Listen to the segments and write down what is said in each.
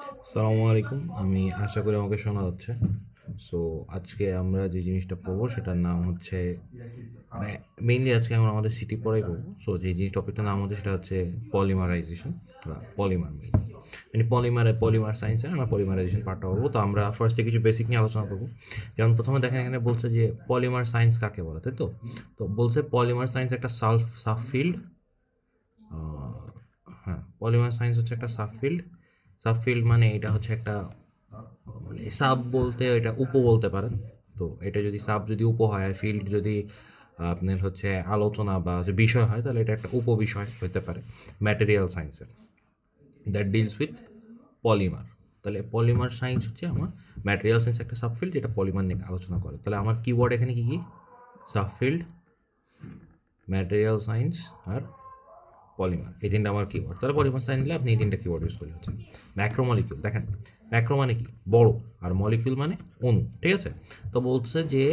আসসালামু আলাইকুম। আমি আশা করি আমাকে শোনা যাচ্ছে। সো আজকে আমরা যে জিনিসটা পড়বো সেটার নাম হচ্ছে মানে মেইনলি আজকে আমরা আমাদের সিটি পড়াই পড়বো। সো যে টপিকটার নাম হচ্ছে সেটা হচ্ছে পলিমারাইজেশন বা পলিমার মেইনলি। মানে পলিমার সায়েন্সের আমরা পলিমারাইজেশন পার্টটা পড়বো। তো আমরা ফার্স্টে কিছু বেসিক নিয়ে আলোচনা করবো। যেমন প্রথমে দেখেন এখানে বলছে যে পলিমার সায়েন্স কাকে বলে, তাই তো? তো বলছে পলিমার সায়েন্স একটা সাবফিল্ড। হ্যাঁ, পলিমার সায়েন্স হচ্ছে একটা সাবফিল্ড। সাবফিল্ড মানে এটা হচ্ছে একটা মানে সাব বলতে এটা উপ বলতে পারেন। তো এটা যদি সাব যদি উপ হয় আর ফিল্ড যদি আপনার হচ্ছে আলোচনা বা হচ্ছে বিষয় হয়, তাহলে এটা একটা উপবিষয় হতে পারে ম্যাটেরিয়াল সায়েন্সের, দ্যাট ডিলস উইথ পলিমার। তাহলে পলিমার সায়েন্স হচ্ছে আমার ম্যাটেরিয়াল সায়েন্স একটা সাবফিল্ড যেটা পলিমার নিয়ে আলোচনা করে। তাহলে আমার কিওয়ার্ড এখানে কি কি? সাবফিল্ড, ম্যাটেরিয়াল সায়েন্স আর পলিমার, এই তিনটা আমার কিওয়ার্ড। তাহলে পলিমার সায়েন্স নিলে আপনি এই তিনটা কিওয়ার্ড ইউজ করলে হচ্ছে। ম্যাক্রোমলিকিউল, দেখেন ম্যাক্রো মানে কি? বড়, আর মলিকিউল মানে অণু, ঠিক আছে? তো বলছে যে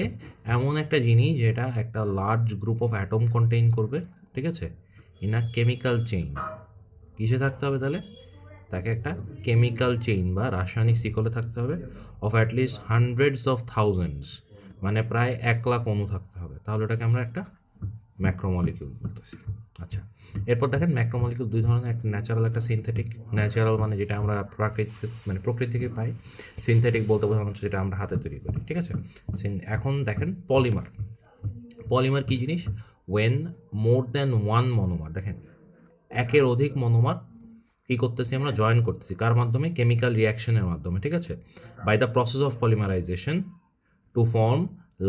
এমন একটা জিনিস যেটা একটা large group of atom contain করবে, ঠিক আছে, ইন আ কেমিক্যাল চেইন। কিসে থাকতে হবে তাহলে? তাকে একটা কেমিক্যাল চেইন বা রাসায়নিক শিকলে থাকতে হবে of at least hundreds of thousands, মানে প্রায় 1,00,000 অণু থাকতে হবে। তাহলে ওটাকে আমরা একটা ম্যাক্রোমলিকিউল বলতেছি। আচ্ছা, এরপর দেখেন ম্যাক্রোমলিকিউল দুই ধরনের, একটা ন্যাচারাল, একটা সিনথেটিক। ন্যাচারাল মানে যেটা আমরা প্রকৃতি থেকে পাই। সিনথেটিক বলতে বোঝানো হচ্ছে যেটা আমরা হাতে তৈরি করি, ঠিক আছে? এখন দেখেন পলিমার। পলিমার কি জিনিস? When more than one monomer, দেখেন একের অধিক মনোমার কি করতেছি আমরা? জয়েন করতেছি। কার মাধ্যমে? কেমিক্যাল রিয়াকশনের মাধ্যমে, ঠিক আছে? By the process of polymerization to form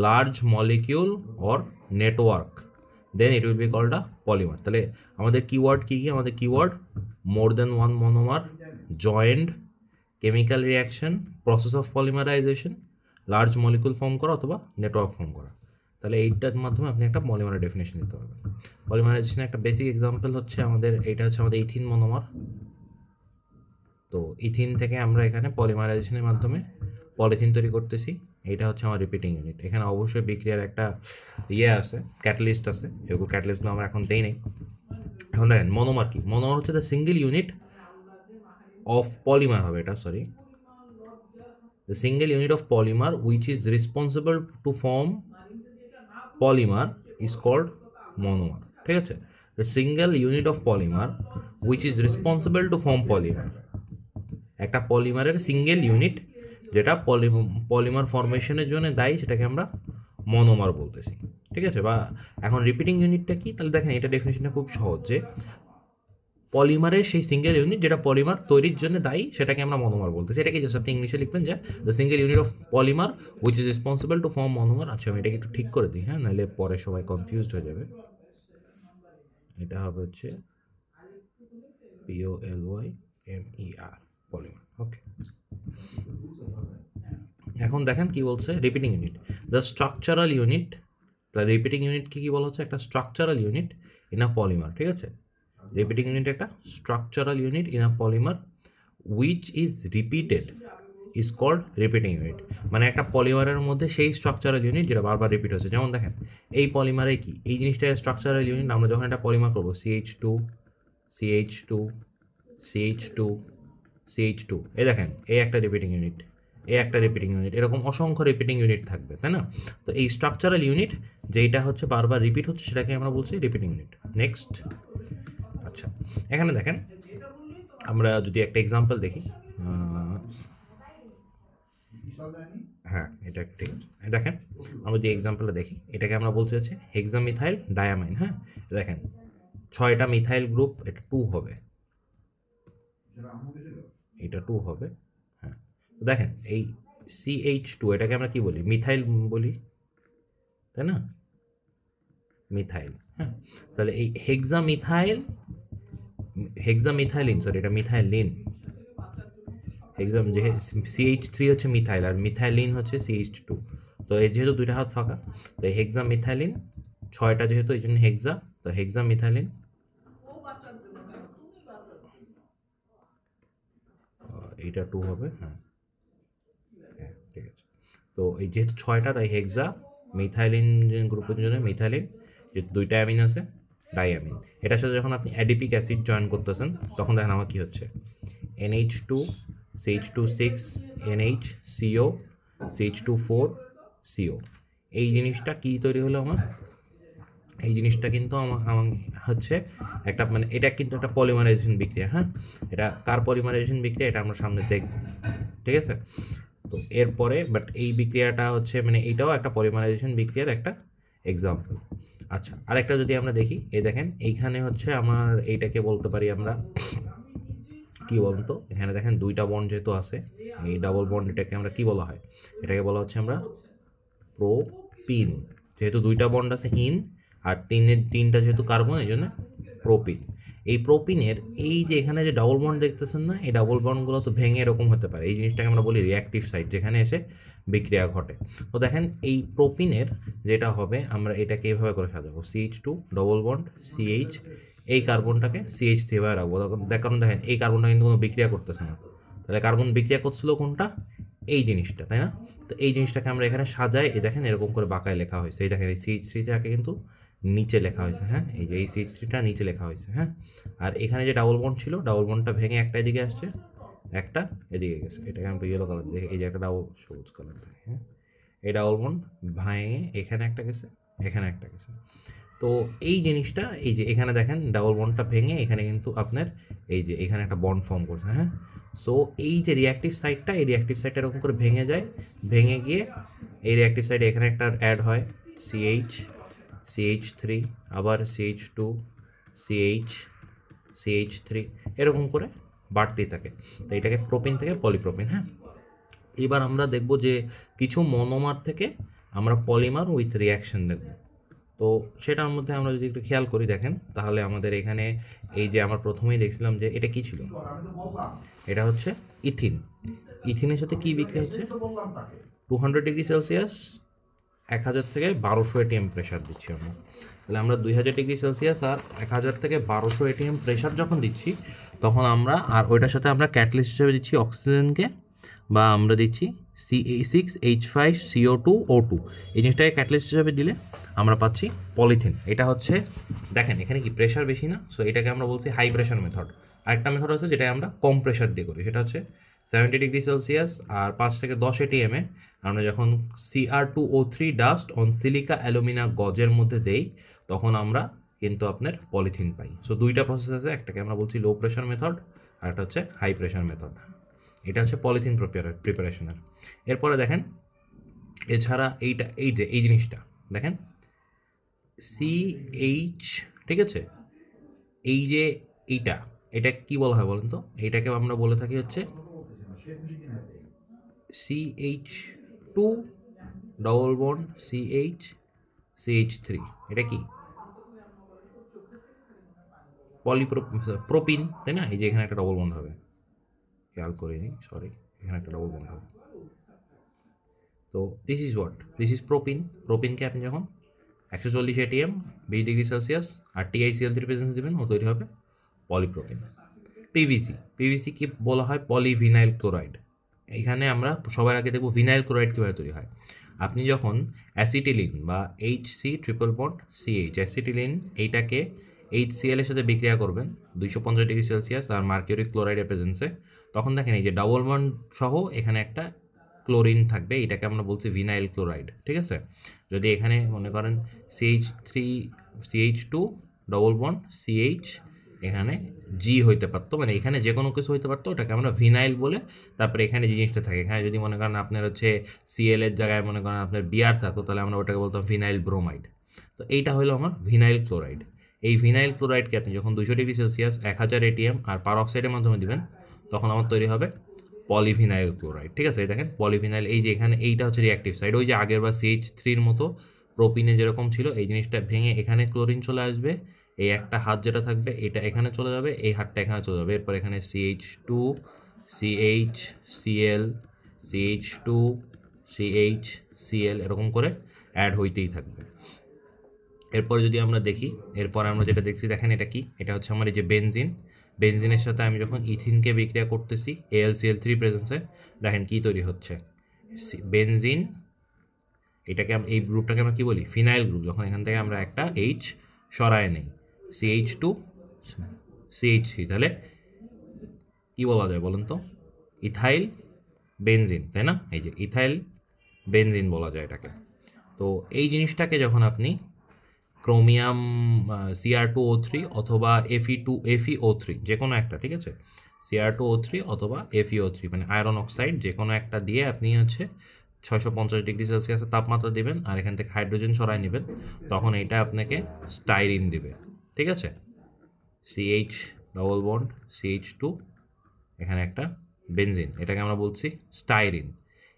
large molecule or network, then it will be called a polymer. তাহলে আমাদের কিওয়ার্ড কী কী? আমাদের keyword more than one monomer, joint, chemical reaction, process of polymerization, large molecule form করা অথবা network form করা। তাহলে এইটার মাধ্যমে আপনি একটা পলিমারের ডেফিনেশন দিতে পারবেন। পলিমারাইজেশনের একটা বেসিক এক্সাম্পল হচ্ছে আমাদের এইটা হচ্ছে আমাদের ইথিন মনোমার। তো ইথিন থেকে আমরা এখানে পলিমারাইজেশনের মাধ্যমে পলিথিন তৈরি করতেছি। এটা হচ্ছে আমার রিপিটিং ইউনিট। এখানে অবশ্যই বিক্রিয়ার একটা আছে, ক্যাটালিস্ট আছে, যেগুলো ক্যাটালিস্টগুলো আমরা এখন দেই নাই। এখন দেখেন মনোমার কি? মনোমার হচ্ছে the single unit of polymer হবে এটা, sorry, the single unit of polymer which is responsible to form polymer is called monomer, ঠিক আছে? the single unit of polymer which is responsible to form polymer, একটা পলিমারের single unit যেটা polymer ফরমেশনের জন্য দায়ী, সেটাকে আমরা মনোমার বলতেছি, ঠিক আছে? বা এখন রিপিটিং ইউনিটটা কি? তাহলে দেখেন এটা ডেফিনেশনটা খুব সহজ, যে পলিমারের সেই সিঙ্গেল ইউনিট যেটা পলিমার তৈরির জন্য দায়ী, সেটাকে আমরা মনোমার বলতেছি। এটাকে জাস্ট আপনি ইংলিশে লিখবেন যে the single unit of polymer which is responsible to form monomer. আচ্ছা, আমি এটাকে একটু ঠিক করে দিই, হ্যাঁ, নাহলে পরে সবাই কনফিউজড হয়ে যাবে। এটা হবে হচ্ছে POLYMER, পলিমার, ওকে। এখন দেখেন কি বলছে repeating unit, the structural unit. তাহলে রিপিটিং ইউনিটকে কি বলা হচ্ছে? একটা structural unit in a polymer, ঠিক আছে? রিপিটিং ইউনিট একটা structural unit in a polymer which is repeated is called repeating unit. মানে একটা পলিমারের মধ্যে সেই স্ট্রাকচারাল ইউনিট যেটা বারবার রিপিট হচ্ছে। যেমন দেখেন এই পলিমারে কি, এই জিনিসটা স্ট্রাকচারাল ইউনিট। আমরা যখন একটা পলিমার করবো CH2 CH2 CH2 CH2, এই দেখেন এই একটা রিপিটিং ইউনিট, এই একটা রিপিটিং ইউনিট, এরকম অসংখ্য রিপিটিং ইউনিট থাকবে, তাই না? তো এই স্ট্রাকচারাল ইউনিট যেইটা হচ্ছে বারবার রিপিট হচ্ছে, সেটাকে আমরা বলছি রিপিটিং ইউনিট। নেক্সট, আচ্ছা, এখানে দেখেন আমরা যদি একটা এক্সাম্পল দেখি, হ্যাঁ এটা ঠিক আছে। দেখেন আমরা যে এক্সাম্পলটা দেখি, এটাকে আমরা বলতে হচ্ছে হেক্সামিথাইল ডায়ামাইন। হ্যাঁ, দেখেন 6টা মিথাইল গ্রুপ, এটা 2 হবে, এটা 2 হবে। হ্যাঁ, দেখেন এই CH2 এটাকে আমরা কি বলি? মিথাইল বলি, তাই না? মিথাইল, হ্যাঁ। তাহলে এই হেক্সামিথাইলিন, সরি এটা মিথাইলিন। যে CH3 হচ্ছে মিথাইল আর মিথাইলিন হচ্ছে CH2। তো এই যেহেতু দুইটা হাত ফাঁকা, তো এই হেক্সামিথাইলিন 6টা যেহেতু, এই জন্য হেক্সা, তো হেক্সামিথাইলিন এইটা 2 হবে। হ্যাঁ, হ্যাঁ ঠিক আছে। তো এই যেহেতু 6টা, তাই হেক্সা মিথাইলিন গ্রুপের জন্য মিথাইলিন, যেহেতু 2টা অ্যামিন আছে, ডাইঅ্যামিন। এটার সাথে যখন আপনি অ্যাডিপিক অ্যাসিড জয়েন করতেছেন, তখন দেখেন আমার কি হচ্ছে? NH2 CH2 6 NH CO CH2 4 CO। এই জিনিসটা কি তৈরি হলো আমার, এই জিনিসটা কিন্তু আমার হচ্ছে একটা মানে এটা কিন্তু একটা পলিমারাইজেশন বিক্রিয়া। হ্যাঁ, এটা কার পলিমারাইজেশন বিক্রিয়া এটা আমরা সামনে দেখব, ঠিক আছে। তো এরপরে বাট এই বিক্রিয়াটা হচ্ছে মানে এইটাও একটা পলিমারাইজেশন বিক্রিয়ার একটা এক্সাম্পল। আচ্ছা, আরেকটা যদি আমরা দেখি, এই দেখেন এইখানে হচ্ছে আমার এইটাকে বলতে পারি আমরা কি বলুন তো, এখানে দেখেন দুইটা বন্ড যেহেতু আছে, এই ডাবল বন্ড এটাকে আমরা কি বলা হয়, এটাকে বলা হচ্ছে আমরা প্রোপিন। যেহেতু দুইটা বন্ড আছে ইন আর তিনটা যেহেতু কার্বন, এই জন্য প্রোপিন। এই প্রোপিনের এই যে এখানে যে ডাবল বন্ড দেখতেছেন না, এই ডাবল বন্ডগুলো তো ভেঙে এরকম হতে পারে, এই জিনিসটাকে আমরা বলি রিঅ্যাক্টিভ সাইট, যেখানে এসে বিক্রিয়া ঘটে। তো দেখেন এই প্রোপিনের যেটা হবে, আমরা এটাকে এইভাবে করে সাজাবো, CH2 ডবল বন্ড CH, এই কার্বনটাকে CH3 ভাবে রাখবো। কারণ দেখেন এই কার্বনটা কিন্তু কোনো বিক্রিয়া করতেছে না, তাহলে কার্বন বিক্রিয়া করছিল কোনটা, এই জিনিসটা, তাই না? তো এই জিনিসটাকে আমরা এখানে সাজাই, এই দেখেন এরকম করে বাঁকায় লেখা হয়েছে, এই দেখেন এই CH3টাকে কিন্তু নিচে লেখা হয়েছে। হ্যাঁ, এই যে এই CH3টা নিচে লেখা হয়েছে। হ্যাঁ, আর এখানে যে ডাবল বন্ড ছিল, ডাবল বন্ডটা ভেঙে একটা এদিকে আসছে, একটা এদিকে গেছে, এটাকে আমরা ইয়েলো কালার দেখি, এই যে একটা ডাবল সবুজ কালার দেখি। হ্যাঁ, এই ডাবল বন্ড ভেঙে এখানে একটা গেছে, এখানে একটা গেছে। তো এই জিনিসটা এই যে এখানে দেখেন ডাবল বন্ডটা ভেঙে এখানে কিন্তু আপনার এই যে এখানে একটা বন্ড ফর্ম করছে। হ্যাঁ, সো এই যে রিঅ্যাক্টিভ সাইডটা, এই রিঅ্যাক্টিভ সাইডটা এরকম করে ভেঙে যায়, ভেঙে গিয়ে এই রিঅ্যাক্টিভ সাইডে এখানে একটা অ্যাড হয় CH3, আবার CH2 CH3, এরকম করে বাড়তেই থাকে। তো এটাকে প্রোপিন থেকে পলিপ্রোপিন। হ্যাঁ, এবার আমরা দেখব যে কিছু মনোমার থেকে আমরা পলিমার উইথ রিয়াকশন দেখব। তো সেটার মধ্যে আমরা যদি একটু খেয়াল করি, দেখেন তাহলে আমাদের এখানে এই যে আমরা প্রথমেই দেখছিলাম যে এটা কি ছিল, এটা হচ্ছে ইথিন। ইথিনের সাথে কি বিক্রিয়া হচ্ছে, 200°C 1000 থেকে 1200 ATM প্রেশার দিচ্ছি আমরা। তাহলে আমরা 2000°C আর 1000 থেকে 1200 ATM প্রেশার যখন দিচ্ছি, তখন আমরা আর ওইটার সাথে আমরা ক্যাটালিস্ট হিসেবে দিচ্ছি অক্সিজেনকে, বা আমরা দিচ্ছি CA6H5CO2O2। এই জিনিসটাকে ক্যাটালিস্ট হিসেবে দিলে আমরা পাচ্ছি পলিথিন। এটা হচ্ছে দেখেন এখানে কি প্রেশার বেশি না, সো এটাকে আমরা বলছি হাই প্রেশার মেথড। আরেকটা মেথড আছে যেটা আমরা কম প্রেশার দিয়ে করি, সেটা হচ্ছে 70°C আর 5 থেকে 10 ATM এ আমরা যখন Cr2O3 dust on silica alumina গজের মধ্যে দেই, তখন আমরা কিন্তু আপনার পলিথিন পাই। সো দুইটা প্রসেস আছে, একটাকে আমরা বলছি লো প্রেশার মেথড আর একটা হচ্ছে হাই প্রেশার মেথড। এটা হচ্ছে পলিথিন প্রিপারেশনের। এরপরে দেখেন এছাড়া এইটা এই যে এই জিনিসটা দেখেন CH, ঠিক আছে, এই যে এইটা, এটা কি বলা হয় বলেন তো, এইটাকে আমরা বলে থাকি হচ্ছে CH2 ডবল বন্ড CH3। এটা কি প্রোপিন, তাই না? এই যে এখানে একটা ডবল বন্ড হবে, খেয়াল করে নিই, সরি, এখানে একটা ডবল বন্ড হবে। তো this is what, this is propene. প্রোপিনকে আপনি যখন 140 ATM 20°C আর TiCl3 প্রেজেন্স দেবেন, ও তৈরি হবে পলিপ্রোপিন। পিভিসি কি বলা হয়, পলিভিনাইল ক্লোরাইড। এখানে আমরা সবার আগে দেখব ভিনাইল ক্লোরাইড কীভাবে তৈরি হয়। আপনি যখন অ্যাসিটিলিন বা HC≡CH অ্যাসিটিলিন এইটাকে HCl এর সাথে বিক্রিয়া করবেন 250°C আর মার্কিউরি ক্লোরাইডের প্রেজেন্সে, তখন দেখেন এই যে ডাবল বন্ড সহ এখানে একটা ক্লোরিন থাকবে, এটাকে আমরা বলছি ভিনাইল ক্লোরাইড, ঠিক আছে। যদি এখানে মনে করেন CH2 ডবল বন্ড CH, এখানে G হইতে পারতো, মানে এখানে যে কোনো কিছু হইতে পারতো, ওটাকে আমরা ভিনাইল বলে, তারপরে এখানে যে জিনিসটা থাকে, এখানে যদি মনে করেন আপনার হচ্ছে Cl এর জায়গায় মনে করেন আপনার বিআর থাকতো, তাহলে আমরা ওটাকে বলতাম ভিনাইল ব্রোমাইড। তো এইটা হলো আমার ভিনাইল ক্লোরাইড। এই ভিনাইল ক্লোরাইডকে আপনি যখন 200°C 1000 ATM আর পারঅক্সাইডের মাধ্যমে দিবেন, তখন আমার তৈরি হবে পলিভিনাইল ক্লোরাইড, ঠিক আছে। দেখেন পলিভিনাইল, এই যে এখানে এইটা হচ্ছে রিঅ্যাক্টিভ সাইড, ওই যে আগের বা CH3-র মতো প্রোপিনে যেরকম ছিল, এই জিনিসটা ভেঙে এখানে ক্লোরিন চলে আসবে, এই একটা হাত যেটা থাকবে এটা এখানে চলে যাবে, এই হাতটা এখানে চলে যাবে, এরপর এখানে CH2 CH Cl CH2 CH Cl এরকম করে অ্যাড হইতেই থাকবে। এরপর যদি আমরা দেখি, এরপর আমরা যেটা দেখছি, দেখেন এটা কি, এটা হচ্ছে আমার এই যে বেনজিন। বেনজিনের সাথে আমি যখন ইথিনকে বিক্রিয়া করতেছি AlCl3 প্রেজেন্সে, দেখেন কি তৈরি হচ্ছে, বেনজিন। এটাকে এই গ্রুপটাকে আমরা কি বলি, ফিনাইল গ্রুপ। যখন এখান থেকে আমরা একটা H সরায় নেই, CH2 CH3, তাহলে কি বলা যায় বলেন তো, ইথাইল বেনজিন, তাই না? এই যে ইথাইল বেনজিন বলা যায় এটাকে। তো এই জিনিসটাকে যখন আপনি ক্রোমিয়াম Cr2O3 অথবা Fe2FeO3 যে কোনো একটা, ঠিক আছে, Cr2O3 অথবা FeO3 মানে আয়রন অক্সাইড যে কোনো একটা দিয়ে আপনি হচ্ছে 650 ডিগ্রি সেলসিয়াসের তাপমাত্রা দিবেন, আর এখান থেকে হাইড্রোজেন সরাই নেবেন, তখন এটা আপনাকে স্টাইরিন দিবে, ঠিক আছে। CH ডবল বন্ড CH2, এখানে একটা বেনজিন, এটাকে আমরা বলছি স্টাইরিন।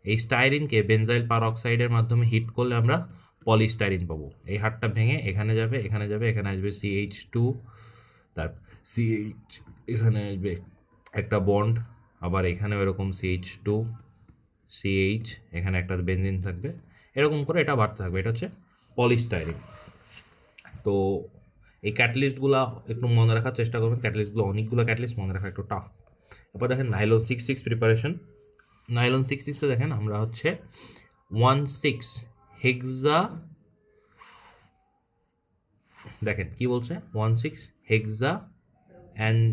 এই স্টাইরিনকে বেনজাইল পারঅক্সাইডের মাধ্যমে হিট করলে আমরা পলিস্টাইরিন পাবো। এই হারটা ভেঙে এখানে যাবে, এখানে যাবে, এখানে আসবে CH2, তারপর CH, এখানে আসবে একটা বন্ড, আবার এখানেও এরকম CH2 CH, এখানে একটা বেনজিন থাকবে, এরকম করে এটা বাড়তে থাকবে, এটা হচ্ছে পলিস্টাইরিন। তো এই ক্যাটালিস্টগুলো একটু মনে রাখার চেষ্টা করবেন, ক্যাটালিস্টগুলো অনেকগুলো ক্যাটালিস্ট মনে রাখা একটু টাফ। এরপর দেখেন নাইলন 6,6 প্রিপারেশন। নাইলন 6,6-এ দেখেন আমরা হচ্ছে 1,6 হেক্সা, দেখেন কি বলছে 1,6 হেক্সা অ্যান্ড,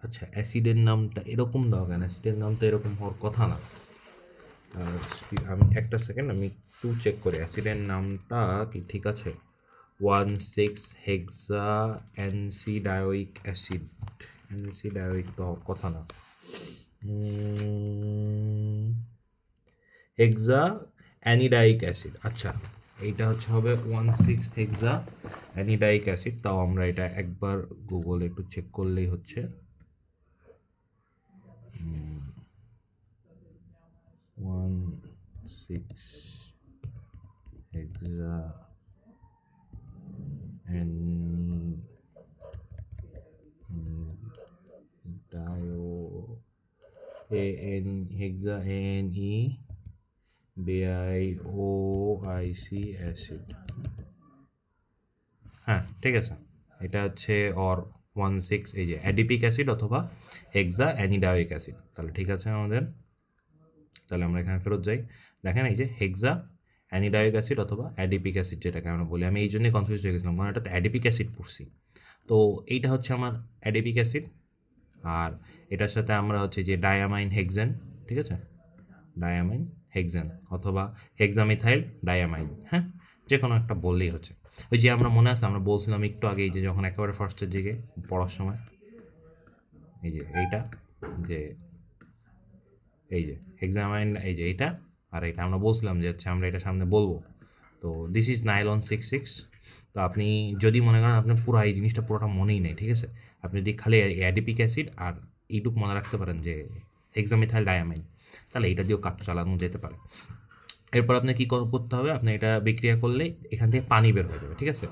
আচ্ছা অ্যাসিডের নামটা এরকম দাও কেন? অ্যাসিডের নাম তো এরকম হওয়ার কথা না। আমি একটা সেকেন্ড আমি একটু চেক করি অ্যাসিডের নামটা কি ঠিক আছে। 1,6 হেক্সা অ্যানসিডায়োইক অ্যাসিড, অ্যানসিডায়োইক তো হওয়ার কথা না, হেক্সা অ্যানিডাইক অ্যাসিড। আচ্ছা এইটা হচ্ছে হবে 1,6 হেক্সা অ্যানিডাইক অ্যাসিড। তাও আমরা এটা একবার গুগলে একটু চেক করলেই হচ্ছে। 1,6 হেক্সা হেক্সা NE BiOIC অ্যাসিড। হ্যাঁ ঠিক আছে, এটা হচ্ছে অর 1,6 এই যে অ্যাডিপিক অ্যাসিড অথবা হেক্সা অ্যানিডায়োইক অ্যাসিড। তাহলে ঠিক আছে আমাদের, তাহলে আমরা এখানে ফেরত যাই। দেখেন এই যে হেক্সা অ্যানিডায়োইক অ্যাসিড অথবা অ্যাডিপিক অ্যাসিড যেটাকে আমরা বলি, আমি এই জন্যই কনফিউজ হয়ে গেছিলাম কারণ এটাতে অ্যাডিপিক অ্যাসিড পড়ছি। তো এইটা হচ্ছে আমার অ্যাডিপিক অ্যাসিড, আর এটার সাথে আমরা হচ্ছে যে ডায়ামাইন হেক্সেন, ঠিক আছে, ডায়ামাইন হেক্সেন অথবা হেক্সামিথাইল ডায়ামাইন, হ্যাঁ যে কোনো একটা বললেই হচ্ছে। ওই যে আমরা মনে আছে আমরা বলছিলাম একটু আগেই যে যখন একেবারে ফার্স্টের দিকে পড়ার সময়, এই যে এইটা, যে এই যে হেক্সামাইন, এই যে এইটা আর এইটা আমরা বলছিলাম যে হচ্ছে আমরা এটা সামনে বলবো। তো দিস ইজ নাইলন 6,6। তো আপনি যদি মনে করেন আপনার পুরো এই জিনিসটা পুরোটা মনেই নেই, ঠিক আছে, আপনি যদি খালি অ্যাডিপিক অ্যাসিড আর এইটুকু মনে রাখতে পারেন যে হেক্সামিথাইল ডায়ামাইন, তাহলে এটা দিয়েও কাজ চালানো যেতে পারে। এরপর আপনি কী করতে হবে, আপনি এটা বিক্রিয়া করলে এখান থেকে পানি বের হয়ে যাবে, ঠিক আছে।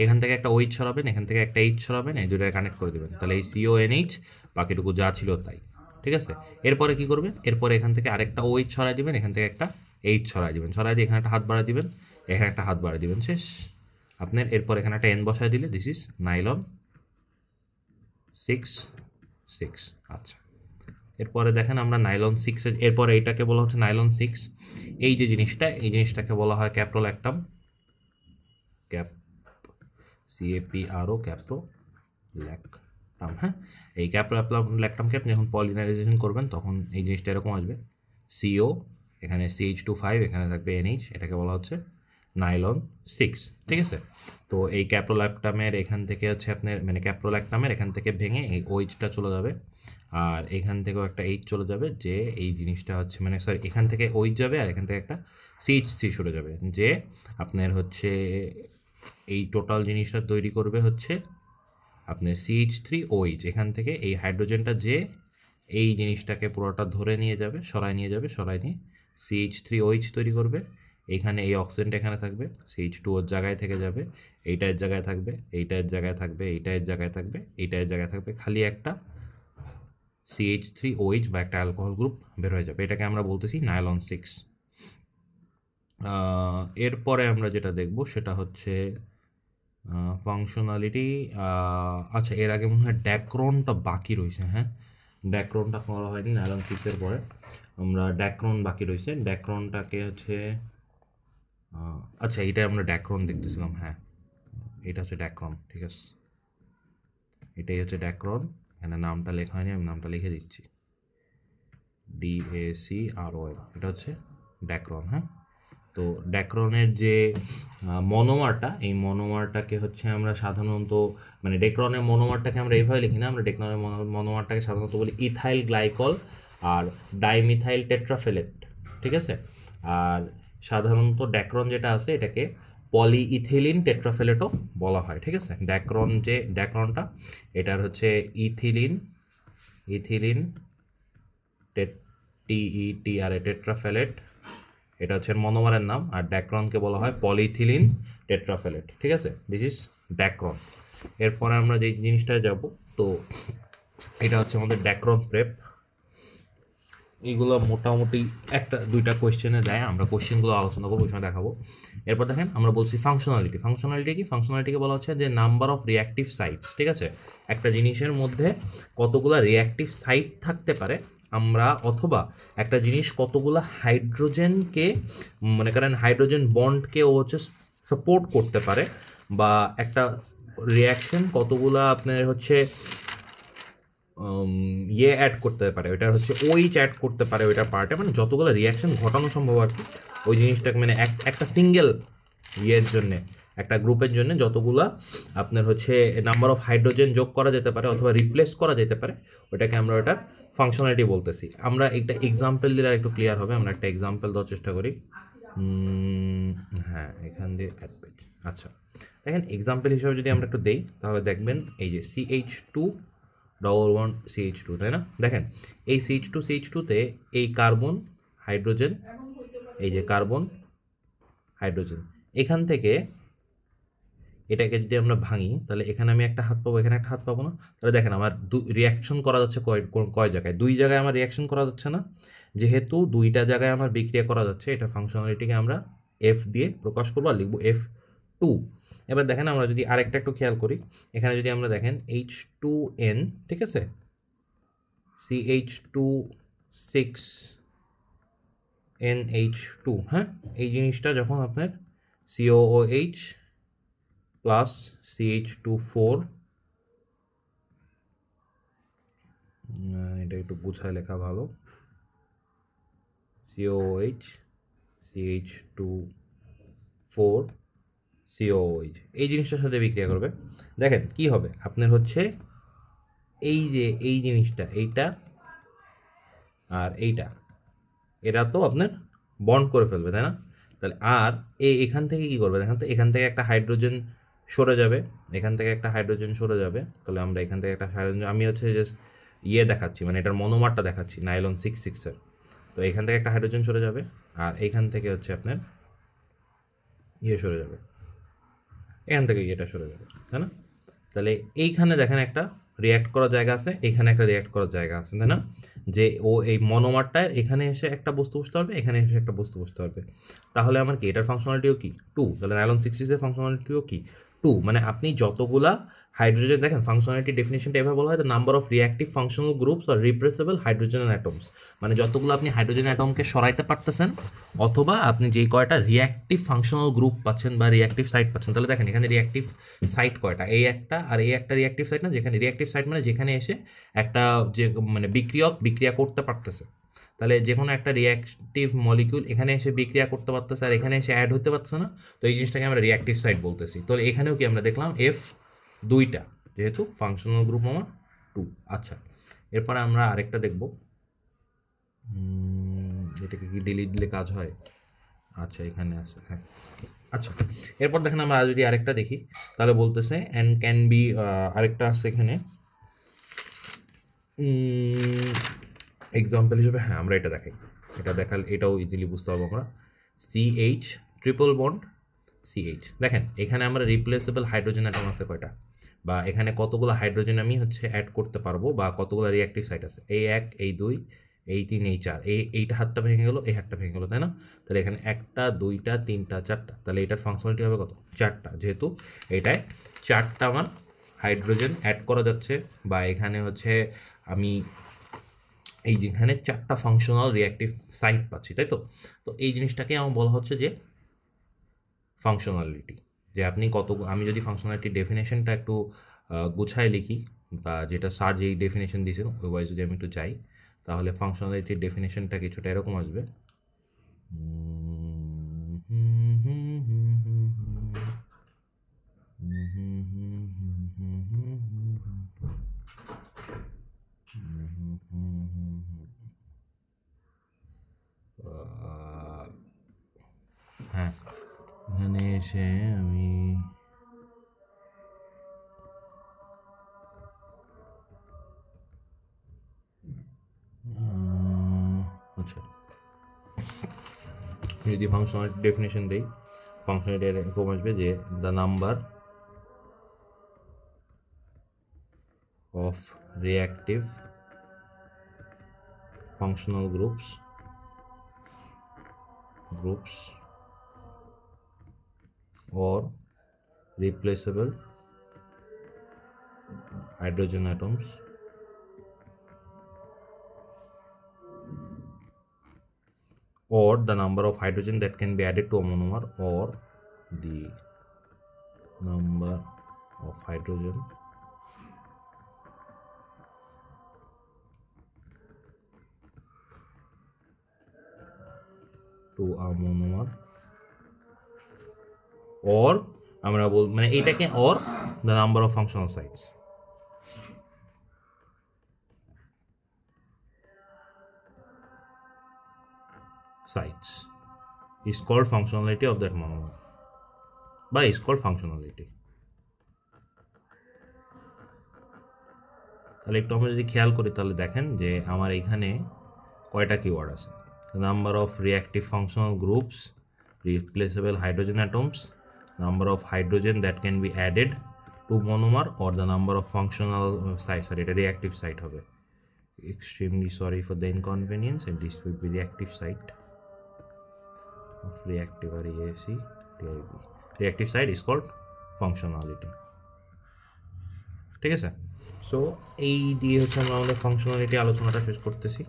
এখান থেকে একটা OH ছড়াবেন, এখান থেকে একটা H ছড়াবেন, এই দুটোকে কানেক্ট করে দেবেন, তাহলে এই CONH বাকিটুকু যা ছিল তাই, ঠিক আছে। এরপরে কী করবেন, এরপরে এখান থেকে আরেকটা OH ছড়াই দিবেন, এখান থেকে একটা H ছড়াই দিবেন, ছড়াই দিয়ে এখানে একটা হাত বাড়া দিবেন, এখানে একটা হাত বাড়া দিবেন, শেষ আপনার। এরপর এখানে একটা N বসায় দিলে দিস ইজ নাইলন 6,6। আচ্ছা এরপরে দেখেন আমরা নাইলন 6-এর এরপরে এইটাকে বলা হচ্ছে নাইলন 6। এই যে জিনিসটা, এই জিনিসটাকে বলা হয় ক্যাপ্রোল্যাকটাম, CAPRO ক্যাপ্রোল্যাকটাম। হ্যাঁ এই ক্যাপ্রোল্যাকটামকে আপনি যখন পলিমারাইজেশন করবেন তখন এই জিনিসটা এরকম আসবে, CO, এখানে CH2 5, এখানে থাকবে NH, এটাকে বলা হচ্ছে নাইলন 6, ঠিক আছে। তো এই ক্যাপ্রোল্যাকটামের এখান থেকে হচ্ছে আপনার মানে ক্যাপ্রোল্যাকটামের এখান থেকে ভেঙে এই OH-টা চলে যাবে, আর এখান থেকেও একটা H চলে যাবে, যে এই জিনিসটা হচ্ছে মানে সরি এখান থেকে OH যাবে আর এখান থেকে একটা CH3 সরে যাবে, যে আপনার হচ্ছে এই টোটাল জিনিসটা তৈরি করবে হচ্ছে আপনার CH3OH। এখান থেকে এই হাইড্রোজেনটা যে এই জিনিসটাকে পুরোটা ধরে নিয়ে যাবে, সরাই নিয়ে যাবে, সরাই নিয়ে CH3OH তৈরি করবে। এইখানে এই অক্সিজেনটা এখানে থাকবে, CH2 ওর জায়গায় থেকে যাবে, এইটার জায়গায় থাকবে, এইটার জায়গায় থাকবে, এইটার জায়গায় থাকবে, এইটার জায়গায় থাকবে, খালি একটা CH3OH বা একটা অ্যালকোহল গ্রুপ বের হয়ে যাবে। এটাকে আমরা বলতেছি নাইলন 6। এরপরে আমরা যেটা দেখব সেটা হচ্ছে ফাংশনালিটি। আচ্ছা এর আগে মনে হয় ড্যাক্রনটা বাকি রয়েছে, হ্যাঁ ড্যাক্রনটা করা হয়নি নাইলন 6-এর পরে, আমরা ড্যাক্রন বাকি রয়েছে। ড্যাক্রনটাকে হচ্ছে আচ্ছা এইটাই আমরা ড্যাক্রন দেখতেছিলাম, হ্যাঁ এটা হচ্ছে ড্যাক্রন, ঠিক আছে এটাই হচ্ছে ড্যাক্রন। এখানে নামটা লেখা হয়নি, আমি নামটা লিখে দিচ্ছি। DACRON, এটা হচ্ছে ড্যাক্রন। হ্যাঁ, তো ড্যাক্রনের যে মনোমারটা, এই মনোমারটাকে হচ্ছে আমরা সাধারণত মানে ডেক্রনের মনোমারটাকে আমরা এইভাবে লিখি না, আমরা ডেক্রনের মনোমারটাকে সাধারণত বলি ইথাইল গ্লাইকল আর ডাইমিথাইল টেট্রাফেলেট, ঠিক আছে। আর সাধারণত ড্যাক্রন যেটা আছে এটাকে পলিইথিলিন টেট্রাফেলেটও বলা হয়, ঠিক আছে। ড্যাক্রনটা এটার হচ্ছে ইথিলিন TETRA টেট্রাফেলেট, এটা হচ্ছে মনোমারের নাম। আর ড্যাক্রনকে বলা হয় পলিইথিলিন টেট্রাফেলেট, ঠিক আছে। This is Dacron. এরপরে আমরা যে জিনিসটা যাব, তো এটা হচ্ছে আমাদের ড্যাক্রন প্রেপ। এইগুলো মোটামুটি একটা দুইটা কোয়েশ্চেনে দেয়, আমরা কোয়েশ্চেনগুলো আলোচনা করবো, ওই সময় দেখাবো। এরপর দেখেন আমরা বলছি ফাংশনালিটি কি? ফাংশনালিটিকে বলা হচ্ছে যে নাম্বার অফ রিঅ্যাক্টিভ সাইটস, ঠিক আছে। একটা জিনিসের মধ্যে কতগুলো রিঅ্যাক্টিভ সাইট থাকতে পারে আমরা, অথবা একটা জিনিস কতগুলো হাইড্রোজেনকে মনে করেন হাইড্রোজেন বন্ডকে ও হচ্ছে সাপোর্ট করতে পারে, বা একটা রিয়াকশন কতগুলা আপনার হচ্ছে অ্যাড করতে পারে, ওইটা হচ্ছে OH অ্যাড করতে পারে ওইটার পার্টে, মানে যতগুলো রিয়াকশন ঘটানো সম্ভব আর কি ওই জিনিসটাকে, মানে একটা সিঙ্গেল ইয়ের জন্যে, একটা গ্রুপের জন্য যতগুলা আপনার হচ্ছে নাম্বার অফ হাইড্রোজেন যোগ করা যেতে পারে অথবা রিপ্লেস করা যেতে পারে, ওটাকে আমরা ওটার ফাংশনালিটি বলতেছি। আমরা একটা এক্সাম্পল দিলে একটু ক্লিয়ার হবে। আমরা একটা এক্সাম্পল দেওয়ার চেষ্টা করি। হ্যাঁ, এখান দিয়ে অ্যাড পেজ। আচ্ছা, দেখেন এক্সাম্পল হিসেবে যদি আমরা একটু দেই তাহলে দেখবেন এই যে CH2 CH2, তাই না? দেখেন এই CH2তে এই কার্বন হাইড্রোজেন, এই যে কার্বন হাইড্রোজেন, এখান থেকে এটাকে যদি আমরা ভাঙি তাহলে এখানে আমি একটা হাত পাবো, এখানে একটা হাত পাবো না? তাহলে দেখেন আমার রিয়াকশন করা যাচ্ছে কয় জায়গায়? দুই জায়গায় আমার রিয়াকশন করা যাচ্ছে না? যেহেতু দুইটা জায়গায় আমার বিক্রিয়া করা যাচ্ছে, এটা ফাংশনালিটিকে আমরা F দিয়ে প্রকাশ করবো আর লিখবো F2। এবার দেখেন আমরা যদি আরেকটা একটু খেয়াল করি, এখানে যদি আমরা দেখেন H2N, ঠিক আছে, CH2 6NH2, হ্যাঁ, এই জিনিসটা যখন আপনার COOH প্লাস CH2 4, এটা একটু গুছায় লেখা ভালো, COOH CH2 4 COOH, এই জিনিসটার সাথে বিক্রিয়া করবে। দেখেন কি হবে আপনার হচ্ছে এই যে এই জিনিসটা, এইটা আর এইটা, এরা তো আপনার বন্ড করে ফেলবে, তাই না? তাহলে আর এখান থেকে কি করবে দেখেন তো, এখান থেকে একটা হাইড্রোজেন সরে যাবে, এখান থেকে একটা হাইড্রোজেন সরে যাবে। তাহলে আমরা এখান থেকে একটা হাইড্রোজেন, আমি হচ্ছে জাস্ট দেখাচ্ছি, মানে এটার মনোমারটা দেখাচ্ছি নাইলন 6 তো এখান থেকে একটা হাইড্রোজেন সরে যাবে, আর এইখান থেকে হচ্ছে আপনার সরে যাবে, এখান থেকে এটা সরে যাবে, তাই না? তাহলে এইখানে দেখেন একটা রিয়্যাক্ট করার জায়গা আছে, এখানে একটা রিয়্যাক্ট করার জায়গা আছে, তাই না? যে ও এই মনোমারটায় এখানে এসে একটা বস্তু বসতে পারবে, এখানে এসে একটা বস্তু বসতে পারবে। তাহলে আমার কি এটার ফাংশনালিটিও কি 2? তাহলে নাইলন 6 ফাংশনালিটিও কি 2? মানে আপনি যতগুলা হাইড্রোজেন, দেখেন ফাংশনালিটি ডেফিনেশনটা এভাবে বলা হয়, the number of reactive functional groups or replaceable hydrogen atoms, মানে যতগুলো আপনি হাইড্রোজেন অ্যাটমকে সরাইতে পারতেছেন, অথবা আপনি যেই কয়টা রিঅ্যাক্টিভ ফাংশনাল গ্রুপ পাচ্ছেন বা রিঅ্যাক্টিভ সাইট পাচ্ছেন। তাহলে দেখেন এখানে রিঅ্যাক্টিভ সাইট কয়টা, এই একটা আর এই একটা রিঅ্যাক্টিভ সাইট না, যেখানে রিঅ্যাক্টিভ সাইট মানে যেখানে এসে একটা যে মানে বিক্রিয়া করতে পারতেছে। তাহলে যে কোনো একটা রিঅ্যাক্টিভ মলিকিউল এখানে এসে বিক্রিয়া করতে পারতেছে আর এখানে এসে অ্যাড হতে পারছে না, তো এই জিনিসটাকে আমরা রিঅ্যাক্টিভ সাইট বলতেছি। তো এখানেও কি আমরা দেখলাম F2টা, যেহেতু ফাংশনাল গ্রুপ আমার 2। আচ্ছা, এরপরে আমরা আরেকটা দেখব, এটাকে কি ডিলিট দিলে কাজ হয়? আচ্ছা, এখানে আছে, হ্যাঁ। আচ্ছা, এরপর দেখেন আমরা যদি আরেকটা দেখি তাহলে বলতেছে অ্যান্ড ক্যান বি, আরেকটা আছে এখানে এক্সাম্পল হিসেবে, হ্যাঁ আমরা এটা দেখাই, এটা দেখালে এটাও ইজিলি বুঝতে পারবো আমরা। CH ট্রিপল বন্ড CH, দেখেন এখানে আমরা রিপ্লেসেবল হাইড্রোজেন অ্যাটম আছে কয়টা, বা এখানে কতগুলো হাইড্রোজেন আমি হচ্ছে অ্যাড করতে পারবো, বা কতগুলো রিঅ্যাক্টিভ সাইট আছে, এই 1 এই 2 এই 3 এই 4, এইটা হাতটা ভেঙে গেলো, এই হাতটা ভেঙে গেলো, তাই না? তাহলে এখানে 1টা 2টা 3টা 4টা, তাহলে এটার ফাংশনালিটি হবে কত? 4টা, যেহেতু এটায় 4টা আমার হাইড্রোজেন অ্যাড করা যাচ্ছে, বা এখানে হচ্ছে আমি এই যেখানে 4টা ফাংশনাল রিঅ্যাক্টিভ সাইট পাচ্ছি, তাই তো? তো এই জিনিসটাকে আমার বলা হচ্ছে যে ফাংশনালিটি, যে আপনি আমি যদি ফাংশনালিটি ডেফিনেশনটা একটু গুছায় লিখি, বা যেটা স্যার যেই ডেফিনেশন দিয়েছেন ওই ওয়াইজ যদি আমি একটু যাই, তাহলে ফাংশনালিটির ডেফিনেশনটা কিছুটা এরকম আসবে। হ্যাঁ, এখানে এসে আমি আচ্ছা যদি ফাংশনালিটি ডেফিনেশন দেই, ফাংশনালিটি এরকম আসবে যে the number of reactive functional groups or replaceable hydrogen atoms or the number of hydrogen that can be added to a monomer or the number of hydrogen to a monomer or আমরা বল মানে এটাকে or the number of functional sites is called functionality of that monomer বা is called functionality। তাহলে একটু আমরা যদি খেয়াল করি তাহলে দেখেন যে আমার এখানে কয়টা কিওয়ার্ড আছে, number of reactive functional groups, replaceable hydrogen atoms, number of hydrogen that can be added to monomer or the number of functional site, sorry এটা রিঅ্যাক্টিভ সাইট হবে, extremely sorry for the inconvenience and this will be reactive site of reactive REAC TIB, reactive site is called functionality। ঠিক আছে, so এই দিয়ে হচ্ছে আমরা আমাদের functionality আলোচনাটা শেষ করতেছি।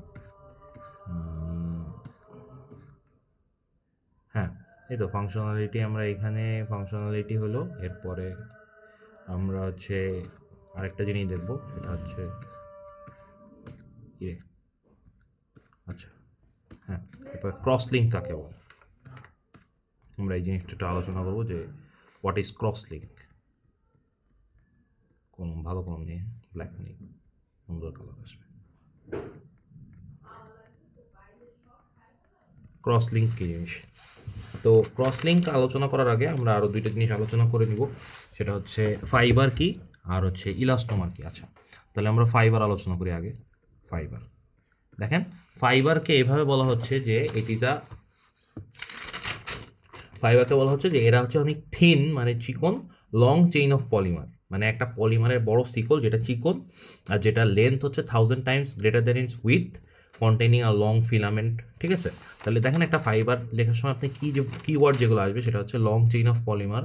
হ্যাঁ এই তো ফাংশনালিটি আমরা এখানে ফাংশনালিটি হলো, এরপরে আমরা হচ্ছে আরেকটা জিনিস দেখব, সেটা হচ্ছে আচ্ছা হ্যাঁ এরপর ক্রস লিঙ্ক কাকে বলে, আমরা এই জিনিসটা একটু আলোচনা করবো যে হোয়াট ইজ ক্রস লিঙ্ক। কোন ভালো কোন নিয়ে ব্ল্যাক নেই, সুন্দর কালার আসবে। ক্রস লিঙ্ক কী জিনিস? তো ক্রস লিঙ্ক আলোচনা করার আগে আমরা আরও দুইটা জিনিস আলোচনা করে নিব, সেটা হচ্ছে ফাইবার কি আর হচ্ছে ইলাস্টোমার কি। আচ্ছা তাহলে আমরা ফাইবার আলোচনা করি আগে। ফাইবার দেখেন, ফাইবারকে এভাবে বলা হচ্ছে যে ইট ইজ আ, ফাইবারকে বলা হচ্ছে যে এরা হচ্ছে অনেক থিন মানে চিকন লং চেইন অফ পলিমার, মানে একটা পলিমারের বড় সিকল যেটা চিকন আর যেটা লেন্থ হচ্ছে 1000 times greater than it's with containing a long filament. ঠিক আছে, তাহলে দেখেন একটা ফাইবার লেখার সময় আপনি কি যে কিওয়ার্ড যেগুলো আসবে সেটা হচ্ছে লং চেইন অফ পলিমার।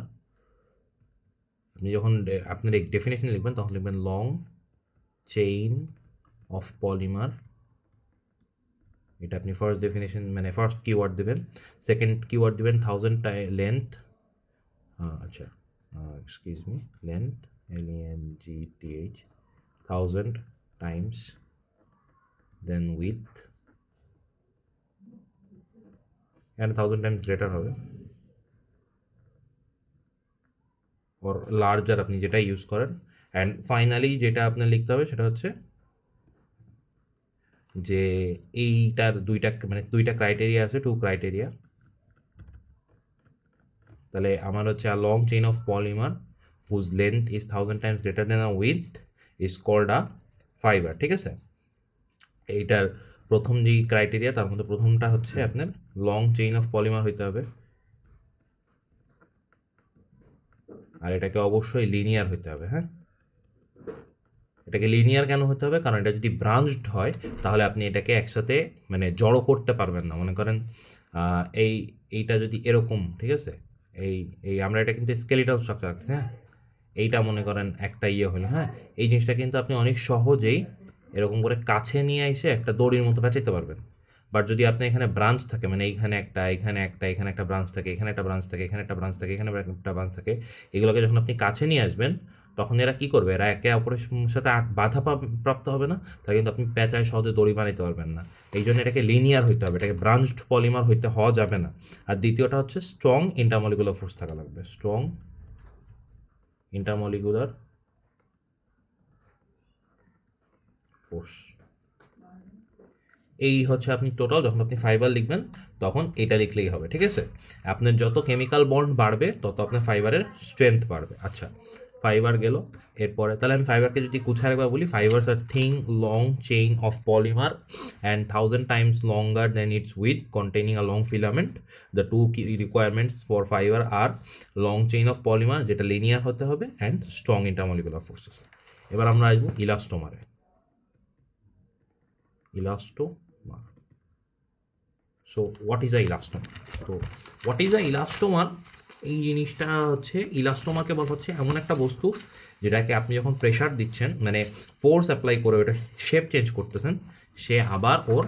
আপনি যখন আপনার ডেফিনেশন লিখবেন তখন লিখবেন লং চেইন অফ পলিমার, এটা আপনি ফার্স্ট ডেফিনেশন মানে ফার্স্ট কিওয়ার্ড দেবেন। সেকেন্ড কিওয়ার্ড দেবেন 1000 লেন্থ, আচ্ছা excuse me, length LENGTH 1000 Times then with, এখানে 1000 টাইমস গ্রেটার হবে ওর লার্জার আপনি যেটা ইউজ করেন। অ্যান্ড ফাইনালি যেটা আপনার লিখতে হবে সেটা হচ্ছে যে এইটার দুইটা ক্রাইটেরিয়া আছে, 2 ক্রাইটেরিয়া। তাহলে আমার হচ্ছে a long chain of polymer whose length is 1000 times greater than a width is called a fibre. ঠিক আছে, এইটার প্রথম যেই ক্রাইটেরিয়া তার মধ্যে প্রথমটা হচ্ছে আপনার লং চেইন অফ পলিমার হইতে হবে, আর এটাকে অবশ্যই লিনিয়ার হইতে হবে। হ্যাঁ, এটাকে লিনিয়ার কেন হতে হবে? কারণ এটা যদি ব্রাঞ্চড হয় তাহলে আপনি এটাকে একসাথে মানে জড়ো করতে পারবেন না। মনে করেন এইটা যদি এরকম, ঠিক আছে, এই আমরা এটা কিন্তু স্কেলিটাল স্ট্রাকচার রাখছি। হ্যাঁ, এইটা মনে করেন একটা হলো। হ্যাঁ, এই জিনিসটা কিন্তু আপনি অনেক সহজেই এরকম করে কাছে নিয়ে এসে একটা দড়ির মতো পেঁচাইতে পারবেন। বাট যদি আপনি এখানে ব্রাঞ্চ থাকে, মানে এইখানে একটা, এখানে একটা, এখানে একটা ব্রাঞ্চ থাকে, এখানে একটা ব্রাঞ্চ থাকে, এখানে একটা ব্রাঞ্চ থাকে, এখানে একটা ব্রাঞ্চ থাকে, এগুলোকে যখন আপনি কাছে নিয়ে আসবেন তখন এরা কি করবে, এরা একে অপরের সাথে বাধা প্রাপ্ত হবে না, তাই কিন্তু আপনি পেঁচায় সহজে দড়ি বানাইতে পারবেন না। এই জন্য এটাকে লিনিয়ার হইতে হবে, এটাকে ব্রাঞ্চড পলিমার হইতে হওয়া যাবে না। আর দ্বিতীয়টা হচ্ছে স্ট্রং ইন্টারমলিকুলার ফোর্স থাকা লাগবে, স্ট্রং ইন্টারমলিকুলার ফোর্স। এই হচ্ছে আপনি টোটাল যখন আপনি ফাইবার লিখবেন তখন এটা লিখলেই হবে, ঠিক আছে। আপনার যত কেমিক্যাল বন্ড বাড়বে তত আপনার ফাইবারের স্ট্রেংথ বাড়বে। আচ্ছা, ফাইবার গেল। এরপরে তাহলে আমি ফাইবারকে যদি গুছায় একবার বলি, fibres are thin long chain of polymer and 1000 times longer then its with containing a long filament. The two requirements for fibre are long chain of polymer, যেটা লিনিয়ার হতে হবে, অ্যান্ড স্ট্রং ইন্টারমলিকুলার ফোর্সেস। এবার আমরা আসবো ইলাস্টোমারে। Elastomer. So what is a elastomer? তো what is a elastomer, এই জিনিসটা হচ্ছে, ইলাস্টোমারকে বলা হচ্ছে এমন একটা বস্তু যেটাকে আপনি যখন প্রেশার দিচ্ছেন, মানে ফোর্স অ্যাপ্লাই করে ওটা শেপ চেঞ্জ করতেছেন, সে আবার ওর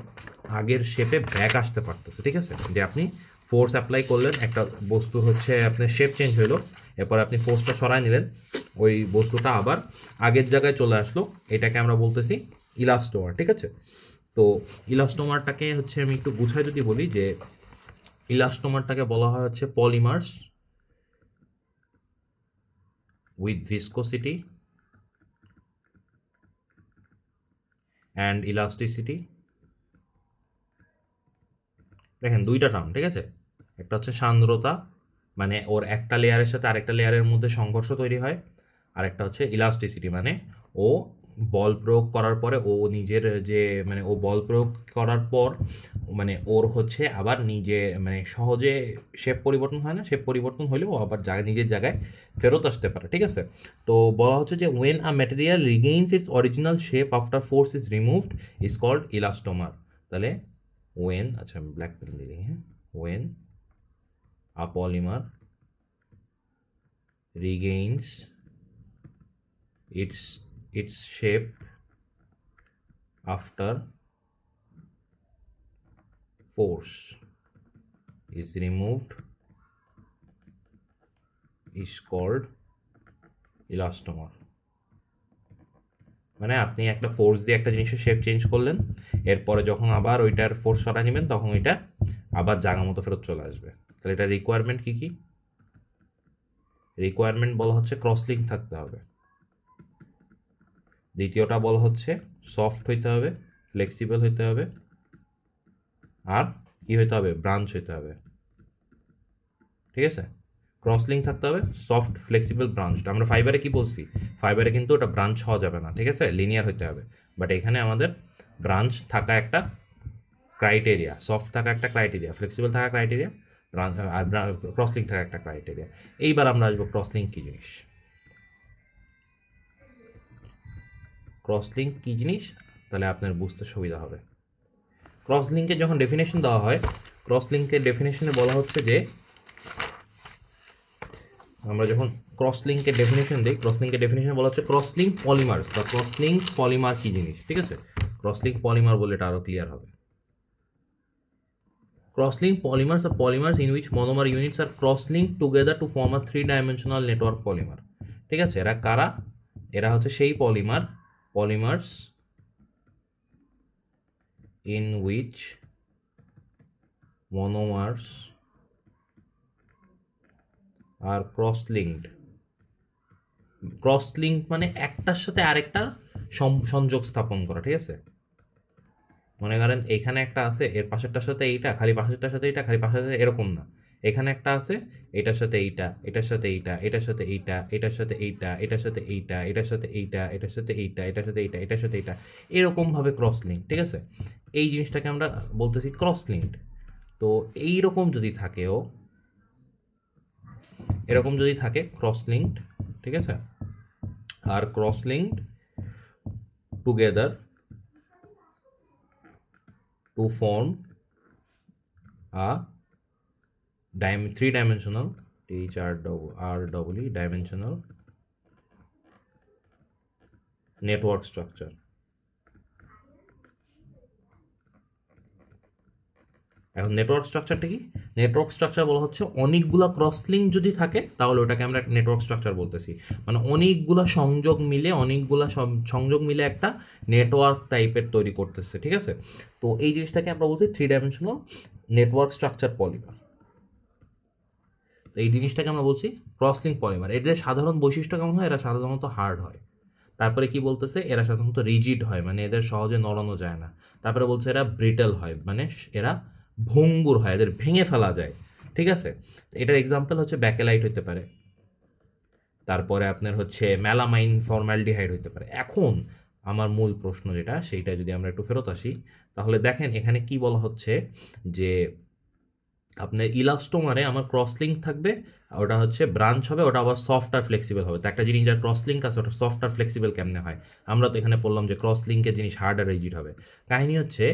আগের শেপে ব্যাক আসতে পারতেছে, ঠিক আছে। যে আপনি ফোর্স অ্যাপ্লাই করলেন, একটা বস্তু হচ্ছে আপনার শেপ চেঞ্জ হলো, এরপর আপনি ফোর্সটা সরাই নিলেন, ওই বস্তুটা আবার আগের জায়গায় চলে আসলো, এটাকে আমরা বলতেছি ইলাস্টোমার, ঠিক আছে। তো ইলাস্টোমারটাকে হচ্ছে আমি একটু গুছায় যদি বলি, যে ইলাস্টোমারটাকে বলা হয় হচ্ছে polymers with viscosity and elasticity. দেখেন দুইটা টার্ম, ঠিক আছে। একটা হচ্ছে সান্দ্রতা, মানে ওর একটা লেয়ারের সাথে আরেকটা লেয়ারের মধ্যে সংঘর্ষ তৈরি হয়, আর একটা হচ্ছে ইলাস্টিসিটি, মানে ও বল প্রয়োগ করার পরে ও নিজের যে, মানে ও বল প্রয়োগ করার পর মানে ওর হচ্ছে আবার নিজে, মানে সহজে শেপ পরিবর্তন হয় না, শেপ পরিবর্তন হলেও ও আবার নিজের জায়গায় ফেরত আসতে পারে, ঠিক আছে। তো বলা হচ্ছে যে when a material regains its original shape after force is removed is called elastomer. তাহলে ওয়েন, আচ্ছা আমি ব্ল্যাক পেন দিই, হ্যাঁ, when a polymer regains its shape after force is removed is called elastomer। মানে আপনি একটা ফোর্স দিয়ে একটা জিনিসের শেপ চেঞ্জ করলেন, এরপরে যখন আবার ওইটার ফোর্স সরা নেবেন তখন ওইটা আবার জায়গা মতো ফেরত চলে আসবে। তাহলে এটা রিকোয়ারমেন্ট কি কি? রিকোয়ারমেন্ট বলা হচ্ছে ক্রসলিঙ্ক থাকতে হবে, দ্বিতীয়টা বলা হচ্ছে সফট হইতে হবে, ফ্লেক্সিবল হইতে হবে, আর কি হইতে হবে, ব্রাঞ্চ হইতে হবে, ঠিক আছে। ক্রসলিঙ্ক থাকতে হবে, সফট, ফ্লেক্সিবল, ব্রাঞ্চড। আমরা ফাইবারে কি বলছি, ফাইবারে কিন্তু ওটা ব্রাঞ্চ হওয়া যাবে না, ঠিক আছে, লিনিয়ার হইতে হবে। বাট এখানে আমাদের ব্রাঞ্চ থাকা একটা ক্রাইটেরিয়া, সফট থাকা একটা ক্রাইটেরিয়া, ফ্লেক্সিবল থাকা ক্রাইটেরিয়া, আর ক্রসলিঙ্ক থাকা একটা ক্রাইটেরিয়া। এইবার আমরা আসবো ক্রসলিঙ্ক কী জিনিস। ক্রসলিঙ্ক কী জিনিস তাহলে আপনার বুঝতে সুবিধা হবে। ক্রসলিঙ্কের যখন ডেফিনেশন দেওয়া হয়, ক্রসলিঙ্কের ডেফিনেশনে বলা হচ্ছে যে, আমরা যখন ক্রসলিঙ্কের ডেফিনেশন দিই, ক্রসলিঙ্কের ডেফিনেশন বলা হচ্ছে ক্রসলিঙ্ক পলিমার্স বা ক্রসলিঙ্ক পলিমার কী জিনিস, ঠিক আছে। ক্রসলিঙ্ক পলিমার বলে এটা আরও ক্লিয়ার হবে। Cross-linked polymers are polymers in which monomer units are cross-linked together to form a three-dimensional network polymer। ঠিক আছে, এরা কারা? এরা হচ্ছে সেই polymers in which monomers are cross-linked। cross-linked মানে একটার সাথে আরেকটা সংযোগ স্থাপন করা, ঠিক আছে। মনে করেন এখানে একটা আছে, এর পাশেরটার সাথে এইটা, খালি পাশেরটার সাথে এইটা, খালি পাশের সাথে এরকম না। এখানে একটা আছে, এটার সাথে এইটা, এটার সাথে এইটা, এটার সাথে এইটা, এটার সাথে এইটা, এটার সাথে এইটা, এটার সাথে এইটা, এটার সাথে এইটা, এটার সাথে এইটা, এটার সাথে এইটা, এরকমভাবে ক্রস লিঙ্ক, ঠিক আছে। এই জিনিসটাকে আমরা বলতেছি ক্রস লিঙ্কড। তো এইরকম যদি থাকেও, এরকম যদি থাকে ক্রস লিঙ্কড, ঠিক আছে, আর cross linked together to form a three-dimensional dimensional network structure। এখন নেটওয়ার্ক স্ট্রাকচারটা কি? নেটওয়ার্ক স্ট্রাকচার বলা হচ্ছে অনেকগুলা ক্রস লিঙ্ক যদি থাকে তাহলে ওটাকে আমরা নেটওয়ার্ক স্ট্রাকচার বলতেছি। মানে অনেকগুলা সংযোগ মিলে একটা নেটওয়ার্ক টাইপের তৈরি করতেছে, ঠিক আছে? তো এই জিনিসটাকে আমরা বলছি 3 ডাইমেনশনাল নেটওয়ার্ক স্ট্রাকচার পলিমার। তো এই জিনিসটাকে আমরা বলছি ক্রস লিঙ্ক পলিমার। এদের সাধারণ বৈশিষ্ট্য কেমন হয়? এরা সাধারণত হার্ড হয়। তারপরে কি বলতেছে? এরা সাধারণত রিজিড হয়, মানে এদের সহজে নড়ানো যায় না। তারপরে বলছে এরা ব্রিটেল হয়, মানে এরা ভঙ্গুর হয়, এদের ভেঙে ফেলা যায়, ঠিক আছে? এটার এক্সাম্পল হচ্ছে ব্যাকেলাইট হতে পারে, তারপরে আপনার হচ্ছে মেলামাইন ফর্মালডিহাইড হতে পারে। এখন আমার মূল প্রশ্ন যেটা, সেইটা যদি আমরা একটু ফেরত আসি, তাহলে দেখেন এখানে কি বলা হচ্ছে যে আপনার ইলাস্টোমারে আমার ক্রস লিঙ্ক থাকবে, ওটা হচ্ছে ব্রাঞ্চ হবে, ওটা আবার সফট আর ফ্লেক্সিবল হবে। তো একটা জিনিস যার ক্রস লিঙ্ক আছে ওটা সফট আর ফ্লেক্সিবল কেমনে হয়? আমরা তো এখানে বললাম যে ক্রস লিঙ্কের জিনিস হার্ড আর রিজিড হবে। কাহিনী হচ্ছে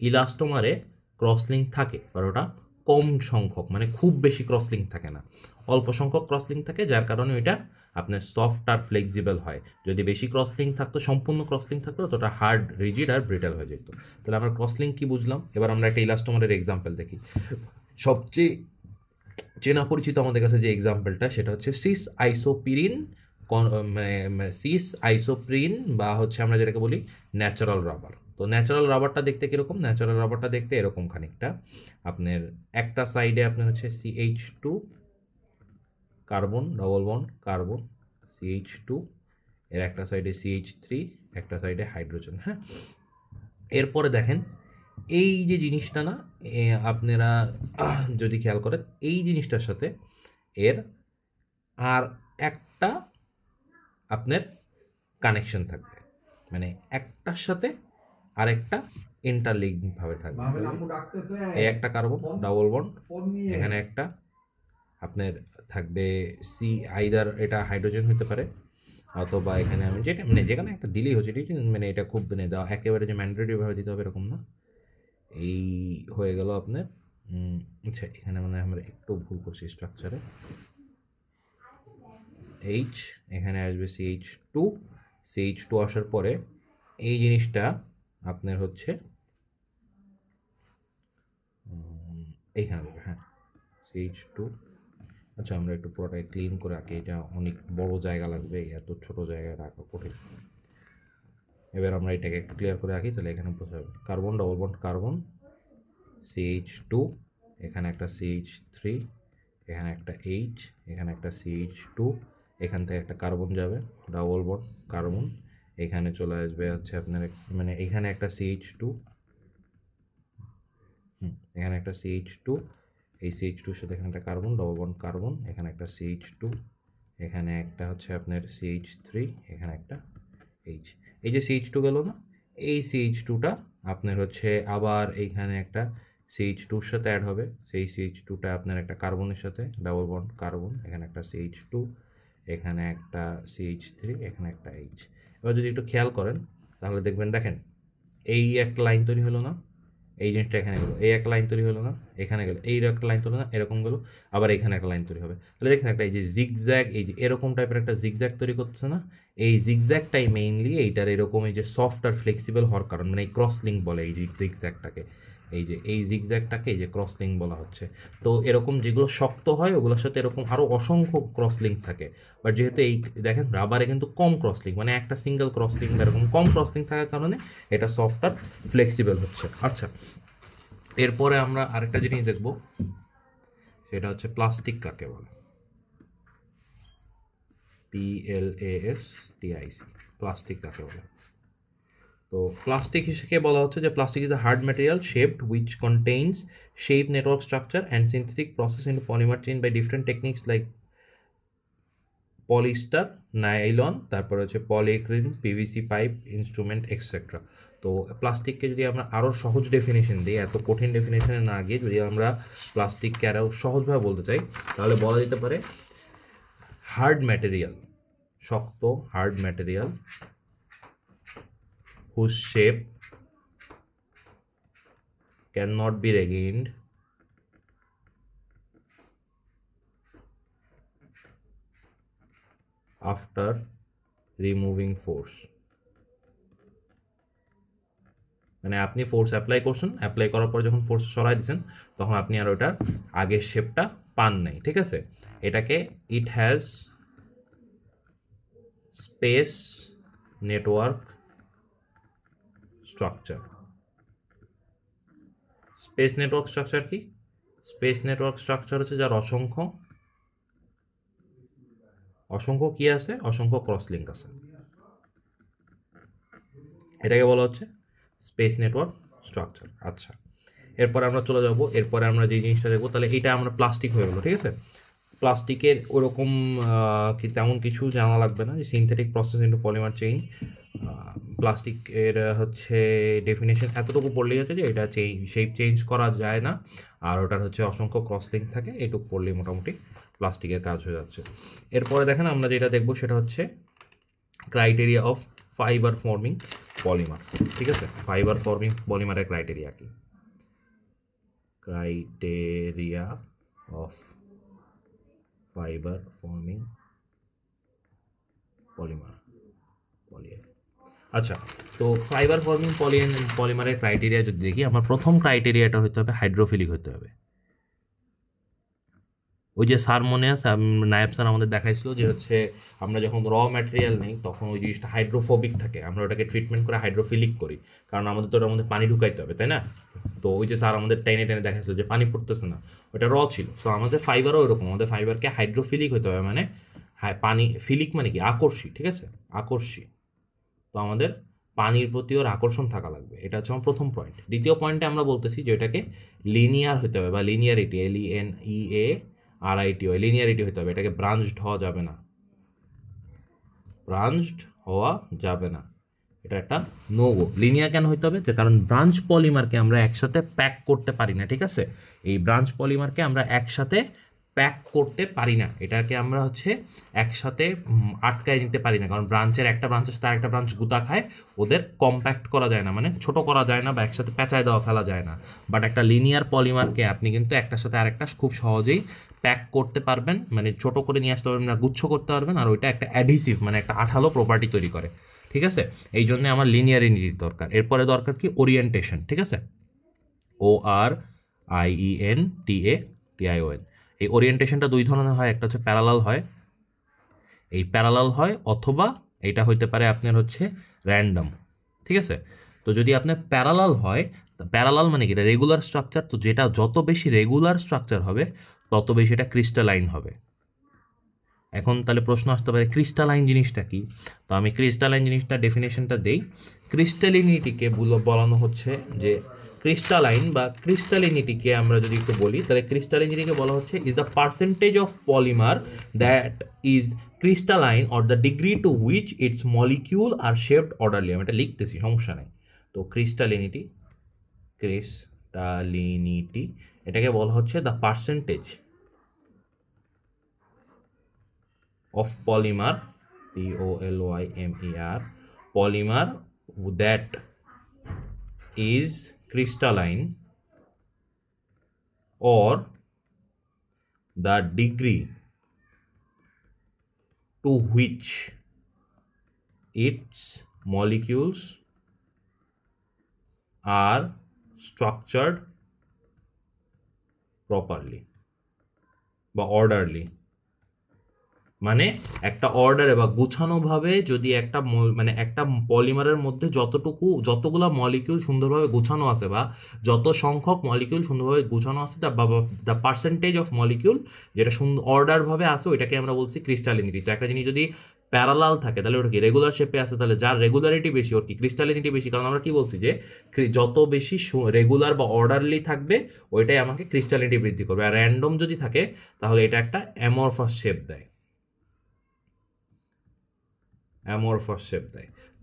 ইলাস্টোমারে ক্রস লিঙ্ক থাকে, আর ওটা কম সংখ্যক, মানে খুব বেশি ক্রস লিঙ্ক থাকে না, অল্প সংখ্যক ক্রস লিঙ্ক থাকে, যার কারণে ওইটা আপনার সফট আর ফ্লেক্সিবল হয়। যদি বেশি ক্রস লিঙ্ক থাকতো, সম্পূর্ণ ক্রস লিঙ্ক থাকতো, তো ওটা হার্ড, রিজিড আর ব্রিটাল হয়ে যেত। তাহলে আমরা ক্রস লিঙ্ক কি বুঝলাম? এবার আমরা একটা ইলাস্টোমারের এক্সাম্পল দেখি। সবচেয়ে চেনা পরিচিত আমাদের কাছে যে এক্সাম্পলটা, সেটা হচ্ছে সিস আইসোপ্রিন, বা হচ্ছে আমরা যেটাকে বলি ন্যাচারাল রাবার। তো ন্যাচারাল রাবারটা দেখতে কীরকম? ন্যাচারাল রাবারটা দেখতে এরকম খানিকটা। আপনার একটা সাইডে আপনার হচ্ছে CH2 carbon, double bond carbon, CH2, এর একটা সাইডে CH3, একটা সাইডে হাইড্রোজেন। হ্যাঁ, এরপরে দেখেন এই যে জিনিসটা না, আপনারা যদি খেয়াল করেন এই জিনিসটার সাথে এর আর একটা আপনার কানেকশন থাকবে, মানে একটার সাথে আরেকটা ইন্টারলিঙ্ক ভাবে থাকবে। এই একটা কার্বন ডাবল বন্ড, এখানে একটা আপনার থাকবে সি, আইদার এটা হাইড্রোজেন হতে পারে, অথবা এখানে আমি যেটা মানে যেখানে একটা দিলেই হচ্ছে, ঠিক আছে? মানে এটা খুব মানে দেওয়া একেবারে যে ম্যান্ডেটরি ভাবে দিতে হবে এরকম না। এই হয়ে গেল আপনার আচ্ছা, এখানে মানে আমরা একটু ভুল করছি স্ট্রাকচারে। এইচ, এখানে আসবে CH2, CH2 আসার পরে এই জিনিসটা আপনার হচ্ছে এইখানে যাবে। হ্যাঁ, CH2। আচ্ছা, আমরা একটু পুরোটাই ক্লিন করে রাখি, এটা অনেক বড় জায়গা লাগবে, এত ছোট জায়গায় রাখা কঠিন। এবার আমরা এটাকে একটু ক্লিয়ার করে রাখি, তাহলে এখানে বোঝা যাবে। Carbon double bond carbon, CH2, এখানে একটা CH3, এখানে একটা H, এখানে একটা CH2, এখান থেকে একটা কার্বন যাবে, ডাবল বন্ড কার্বন, এখানে চলে আসবে হচ্ছে আপনার মানে এখানে একটা CH2, এখানে একটা CH2, এই CH2 সাথে এখানে একটা কার্বন, ডবল বন্ড কার্বন, এখানে একটা CH2, এখানে একটা হচ্ছে আপনার CH3, এখানে একটা H। এই যে CH2 গেল না, এই CH2টা আপনার হচ্ছে আবার এইখানে একটা CH2 এর সাথে অ্যাড হবে, সেই CH2টা আপনার একটা কার্বনের সাথে ডাবল বন্ড কার্বন, এখানে একটা CH2, এখানে একটা CH3, এখানে একটা H। এবার যদি একটু খেয়াল করেন তাহলে দেখবেন, দেখেন এই একটা লাইন তৈরি হলো না, এই জিনিসটা এখানে গেলো, এই একটা লাইন তৈরি হলো না, এখানে গেলো, এই একটা লাইন তৈরি না, এরকম গেলো, আবার এখানে একটা লাইন তৈরি হবে। তাহলে দেখেন একটা এই যে জিগজ্যাগ, এই যে এরকম টাইপের একটা জিগজ্যাগ তৈরি করতেছে না? এই জিগজ্যাগটাই মেইনলি এইটার এরকম এই যে সফট আর ফ্লেক্সিবল হওয়ার কারণ, মানে এই ক্রস লিঙ্ক বলে এই জিগজ্যাগটাকে, এই জিগজ্যাগটাকে এই যে ক্রস লিঙ্ক বলা হচ্ছে। তো এরকম যেগুলো শক্ত হয় ওগুলোর সাথে এরকম আরও অসংখ্য ক্রস লিঙ্ক থাকে। বাট যেহেতু এই দেখেন রাবারে কিন্তু কম ক্রস লিঙ্ক, মানে একটা সিঙ্গেল ক্রস লিঙ্ক বা এরকম কম ক্রস লিঙ্ক থাকার কারণে এটা সফট আর ফ্লেক্সিবল হচ্ছে। আচ্ছা, এরপরে আমরা আরেকটা জিনিস দেখব, সেটা হচ্ছে প্লাস্টিক কাকে বলে। PLASTIC, প্লাস্টিক কাকে বলে? তো প্লাস্টিক হিসেবে বলা হচ্ছে যে plastic is a hard material shaped which contains shape network structure and synthetic process in polymer chain by different techniques like polyester, nylon, তারপরে হচ্ছে polyacrylene, PVC pipe, instrument etcetera. তো প্লাস্টিককে যদি আমরা আরও সহজ ডেফিনেশন দিই, এত কঠিন ডেফিনেশনে না গিয়ে যদি আমরা প্লাস্টিককে আরও সহজভাবে বলতে চাই, তাহলে বলা যেতে পারে হার্ড ম্যাটেরিয়াল, শক্ত hard material whose shape cannot be regained after removing force, মানে আপনি ফোর্স অ্যাপ্লাই করছেন, অ্যাপ্লাই করার পর যখন ফোর্স সরাই দিচ্ছেন তখন আপনি আর ওটার আগের শেপটা পান নাই, ঠিক আছে। এটাকে it has space network structure. Space network structure কি? স্পেস নেটওয়ার্ক স্ট্রাকচার হচ্ছে যার অসংখ্য কি আছে, অসংখ্য ক্রস লিঙ্ক আছে, এটাকে বলা হচ্ছে স্পেস নেটওয়ার্ক স্ট্রাকচার। আচ্ছা, এরপরে আমরা চলে যাব, এরপরে আমরা যে জিনিসটা দেখবো, তাহলে এটা আমরা প্লাস্টিক হয়ে গেলো, ঠিক আছে। প্লাস্টিকের ওরকম কি তেমন কিছু জানা লাগবে না, যে synthetic process into polymer chain. প্লাস্টিকের হচ্ছে ডেফিনেশন এতটুকু পড়লেই হচ্ছে যে এটা শেপ চেঞ্জ করা যায় না, আর ওটার হচ্ছে অসংখ্য ক্রস লিঙ্ক থাকে, এটুকু পড়লেই মোটামুটি প্লাস্টিকের কাজ হয়ে যাচ্ছে। এরপরে দেখেন আমরা যেটা দেখবো সেটা হচ্ছে criteria of fibre forming polymer, ঠিক আছে। ফাইবার ফর্মিং পলিমারের ক্রাইটেরিয়া কি? Criteria of fibre forming polymer. আচ্ছা, তো ফাইবার ফর্মিং পলিমারের ক্রাইটেরিয়া যদি দেখি, আমার প্রথম ক্রাইটেরিয়াটা হতে হবে হাইড্রোফিলিক হতে হবে। ওই যে স্যার মনে আছে, নায়েব স্যার আমাদের দেখাইছিল যে হচ্ছে আমরা যখন র ম্যাটেরিয়াল নেই তখন ওই জিনিসটা হাইড্রোফোবিক থাকে, আমরা ওটাকে ট্রিটমেন্ট করে হাইড্রোফিলিক করি, কারণ আমাদের তো ওটার মধ্যে পানি ঢুকাইতে হবে, তাই না। তো ওই যে স্যার আমাদের টেনে দেখাইছিল যে পানি পড়তেছে না, ওটা র ছিল। সো আমাদের ফাইবারও এরকম, আমাদের ফাইবারকে হাইড্রোফিলিক হতে হবে, মানে পানি ফিলিক মানে কি, আকর্ষী, ঠিক আছে, আকর্ষী। তো আমাদের পানির প্রতি ওর আকর্ষণ থাকা লাগবে, এটা হচ্ছে আমার প্রথম পয়েন্ট। দ্বিতীয় পয়েন্টে আমরা বলতেছি যে এটাকে লিনিয়ার হতে হবে, বা লিনিয়ারিটি, LENEARITY, লিনিয়ারিটি হতে হবে, এটাকে ব্রাঞ্চড হওয়া যাবে না, ব্রাঞ্চড হওয়া যাবে না, এটা একটা নো গো। লিনিয়ার কেন হইতে হবে? যে কারণ ব্রাঞ্চ পলিমারকে আমরা একসাথে প্যাক করতে পারি না, ঠিক আছে। এই ব্রাঞ্চ পলিমারকে আমরা একসাথে প্যাক করতে পারি না, এটাকে আমরা হচ্ছে একসাথে আটকায় নিতে পারি না, কারণ একটা ব্রাঞ্চের সাথে আরেকটা ব্রাঞ্চ গুতা খায়, ওদের কম্প্যাক্ট করা যায় না, মানে ছোট করা যায় না, বা একসাথে পেঁচায় দেওয়া ফেলা যায় না। বাট একটা লিনিয়ার পলিমারকে আপনি কিন্তু একটার সাথে আরেকটা খুব সহজেই প্যাক করতে পারবেন, মানে ছোট করে নিয়ে আসতে পারবেন না, গুচ্ছ করতে পারবেন, আর ওইটা একটা অ্যাডিসিভ মানে একটা আঠালো প্রপার্টি তৈরি করে, ঠিক আছে। এই জন্য আমার লিনিয়ারিটির দরকার। এরপরে দরকার কি? ওরিয়েন্টেশন, ঠিক আছে, ORIENTATION। এই ওরিয়েন্টেশনটা দুই ধরনের হয়, একটা হচ্ছে প্যারালাল হয়, এই প্যারালাল হয়, অথবা এটা হইতে পারে আপনার হচ্ছে র্যান্ডম, ঠিক আছে। তো যদি আপনার প্যারালাল হয়, প্যারালাল মানে কি, এটা রেগুলার স্ট্রাকচার, তো যেটা যত বেশি রেগুলার স্ট্রাকচার হবে তত বেশি এটা ক্রিস্টালাইন হবে। এখন তাহলে প্রশ্ন আসতে পারে ক্রিস্টালাইন জিনিসটা কি? তো আমি ক্রিস্টালাইন জিনিসটা ডেফিনেশনটা দেই। ক্রিস্টালিনিটিকে বলানো হচ্ছে যে ক্রিস্টালাইন বা ক্রিস্টালিনিটিকে আমরা যদি একটু বলি, তাহলে ক্রিস্টালিনিটিকে বলা হচ্ছে is the percentage of polymer that is crystalline or the degree to which its molecule are shaped orderly. আমি এটা লিখতেছি, সমস্যা নেই। তো ক্রিস্টালিনিটি এটাকে বলা হচ্ছে the percentage of polymer, POLYMER, polymer that is crystalline or the degree to which its molecules are structured properly বা orderly। মানে একটা অর্ডারে বা গুছানোভাবে যদি একটা মানে একটা পলিমারের মধ্যে যতগুলো মলিকিউল সুন্দরভাবে গুছানো আছে, বা যত সংখ্যক মলিকিউল সুন্দরভাবে গুছানো আছে, দ্য পার্সেন্টেজ অফ মলিকিউল যেটা অর্ডারভাবে আছে, ওইটাকে আমরা বলছি ক্রিস্টালিনিটি। তো একটা জিনিস যদি প্যারালাল থাকে তাহলে ওটা কি রেগুলার শেপে আছে, তাহলে যার রেগুলারিটি বেশি ওর কি ক্রিস্টালিনিটি বেশি, কারণ আমরা কি বলছি যে যত বেশি রেগুলার বা অর্ডারলি থাকবে ওইটাই আমাকে ক্রিস্টালিনিটি বৃদ্ধি করবে। আর র্যান্ডম যদি থাকে তাহলে এটা একটা অ্যামরফাস শেপ দেয়,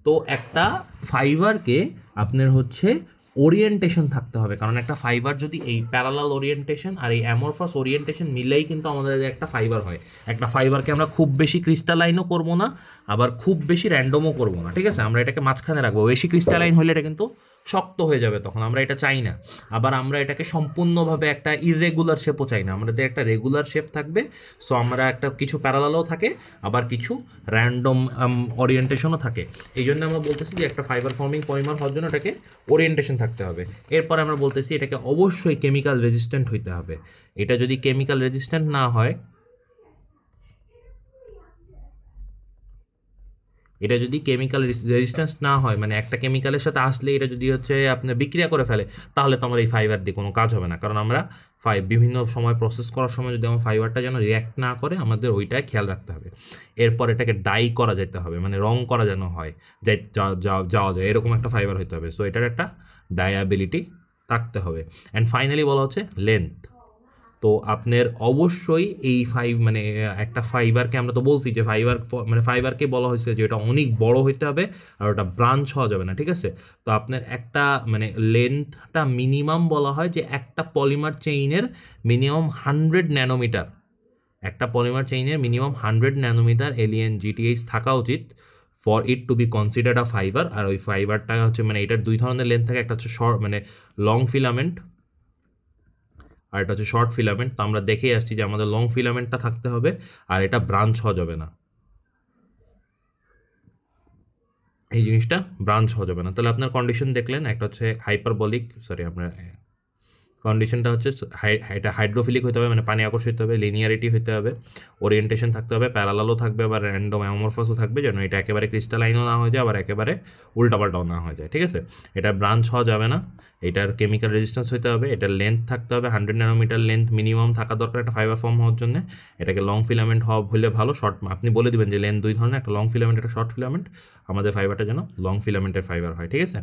তো একটা ফাইবারকে আপনার হচ্ছে ওরিয়েন্টেশন থাকতে হবে, কারণ একটা ফাইবার যদি এই প্যারালাল ওরিয়েন্টেশন আর এই অ্যামরফাস ওরিয়েন্টেশন মিলেই কিন্তু আমাদের একটা ফাইবার হয়। একটা ফাইবারকে আমরা খুব বেশি ক্রিস্টালাইনও করবো না, আবার খুব বেশি র্যান্ডমও করবো না, ঠিক আছে। আমরা এটাকে মাঝখানে রাখবো। বেশি ক্রিস্টালাইন হলে এটা কিন্তু শক্ত হয়ে যাবে, তখন আমরা এটা চাই না। আবার আমরা এটাকে সম্পূর্ণভাবে একটা ইররেগুলার শেপও চাই না, আমাদের একটা রেগুলার শেপ থাকবে। সো আমরা একটা কিছু প্যারালালও থাকে, আবার কিছু র্যান্ডম ওরিয়েন্টেশনও থাকে। এই জন্য আমরা বলতেছি যে একটা ফাইবার ফর্মিং পলিমার হওয়ার জন্য এটাকে ওরিয়েন্টেশন থাকতে হবে। এরপরে আমরা বলতেছি এটাকে অবশ্যই কেমিক্যাল রেজিস্ট্যান্ট হইতে হবে। এটা যদি কেমিক্যাল রেজিস্ট্যান্ট না হয়, এটা যদি কেমিক্যাল রেজিস্ট্যান্স না হয়, মানে একটা কেমিক্যালের সাথে আসলে এটা যদি হচ্ছে আপনার বিক্রিয়া করে ফেলে, তাহলে তো আমার এই ফাইবার দিয়ে কোনো কাজ হবে না। কারণ আমরা বিভিন্ন সময় প্রসেস করার সময় যদি আমার ফাইবারটা যেন রিয়্যাক্ট না করে, আমাদের ওইটাই খেয়াল রাখতে হবে। এরপর এটাকে ডাই করা যেতে হবে, মানে রং করা যেন হয়, যাওয়া যায় এরকম একটা ফাইবার হতে হবে। সো এটার একটা ডায়াবিলিটি থাকতে হবে। অ্যান্ড ফাইনালি বলা হচ্ছে লেন্থ। তো আপনার অবশ্যই এই মানে একটা ফাইবারকে আমরা তো বলছি যে মানে ফাইবারকে বলা হয়েছে যে এটা অনেক বড় হইতে হবে, আর ওটা ব্রাঞ্চ হওয়া যাবে না, ঠিক আছে? তো আপনার একটা মানে লেন্থটা মিনিমাম বলা হয় যে একটা পলিমার চেইনের মিনিমাম 100 ন্যানোমিটার, একটা পলিমার চেইনের মিনিমাম 100 ন্যানোমিটার এলিয়েন জিটিএইচ থাকা উচিত for it to be considered a fibre. আর ওই ফাইবারটা হচ্ছে মানে এটার দুই ধরনের লেন্থ থাকে, একটা হচ্ছে শর্ট মানে লং ফিলামেন্ট, আর এটা হচ্ছে শর্ট ফিলামেন্ট। তো আমরা দেখেই আসছি যে আমাদের লং ফিলামেন্টটা থাকতে হবে, আর এটা ব্রাঞ্চ হওয়া যাবে না, এই জিনিসটা ব্রাঞ্চ হওয়া যাবে না। তাহলে আপনার কন্ডিশন দেখলেন, একটা হচ্ছে হাইপারবলিক, সরি আপনার কন্ডিশনটা হচ্ছে এটা হাইড্রোফিলিক হতে হবে, মানে পানি আকর্ষিত হবে, লিনিয়ারিটি হতে হবে, ওরিয়েন্টেশন থাকতে হবে, প্যারালালও থাকবে, আবার র্যান্ডম অ্যামরফাসও থাকবে, যেন এটা একেবারে ক্রিস্টালাইনও না হয়ে যায়, আবার একেবারে উল্টাপাল্টাও না হয়ে যায়, ঠিক আছে? এটা ব্রাঞ্চ হওয়া যাবে না, এটার কেমিক্যাল রেজিস্ট্যান্স হতে হবে, এটার লেন্থ থাকতে হবে 100 ন্যানোমিটার লেন্থ মিনিমাম থাকা দরকার একটা ফাইবার ফর্ম হওয়ার জন্য। এটাকে লং ফিলামেন্ট হওয়া হলে ভালো, শর্ট আপনি বলে দেবেন যে লেন্থ দুই ধরনের, একটা লং ফিলামেন্ট, একটা শর্ট ফিলামেন্ট, আমাদের ফাইবারটা যেন লং ফিলামেন্টের ফাইবার হয়, ঠিক আছে?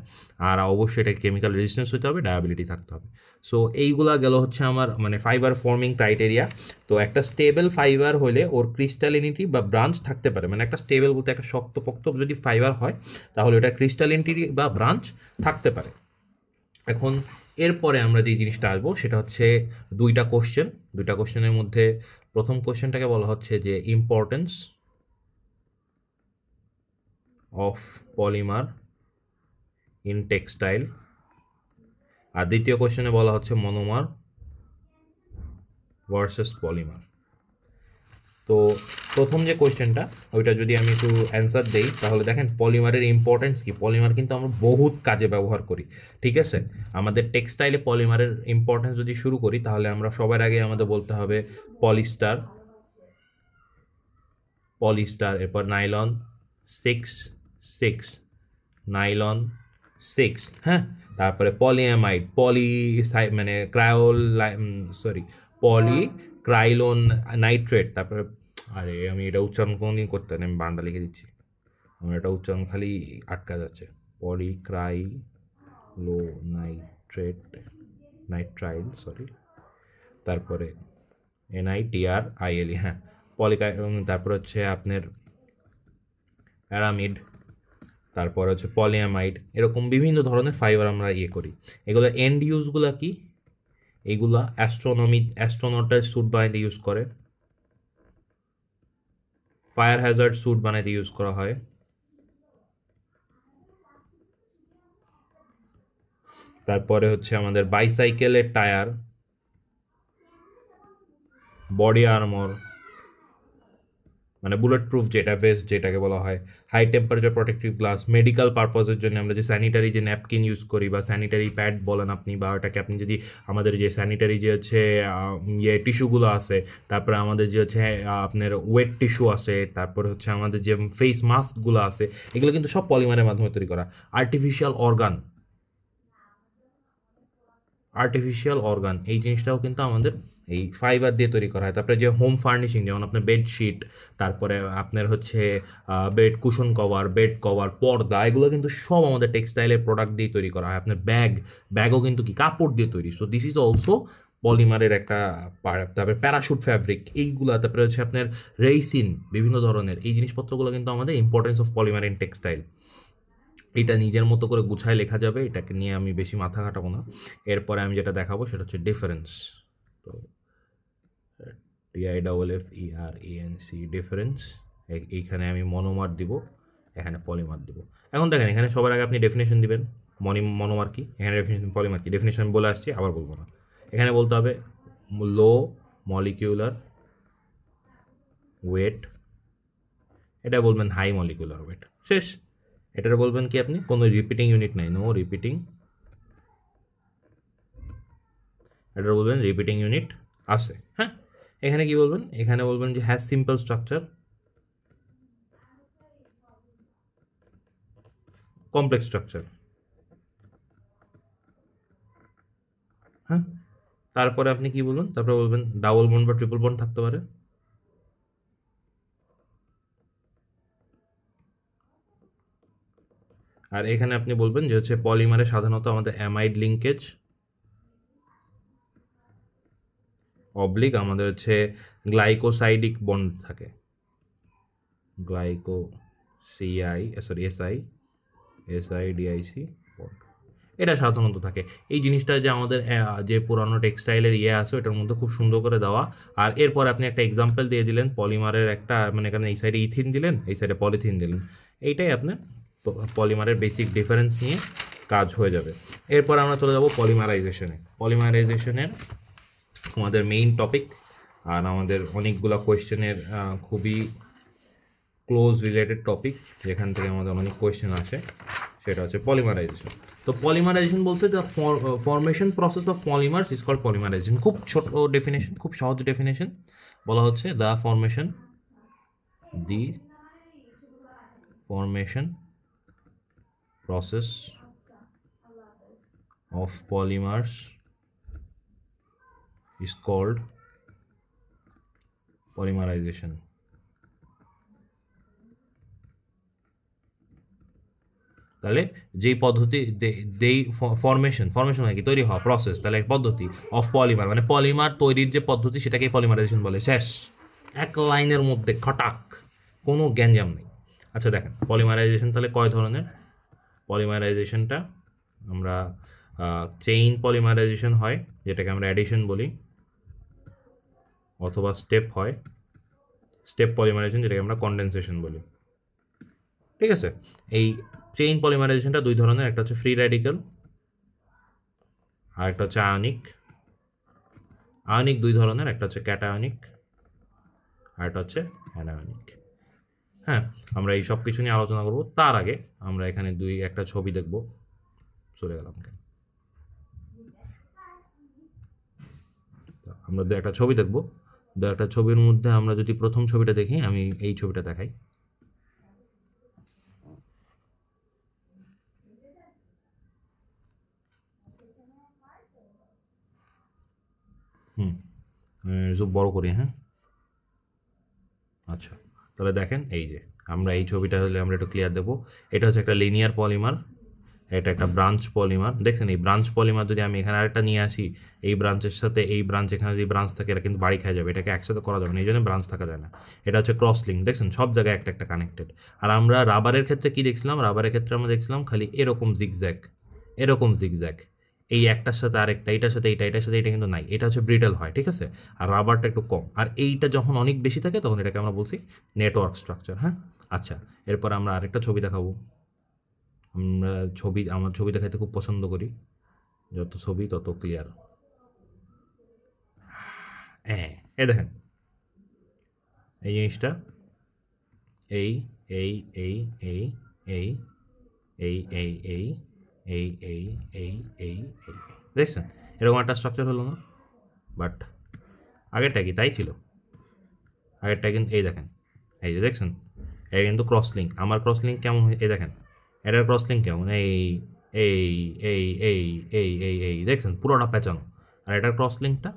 আর অবশ্যই এটাকে কেমিক্যাল রেজিস্ট্যান্স হতে হবে, ডায়াবিলিটি থাকতে হবে। সো এইগুলা গেল হচ্ছে আমার মানে ফাইবার ফর্মিং ক্রাইটেরিয়া। তো একটা স্টেবল ফাইবার হলে ওর ক্রিস্টালিনিটি বা ব্রাঞ্চ থাকতে পারে, মানে একটা স্টেবল বলতে একটা শক্তপোক্ত যদি ফাইবার হয়, তাহলে ওটা ক্রিস্টালিনিটি বা ব্রাঞ্চ থাকতে পারে। এখন এরপরে আমরা যে জিনিসটা আসবো সেটা হচ্ছে দুইটা কোশ্চেনের মধ্যে প্রথম কোশ্চেনটাকে বলা হচ্ছে যে importance of polymer in textile, আর দ্বিতীয় কোশ্চেনে বলা হচ্ছে মনোমার ভার্সেস পলিমার। তো প্রথম যে কোয়েশ্চেনটা, ওইটা যদি আমি একটু অ্যান্সার দেই, তাহলে দেখেন পলিমারের ইম্পর্টেন্স কি। পলিমার কিন্তু আমরা বহুত কাজে ব্যবহার করি, ঠিক আছে? আমাদের টেক্সটাইলে পলিমারের ইম্পর্টেন্স যদি শুরু করি, তাহলে আমরা সবার আগে আমাদের বলতে হবে পলিস্টার, এরপর নাইলন 6 নাইলন 6, হ্যাঁ। তারপরে পলিঅ্যামাইড, মানে পলিক্রাইলোন নাইট্রেট। তারপরে আরে আমি এটা উচ্চারণ কোনোদিন করতে পারি, আমি বাংলা লিখে দিচ্ছি, আমার এটা উচ্চারণ খালি আটকা যাচ্ছে। পলিক্রাইলো নাইট্রাইল, সরি, তারপরে NITRILE, হ্যাঁ, তারপর হচ্ছে আপনার অ্যারামিড, তারপর হচ্ছে পলিঅ্যামাইড, এরকম বিভিন্ন ধরনের ফাইবার আমরা করি। এগুলো এন্ড ইউজগুলো কি? এইগুলা অ্যাস্ট্রোনটের স্যুট বানাইতে ইউজ করে, ফায়ার হ্যাজার্ড স্যুট বানাইতে ইউজ করা হয়, তারপরে হচ্ছে আমাদের বাইসাইকেলের টায়ার, বডি আর্মর, মানে বুলেট প্রুফ যেটা ভেস্ট যেটাকে বলা হয়, high temperature protective glass, medical পারপাসের জন্য আমরা যে স্যানিটারি যে ন্যাপকিন ইউজ করি বা স্যানিটারি প্যাড বলেন আপনি, বা ওটাকে আপনি যদি আমাদের যে স্যানিটারি যে হচ্ছে টিস্যুগুলো আছে, তারপরে আমাদের যে হচ্ছে আপনার ওয়েট টিস্যু আছে, তারপরে হচ্ছে আমাদের যে ফেস মাস্কগুলো আছে, এগুলো কিন্তু সব পলিমারের মাধ্যমে তৈরি করা। আর্টিফিশিয়াল অর্গান এই জিনিসটাও কিন্তু আমাদের এই ফাইবার দিয়ে তৈরি করা হয়। তারপরে যে হোম ফার্নিশিং, যেমন আপনার বেডশিট, তারপরে আপনার হচ্ছে bed cushion cover, bed cover, পর্দা, এগুলো কিন্তু সব আমাদের টেক্সটাইলের প্রোডাক্ট দিয়ে তৈরি করা হয়। আপনার ব্যাগও কিন্তু কি কাপড় দিয়ে তৈরি। সো দিস ইজ অলসো পলিমারের একটা পার্ট। তারপরে প্যারাশুট ফ্যাব্রিক এইগুলো, তারপরে হচ্ছে আপনার রেইসিন, বিভিন্ন ধরনের এই জিনিসপত্রগুলো কিন্তু আমাদের importance of polymer in textile. এটা নিজের মতো করে গুছায় লেখা যাবে, এটাকে নিয়ে আমি বেশি মাথা ঘাটাবো না। এরপরে আমি যেটা দেখাবো সেটা হচ্ছে ডিফারেন্স। তো DIFFERENC ডিফারেন্স, এইখানে আমি মনোমার দিব, এখানে পলিমার দিব। এখন দেখেন, এখানে সবার আগে আপনি ডেফিনেশন দিবেন। মনোমার কি, এখানে ডেফিনেশন পলিমার কি, ডেফিনেশন বলে আসছি, আবার বলবো না। এখানে বলতে হবে লো মলিকিউলার ওয়েট, এটা বলবেন হাই মলিকুলার ওয়েট, শেষ। এটার বলবেন কি আপনি, কোনো রিপিটিং ইউনিট নাই, নো রিপিটিং, এটার বলবেন রিপিটিং ইউনিট আছে। হ্যাঁ, এখানে কি বলবেন, এখানে বলবেন যে has simple structure, complex structure. হ্যাঁ, তারপরে আপনি কি বলবেন, তারপরে বলবেন ডাবল বন্ড বা ট্রিপল বন্ড থাকতে পারে। আর এখানে আপনি বলবেন যে হচ্ছে পলিমারে সাধারণত আমাদের অ্যামাইড লিঙ্কেজ অবলিক আমাদের হচ্ছে গ্লাইকোসাইডিক বন্ড থাকে, গ্লাইকো এসআইডিআইসি বন্ড, এটা সাধারণত থাকে। এই জিনিসটা যে আমাদের যে পুরানো টেক্সটাইলের ইয়ে আছে ওটার মধ্যে খুব সুন্দর করে দেওয়া। আর এরপর আপনি একটা এক্সাম্পল দিয়ে দিলেন পলিমারের একটা, মানে এখানে এই সাইডে ইথিন দিলেন, এই সাইডে পলিথিন দিলেন, এইটাই আপনার পলিমারের বেসিক ডিফারেন্স নিয়ে কাজ হয়ে যাবে। এরপর আমরা চলে যাব পলিমারাইজেশনে। পলিমারাইজেশনের আমাদের মেইন টপিক, আর আমাদের অনেকগুলো কোয়েশ্চেনের খুবই ক্লোজ রিলেটেড টপিক, যেখান থেকে আমাদের অনেক কোয়েশ্চেন আসে, সেটা হচ্ছে পলিমারাইজেশন। তো পলিমারাইজেশন বলছে the formation process of polymers is called polymerization. খুব ছোট ডেফিনেশন, খুব সহজ ডেফিনেশন, বলা হচ্ছে the formation process of polymers is called polymerization. তাহলে যেই পদ্ধতি ফরমেশন মানে কি, তৈরি হওয়া, প্রসেস, তাহলে পদ্ধতি অফ পলিমার মানে পলিমার তৈরির যে পদ্ধতি সেটাকে পলিমারাইজেশন বলে। শেষ, এক লাইনের মধ্যে খটাক, কোনো গ্যাঞ্জাম নেই। আচ্ছা দেখেন পলিমারাইজেশন তাহলে কয় ধরনের। পলিমারাইজেশনটা আমরা চেইন পলিমারাইজেশন হয়, যেটাকে আমরা অ্যাডিশন বলি, অথবা স্টেপ পলিমারাইজেশন যেটাকে আমরা কন্ডেনসেশন বলি। ঠিক আছে, এই চেইন পলিমারাইজেশনটা দুই ধরনের, একটা হচ্ছে ফ্রি র্যাডিক্যাল আর একটা হচ্ছে আয়নিক। আয়নিক দুই ধরনের, একটা হচ্ছে ক্যাটায়নিক আর একটা হচ্ছে অ্যানায়নিক। হ্যাঁ, আমরা এই সব কিছু নিয়ে আলোচনা করব। তার আগে আমরা এখানে একটা ছবি দেখব। চলে গেলাম, আমরা একটা ছবি দেখব। একটা ছবির মধ্যে আমরা যদি প্রথম ছবিটা দেখি, আমি এই ছবিটা দেখাই। সব বড় করি, হ্যাঁ। আচ্ছা, তাহলে দেখেন এই যে আমরা এই ছবিটা হলে আমরা একটু ক্লিয়ার দেবো। এটা হচ্ছে একটা লিনিয়ার পলিমার, এটা একটা ব্রাঞ্চ পলিমার। দেখছেন এই ব্রাঞ্চ পলিমার যদি আমি এখানে আরেকটা নিয়ে আসি, এই ব্রাঞ্চের সাথে এই ব্রাঞ্চ, এখানে যদি ব্রাঞ্চ থাকে এটা কিন্তু বাড়ি খাওয়া যাবে, এটাকে একসাথে করা যাবে না, এই জন্য ব্রাঞ্চ থাকা যায় না। এটা হচ্ছে ক্রস লিঙ্ক, দেখছেন সব জায়গায় একটা একটা কানেক্টেড। আর আমরা রাবারের ক্ষেত্রে কি দেখছিলাম, রাবারের ক্ষেত্রে আমরা দেখছিলাম খালি এরকম জিগজ্যাগ, এই একটার সাথে আরেকটা, এটার সাথে এইটা, এটার সাথে এটা কিন্তু নাই, এটা হচ্ছে ব্রিটেল হয়। ঠিক আছে, আর রাবারটা একটু কম। আর এইটা যখন অনেক বেশি থাকে তখন এটাকে আমরা বলছি নেটওয়ার্ক স্ট্রাকচার। হ্যাঁ, আচ্ছা, এরপর আমরা আরেকটা ছবি দেখাবো। আমার ছবি দেখাতে খুব পছন্দ করি, যত ছবি তত ক্লিয়ার। হ্যাঁ, এই দেখেন এই জিনিসটা, এই এই এই এই এই এই এই এই এই এই এই এই এই দেখছেন, এরকম একটা স্ট্রাকচার হলো না? বাট আগেরটা কি তাই ছিল? আগেরটা কিন্তু এই দেখেন, এই যে দেখছেন, এটা কিন্তু ক্রস লিঙ্ক। আমার ক্রস লিঙ্ক কেমন হয়, এই দেখেন এটার ক্রস লিঙ্ক কেমন, এই এই এই এই এই এই এই দেখছেন পুরোটা পেঁচানো। আর এটার ক্রস লিঙ্কটা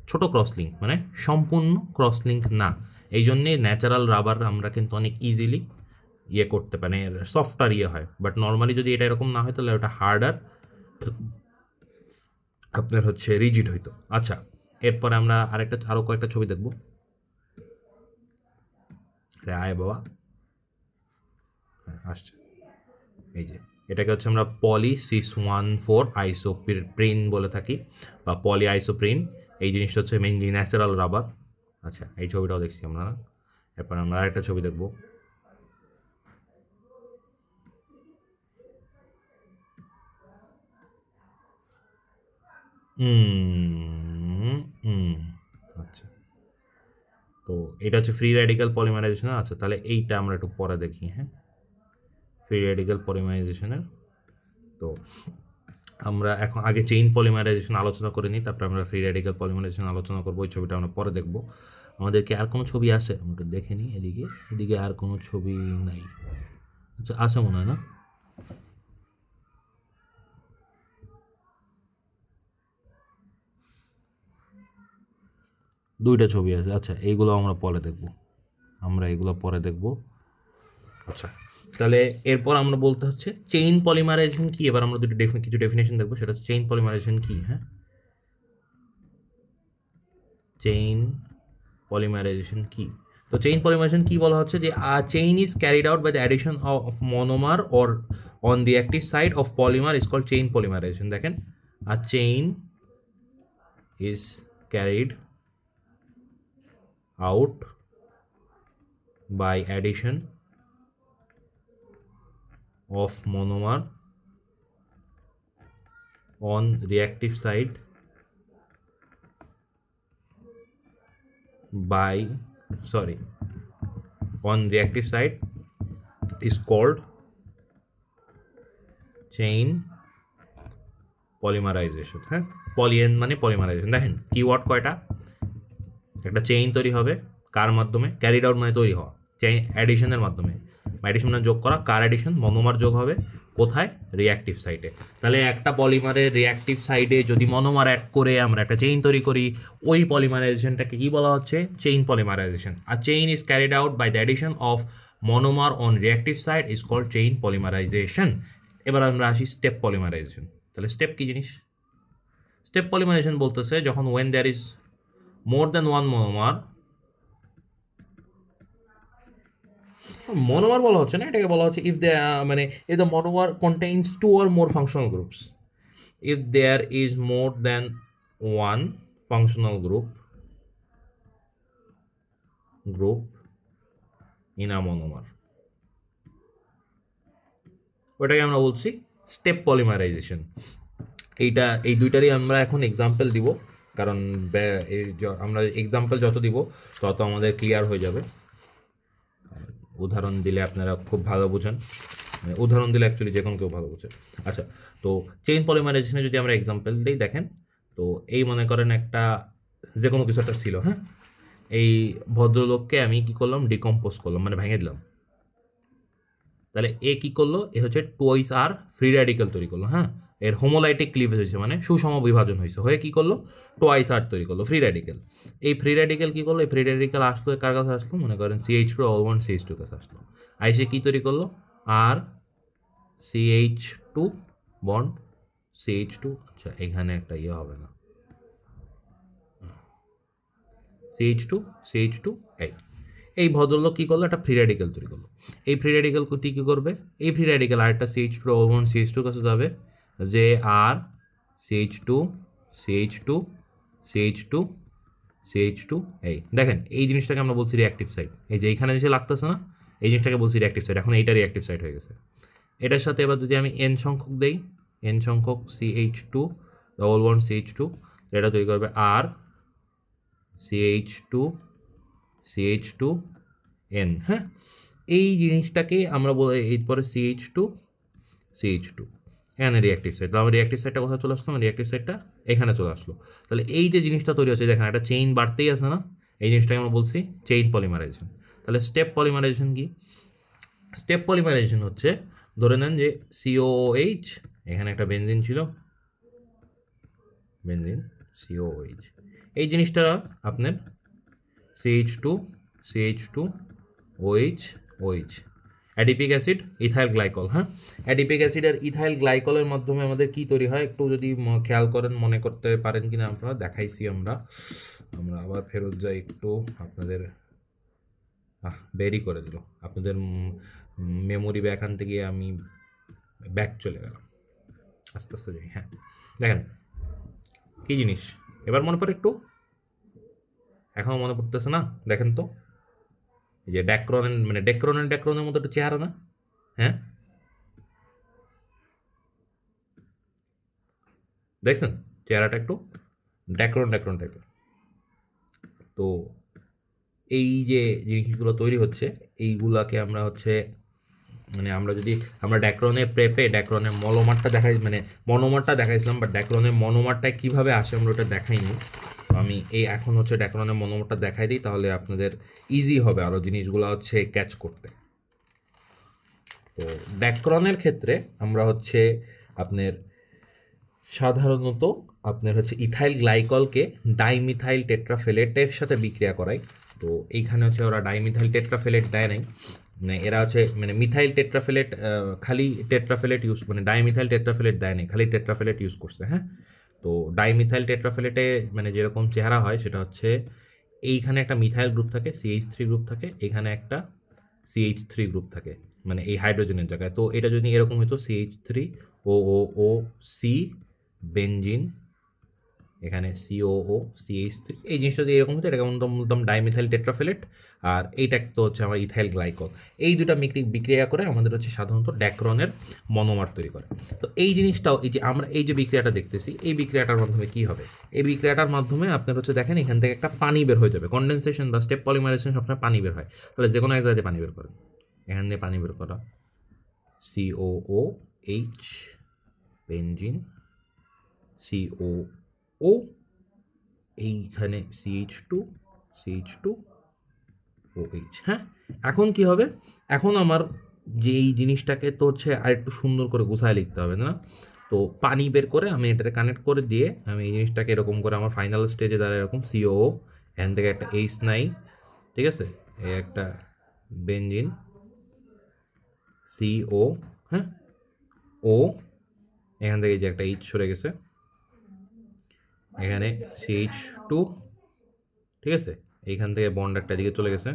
ছোটো ক্রস লিঙ্ক, মানে সম্পূর্ণ ক্রস লিঙ্ক না। এই জন্যে ন্যাচারাল রাবার আমরা কিন্তু অনেক ইজিলি ইয়ে করতে পারি, সফটার ইয়ে হয়। বাট নর্মালি যদি এটা এরকম না হয় তাহলে ওটা হার্ডার, আপনার হচ্ছে রিজিড হইতো। আচ্ছা, এরপরে আমরা আরও কয়েকটা ছবি দেখব। আয় বাবা, আসছে এই যে, এটাকে হচ্ছে আমরা পলি614 আইসোপ্রিন বলে থাকি, বা পলি আইসোপ্রিন। এই জিনিসটা হচ্ছে মেইনলি ন্যাচারাল রাবার। আচ্ছা, এই ছবিটাও দেখছি আমরা। এরপর আমরা আরেকটা ছবি দেখব। আচ্ছা, তো এটা হচ্ছে ফ্রি রেডিক্যাল পলিমারাইজেশন। আচ্ছা, তাহলে এইটা আমরা একটু পরে দেখি। হ্যাঁ, ফ্রি রেডিক্যাল পলিমারাইজেশনের, তো আমরা এখন আগে চেইন পলিমারাইজেশন আলোচনা করে নিই, তারপর আমরা ফ্রি রেডিক্যাল পলিমারাইজেশন আলোচনা করবো। ওই ছবিটা আমরা পরে দেখবো। আমাদেরকে আর কোনো ছবি আছে আমরা একটু দেখে নিই। এদিকে এদিকে আর কোনো ছবি নাই। আচ্ছা, আছে মনে হয় না? দুইটা ছবি আছে। আচ্ছা, এইগুলো আমরা পরে দেখবো। এগুলো পরে দেখবো। আচ্ছা, তাহলে এরপর আমরা বলতে হচ্ছে চেইন পলিমারাইজেশন কি। এবার আমরা কিছু ডেফিনেশন দেখবো। সেটা হচ্ছে চেইন পলিমারাইজেশন কি। হ্যাঁ, চেইন পলিমারাইজেশন কি। তো চেইন পলিমারাইজেশন কি বলা হচ্ছে যে chain is carried out by the addition of monomer or on the active side of polymer is called chain polymerisation. দেখেন, chain is carried out by addition of monomer on reactive side on reactive side is called chain polymerization। হ্যাঁ, পলিএন মানে polymerisation. দেখেন keyword কয়টা, একটা chain তৈরি হবে কার মাধ্যমে, carried out মানে তৈরি হওয়া, চেইন অ্যাডিশনের মাধ্যমে, অ্যাডিশন মানে যোগ করা, কার অ্যাডিশন, মনোমার যোগ হবে কোথায়, রিঅ্যাক্টিভ সাইডে। তাহলে একটা পলিমারের রিঅ্যাক্টিভ সাইডে যদি মনোমার অ্যাড করে আমরা একটা চেইন তৈরি করি, ওই পলিমারাইজেশনটাকে কি বলা হচ্ছে, চেইন পলিমারাইজেশন। আর chain is carried out by the addition of monomer on reactive side is called chain polymerization. এবার আমরা আসি স্টেপ পলিমারাইজেশন। তাহলে স্টেপ কি জিনিস? স্টেপ পলিমারাইজেশন বলতেছে যখন when there is more than one monomer, monomer বলা হচ্ছে না, এটাকে বলা হচ্ছে ইফ দে মানে if the monomer contains two or more functional groups, if there is more than one functional group in a monomer, ওটাকে আমরা বলছি স্টেপ পলিমারাইজেশন। এই দুইটারই আমরা এখন এক্সাম্পল দিব, কারণ আমরা এক্সাম্পল যত দিব তত আমাদের ক্লিয়ার হয়ে যাবে। উদাহরণ দিলে আপনারা খুব ভালো বুঝেন, উদাহরণ দিলে অ্যাকচুয়ালি যে কোনো কেউ ভালো বুঝে। আচ্ছা, তো চেইন পলিমারাইজেশনে যদি আমরা এক্সাম্পল দিই, দেখেন তো এই মনে করেন একটা যে কোনো কিছু একটা ছিল। হ্যাঁ, এই ভদ্রলোককে আমি কি করলাম, ডিকম্পোজ করলাম, মানে ভেঙে দিলাম। তাহলে এ কি করলো, এ হচ্ছে টুয়াইস আর ফ্রি র্যাডিক্যাল তৈরি করলো। হ্যাঁ, এর হোমোলাইটিক ক্লিভেজ হয়েছে, মানে সুষম বিভাজন হয়েছে, হয়ে কি করলো, টোয়াইস আর তৈরি করলো, ফ্রি র্যাডিক্যাল। এই ফ্রি র্যাডিক্যাল কি করলো, এই ফ্রি র্যাডিক্যাল আসলো কার কাছে আসলো, মনে করেন CH2 all1 CH2 কাছে আসলো। আইসে কি তৈরি করলো, আর CH2 বন্ড CH2। আচ্ছা, এখানে একটা ইয়ে হবে না, CH2 এই ভদ্রলোক কী করলো, একটা ফ্রি র্যাডিক্যাল তৈরি করলো। এই ফ্রি র্যাডিক্যাল কী করবে, এই ফ্রি র্যাডিক্যাল আরেকটা CH2 all1 CH2 কাছে যাবে, যে আর CH2 CH2 CH2 CH2। দেখেন এই জিনিসটাকে আমরা বলছি রিঅ্যাক্টিভ সাইড। এই যে এইখানে যে লাগতেছে না, এই জিনিসটাকে বলছি রিঅ্যাক্টিভ সাইড। এখন এইটা রিঅ্যাক্টিভ সাইড হয়ে গেছে। এটার সাথে এবার যদি আমি n সংখ্যক দেই, n সংখ্যক CH2 all1 CH2, এটা তৈরি করবে আর CH2 হ্যাঁ, এই জিনিসটাকে আমরা বলি এরপরে CH2 এখানে রিঅ্যাক্টিভ সাইড। তাহলে রিঅ্যাক্টিভ সাইডটা কোথায় চলে আসলো, রিঅ্যাক্টিভ সাইডটা এখানে চলে আসলো। তাহলে এই যে জিনিসটা তৈরি হচ্ছে, দেখেন একটা চেইন বাড়তেই আছে না, এই জিনিসটাকে আমরা বলছি চেইন পলিমারাইজেশন। তাহলে স্টেপ পলিমারাইজেশন কি? স্টেপ পলিমারাইজেশন হচ্ছে, ধরে নেন যে COOH, এখানে একটা বেনজিন ছিল, বেনজিন COOH, এই জিনিসটা আপনার CH2OH adipic acid ethyl glycol. হ্যাঁ, অ্যাডিপিক অ্যাসিড আর ইথাইল গ্লাইকলের মাধ্যমে আমাদের কি তৈরি হয়, একটু যদি খেয়াল করেন, মনে করতে পারেন কিনা আপনারা, দেখাইছি আমরা আবার ফেরত যাই একটু, আপনাদের বেরি করে দিল, আপনাদের মেমোরি ব্যাক আনতে গিয়ে আমি ব্যাক চলে গেলাম, আস্তে আস্তে যাই। হ্যাঁ, দেখেন কি জিনিস, এবার মনে পড়ে একটু, এখনও মনে পড়তেছে না? দেখেন তো, এই যে ড্যাক্রোন, মানে ডেক্রোনের মতো একটা চেহারা না? হ্যাঁ, দেখছেন চেহারাটা একটু ড্যাক্রন ড্যাক্রন টাইপের। তো এই যে জিনিসগুলো তৈরি হচ্ছে এইগুলাকে আমরা হচ্ছে মানে আমরা যদি আমরা ড্যাক্রনের প্রেপে ড্যাক্রনের মনোমারটা দেখাই মানে মনোমারটা দেখাইছিলাম, বাট ড্যাক্রনের মনোমারটায় কীভাবে আসে আমরা ওটা দেখাইনি। তো আমি এই এখন হচ্ছে ড্যাক্রনের মনোমারটা দেখাই দিই, তাহলে আপনাদের ইজি হবে আরও জিনিসগুলো হচ্ছে ক্যাচ করতে। তো ড্যাক্রনের ক্ষেত্রে আমরা হচ্ছে আপনার সাধারণত আপনার হচ্ছে ইথাইল গ্লাইকলকে ডাইমিথাইল টেট্রাফেলেটের সাথে বিক্রিয়া করাই। তো এইখানে হচ্ছে ওরা ডাইমিথাইল টেট্রাফেলেট দেয় নাই, মানে এরা হচ্ছে মানে মিথাইল টেট্রাফেলেট খালি টেট্রাফেলেট ইউজ মানে ডাইমিথাইল টেট্রাফেলেট দেয় নাই, খালি টেট্রাফেলেট ইউজ করছে। হ্যাঁ, তো ডাইমিথাইল টেট্রাফেলেটে মানে যেরকম চেহারা হয় সেটা হচ্ছে এইখানে একটা মিথাইল গ্রুপ থাকে, CH3 গ্রুপ থাকে, এখানে একটা CH3 গ্রুপ থাকে মানে এই হাইড্রোজেনের জায়গায়। তো এটা যদি এরকম হতো CH3 ও সি বেনজিন, এখানে COO CH3, এই জিনিসটা যদি এরকম হতো এটাকে বলতাম ডাইমিথাইল টেট্রাফেলেট, আর এইটা তো হচ্ছে আমার ইথাইল গ্লাইকল। এই দুটা বিক্রিয়া করে আমাদের হচ্ছে সাধারণত ড্যাক্রনের মনোমার তৈরি করে। তো এই জিনিসটাও এই যে আমরা এই যে বিক্রিয়াটা দেখতেছি, এই বিক্রিয়াটার মাধ্যমে কি হবে? এই বিক্রিয়াটার মাধ্যমে আপনার হচ্ছে দেখেন এখান থেকে একটা পানি বের হয়ে যাবে। কনডেনসেশন বা স্টেপ পলিমারাইজেশন সবসময় পানি বের হয়, তাহলে যে কোনো এক জায়গায় পানি বের করেন, এখান দিয়ে পানি বের করা COOH বেনজিন COO, এইখানে CH2OH। হ্যাঁ, এখন কি হবে? এখন আমার যে এই জিনিসটাকে তো হচ্ছে আর একটু সুন্দর করে গুছায় লিখতে হবে না? তো পানি বের করে আমি এটাতে কানেক্ট করে দিয়ে আমি এই জিনিসটাকে এরকম করে আমার ফাইনাল স্টেজে দ্বারা এরকম COO, এখান থেকে একটা H9, ঠিক আছে, এই একটা বেনজিন CO, হ্যাঁ ও, এখান থেকে যে একটা H সরে গেছে, এখানে CH2, ঠিক আছে, এইখান থেকে বন্ড একটা দিকে চলে গেছে,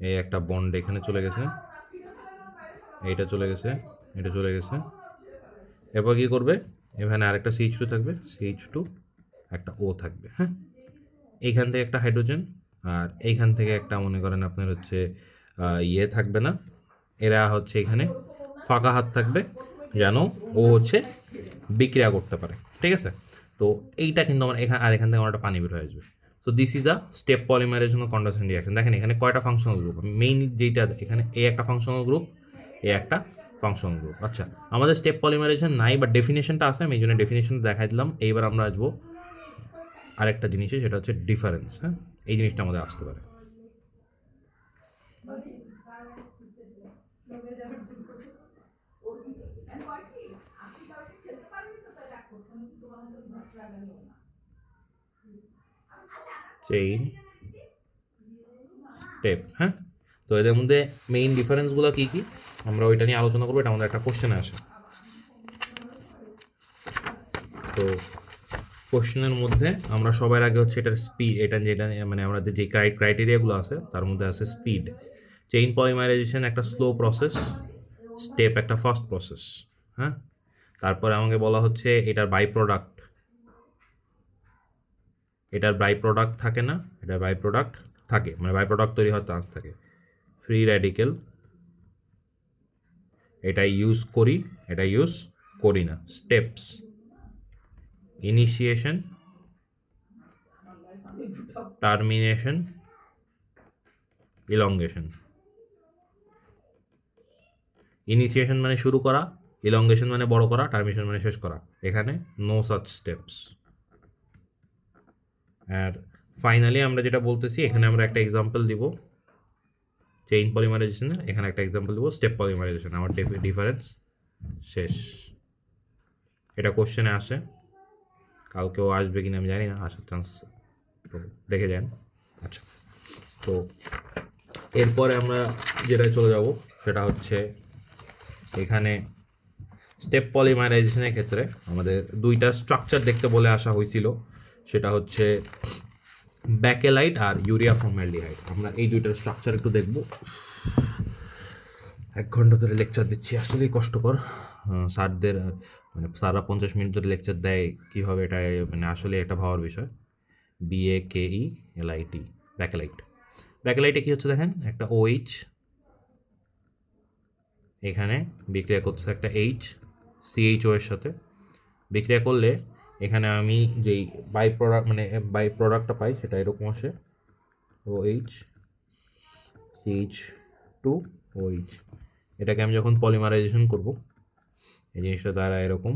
এই একটা বন্ড এখানে চলে গেছে, এইটা চলে গেছে, এটা চলে গেছে। এরপর কী করবে? এখানে আরেকটা CH2 থাকবে, CH2 একটা O থাকবে। হ্যাঁ, এইখান থেকে একটা হাইড্রোজেন, আর এইখান থেকে একটা মনে করেন আপনার হচ্ছে ইয়ে থাকবে না, এরা হচ্ছে এখানে ফাঁকা হাত থাকবে যেন ও হচ্ছে বিক্রিয়া করতে পারে। ঠিক আছে, তো এইটা কিন্তু আমার এখানে আর এখান থেকে আমার একটা পানি বের হয়ে আসবে। So this is a step polymerisation ও কন্ডেনসেশন রিঅ্যাকশন। দেখেন এখানে কয়টা ফাংশনাল গ্রুপ, মেইন যেটা এখানে এ একটা ফাংশনাল গ্রুপ, এ একটা ফাংশনাল গ্রুপ। আচ্ছা, আমাদের স্টেপ পলিমারেশন নাই, বাট ডেফিনেশনটা আছে, আমি এই জন্য ডেফিনেশনটা দেখাই দিলাম। এইবার আমরা আসবো আরেকটা জিনিসে, সেটা হচ্ছে ডিফারেন্স। হ্যাঁ, এই জিনিসটা আমাদের আসতে পারে। Chain step. হ্যাঁ, তো এদের মধ্যে মেইন ডিফারেন্সগুলো কী কী আমরা ওইটা নিয়ে আলোচনা করবো, এটা আমাদের একটা কোশ্চেনে আসে। তো কোশ্চেনের মধ্যে আমরা সবার আগে হচ্ছে এটার স্পিড, এটা যেটা মানে আমাদের যে ক্রাইটেরিয়াগুলো আছে তার মধ্যে আছে স্পিড। চেইন পলিমারাইজেশন একটা স্লো প্রসেস, স্টেপ একটা ফাস্ট প্রসেস। হ্যাঁ, তারপরে আমাকে বলা হচ্ছে এটার বাই প্রোডাক্ট, এটার বাই প্রোডাক্ট থাকে না, এটার বাই প্রোডাক্ট থাকে, মানে বাই প্রোডাক্ট তৈরি হওয়ার চান্স থাকে। ফ্রি র্যাডিক্যাল, এটা ইউজ করি, এটা ইউজ করি না। Steps, initiation, termination, elongation. Initiation মানে শুরু করা, ইলংগেশন মানে বড় করা, টার্মিনেশন মানে শেষ করা। এখানে নো সাচ স্টেপস। আর ফাইনালি আমরা যেটা বলতেছি, এখানে আমরা একটা এক্সাম্পল দিব চেইন পলিমারাইজেশনের, এখানে একটা এক্সাম্পল দিব স্টেপ পলিমারাইজেশন। আমার ডিফারেন্স শেষ। এটা কোশ্চেনে আসে, কালকেও আসবে কিনা আমি জানি না, আসার চান্স আছে, তো দেখে যান। আচ্ছা, তো এরপরে আমরা যেটা চলে যাব সেটা হচ্ছে এখানে স্টেপ পলিমারাইজেশনের ক্ষেত্রে আমাদের দুইটা স্ট্রাকচার দেখতে বলে আসা হয়েছিল, সেটা হচ্ছে ব্যাকেলাইট আর ইউরিয়া ফর্মালডিহাইড। আমরা এই দুইটার স্ট্রাকচার একটু দেখব। 1 ঘন্টা ধরে লেকচার দিচ্ছি, আসলেই কষ্টকর। স্যারদের মানে স্যাররা 50 মিনিট ধরে লেকচার দেয় কীভাবে, এটা মানে আসলে একটা ভাবার বিষয়। BAKELIT, Bakelite. ব্যাকেলাইটে কী হচ্ছে দেখেন, একটা OH এখানে বিক্রিয়া করছে একটা H CHO এর সাথে, বিক্রিয়া করলে এখানে আমি যেই বাই প্রোডাক্ট মানে বাই প্রোডাক্টটা পাই সেটা এরকম আসে OH CH2 OH। এটাকে আমি যখন পলিমারাইজেশন করব এই জিনিসটা দ্বারা এরকম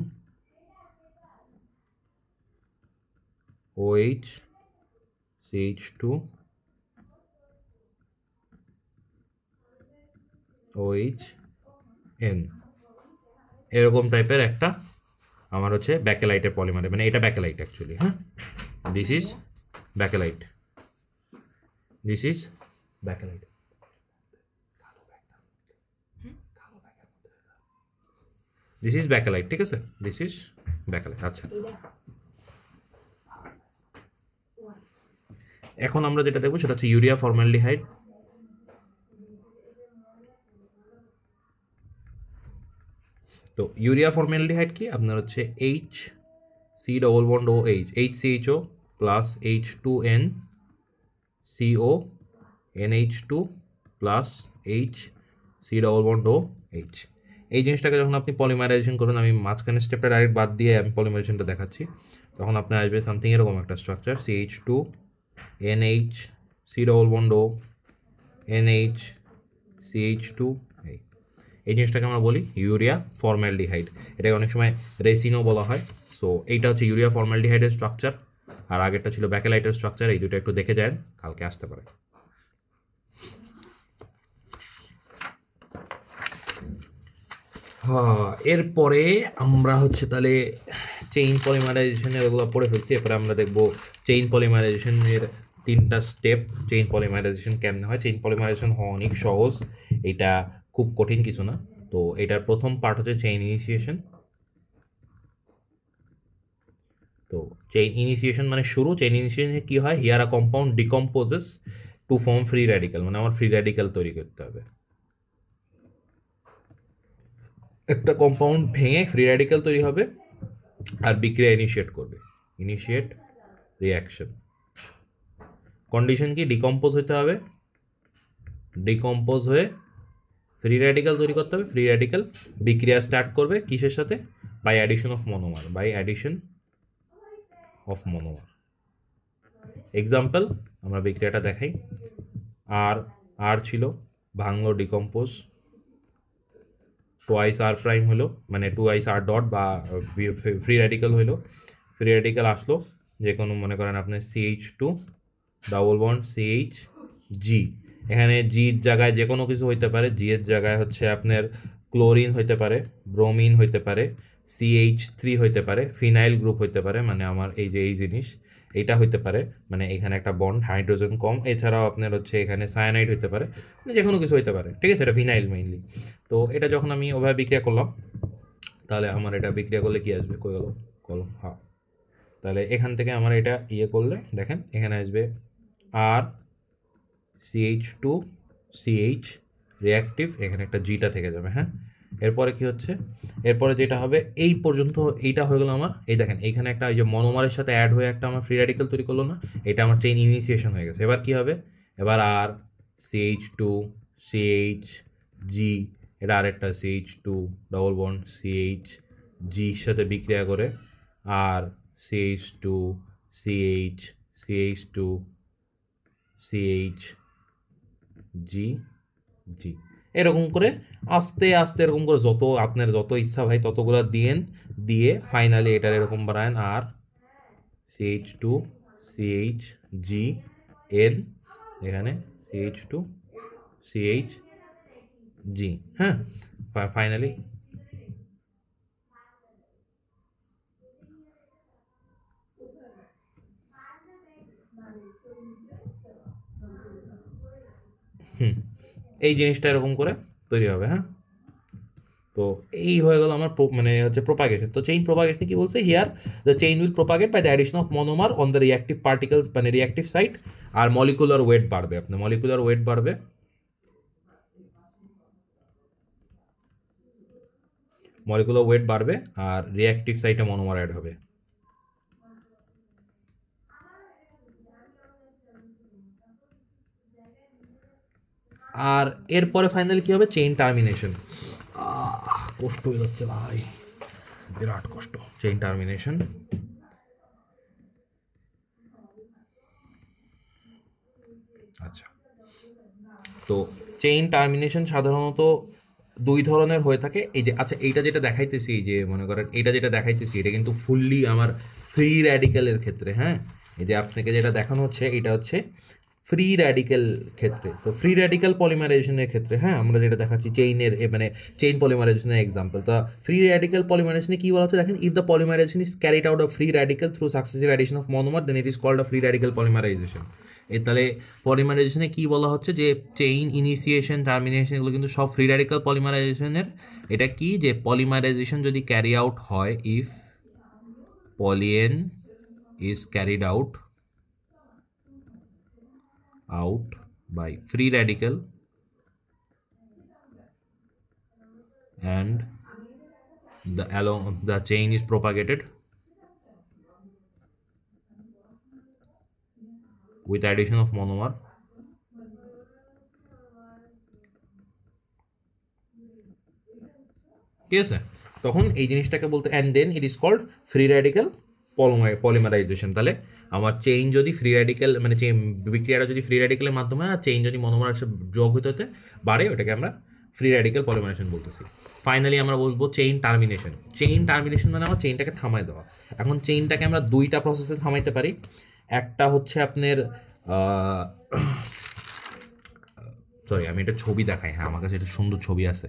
OH CH2 OH N এরকম টাইপের একটা আমার হচ্ছে ব্যাকেলাইটের পলিমার, মানে এটা ব্যাকেলাইট অ্যাকচুয়ালি। হ্যাঁ, this is Bakelite, this is Bakelite. This is Bakelite, ঠিক আছে, দিস ইজ ব্যাকেলাইট। আচ্ছা, এখন আমরা যেটা দেখবো সেটা হচ্ছে ইউরিয়া ফর্মালডিহাইড। তো ইউরিয়া ফর্মালডিহাইড কি আপনার হচ্ছে HC double bond OH HCHO plus H2N CO NH2 plus HC double bond OH। এই জিনিসটাকে যখন আপনি পলিমারাইজেশন করুন, আমি মাঝখানে স্টেপটা ডাইরেক্ট বাদ দিয়ে আমি পলিমারাইজেশনটা দেখাচ্ছি, তখন আপনার আসবে সামথিং এরকম একটা structure CH2 NH C double bond O NH CH2। এই জিনিসটাকে আমরা বলি ইউরিয়া ফর্মালডিহাইড, এটাকে অনেক সময় রেসিনও বলা হয়। সো এইটা হচ্ছে ইউরিয়া ফর্মালডিহাইডের স্ট্রাকচার, আর আগেরটা ছিল ব্যাকেলাইটের স্ট্রাকচার। এই দুটো একটু দেখে যান, কালকে আসতে পারে। হ্যাঁ, এরপরে আমরা হচ্ছে তাহলে চেইন পলিমারাইজেশনের ওগুলো পড়ে ফেলছি। এরপরে আমরা দেখবো চেইন পলিমারাইজেশনের 3টা স্টেপ। চেইন পলিমারাইজেশন কেমনে হয়? চেইন পলিমারাইজেশন হওয়া অনেক সহজ, এটা খুব কঠিন কিছু না। তো এটার প্রথম পার্ট হচ্ছে চেইন ইনিশিয়েশন। তো চেইন ইনিশিয়েশন মানে শুরু। চেইন ইনিশিয়েশনে কি হয়? Here a compound decomposes to form free radical, মানে আমার ফ্রি র্যাডিক্যাল তৈরি করতে হবে। একটা কম্পাউন্ড ভেঙে ফ্রি র্যাডিক্যাল তৈরি হবে আর বিক্রিয়া ইনিশিয়েট করবে, ইনিশিয়েট রিয়াকশন। কন্ডিশন কি? ডিকম্পোজ হতে হবে, ডিকম্পোজ হয়ে ফ্রি র্যাডিক্যাল তৈরি করতে হবে। ফ্রি র্যাডিক্যাল বিক্রিয়া স্টার্ট করবে কিসের সাথে? By addition of monomer, by addition of monomer. Example আমরা বিক্রিয়াটা দেখাই। আর ছিল, ভাঙলো, ডিকম্পোজ, টোয়াইস আর প্রাইম হলো, মানে টোয়াইস আর ডট বা ফ্রি র্যাডিক্যাল হইলো। ফ্রি র্যাডিক্যাল আসলো যে কোনো, মনে করেন আপনার CH2 ডবল বন্ড CHG। এখানে জির জায়গায় যে কোনো কিছু হইতে পারে। জি এর জায়গায় হচ্ছে আপনার ক্লোরিন হইতে পারে, ব্রোমিন হইতে পারে, CH3 হইতে পারে, ফিনাইল গ্রুপ হইতে পারে, মানে আমার এই যে এই জিনিস এইটা হইতে পারে, মানে এখানে একটা বন্ড, হাইড্রোজেন কম। এছাড়াও আপনার হচ্ছে এখানে সায়ানাইড হইতে পারে, মানে যে কোনো কিছু হইতে পারে, ঠিক আছে। এটা ফিনাইল মেইনলি। তো এটা যখন আমি ওভাবে বিক্রিয়া করলাম, তাহলে আমার এটা বিক্রিয়া করলে কি আসবে? কই গেল কলম? হ্যাঁ, তাহলে এখান থেকে আমার এটা ইয়ে করলে দেখেন এখানে আসবে আর CH2 CH রিয়াক্টিভ, এখানে একটা জিটা থেকে যাবে। হ্যাঁ, এরপরে কি হচ্ছে? এরপরে যেটা হবে, এই পর্যন্ত এইটা হয়ে গেল আমার। এই দেখেন এইখানে একটা এই যে মনোমারের সাথে অ্যাড হয়ে একটা আমার ফ্রি র্যাডিক্যাল তৈরি করলো না? এটা আমার চেইন ইনিশিয়েশন হয়ে গেছে। এবার কি হবে? এবার আর CH2 CHG, এটা আরেকটা CH2 ডবল বন্ড CHG সাথে বিক্রিয়া করে আর CH2 CH CH2 CHG জি, এরকম করে আস্তে আস্তে এরকম করে যত আপনার যত ইচ্ছা ভাই ততগুলো দিয়ে ফাইনালি এটার এরকম বানায় আর CH2 CHGN, এখানে CH2 CHG। হ্যাঁ, ফাইনালি এই জিনিসটা এরকম করে তৈরি হবে। হ্যাঁ, তো এই হয়ে গেল আমার মানে হচ্ছে প্রোপাগেশন। তো চেইন প্রোপাগেশন কি বলছে? Here the chain will propagate by the addition of monomer on the reactive particles, মানে রিয়াক্টিভ সাইট। আর মলিকুলার ওয়েট বাড়বে, আপনার মলিকুলার ওয়েট বাড়বে, মলিকুলার ওয়েট বাড়বে আর রিয়াক্টিভ সাইটে মনোমার অ্যাড হবে। আর এরপরে ফাইনালি কি হবে? Chain termination. কষ্ট হয়ে যাচ্ছে ভাই, বিরাট কষ্ট চেইন টার্মিনেশন। আচ্ছা, তো চেইন টার্মিনেশন সাধারণত দুই ধরনের হয়ে থাকে। এই যে আচ্ছা এইটা যেটা দেখাইতেছি, এই যে মনে করেন এটা যেটা দেখাইতেছি এটা কিন্তু ফুললি আমার ফ্রি র্যাডিক্যালের ক্ষেত্রে, হ্যাঁ। এই যে আপনাকে যেটা দেখানো হচ্ছে এটা হচ্ছে ফ্রি র্যাডিক্যাল ক্ষেত্রে। তো ফ্রি র্যাডিক্যাল পলিমারাইজেশনের ক্ষেত্রে, হ্যাঁ, আমরা যেটা দেখাচ্ছি চেইনের মানে চেইন পলিমারাইজেশনের এক্সাম্পল। তা ফ্রি র্যাডিক্যাল পলিমারাইজেশনে কি বলা হচ্ছে দেখেন, if the polymerization is carried out of free radical through successive addition of monomer then it is called a free radical polymerization. তাহলে পলিমারাইজেশনে কি বলা হচ্ছে যে চেইন ইনিশিয়েশন টার্মিনেশন এগুলো কিন্তু সব ফ্রি র্যাডিক্যাল পলিমারাইজেশনের। এটা কি যে পলিমারাইজেশন যদি ক্যারি আউট হয়, if polyene is carried out by free radical and the chain is propagated with addition of monomer, ঠিক আছে, তখন এই জিনিসটাকে বলতে and then it is called free radical polymerization. তাহলে আমার চেইন যদি ফ্রি র্যাডিক্যাল মানে বিক্রিয়াটা যদি ফ্রি র্যাডিক্যালের মাধ্যমে আর চেইন যদি মনোমার যোগ হতে হতে বাড়ে, ওটাকে আমরা ফ্রি র্যাডিক্যাল পলিমারাইজেশন বলতেছি। ফাইনালি আমরা বলবো চেইন টার্মিনেশন। চেইন টার্মিনেশন মানে আমার চেইনটাকে থামাই দেওয়া। এখন চেইনটাকে আমরা দুইটা প্রসেসে থামাইতে পারি। একটা হচ্ছে আপনার সরি আমি এটা ছবি দেখাই, হ্যাঁ আমার কাছে এটা সুন্দর ছবি আছে,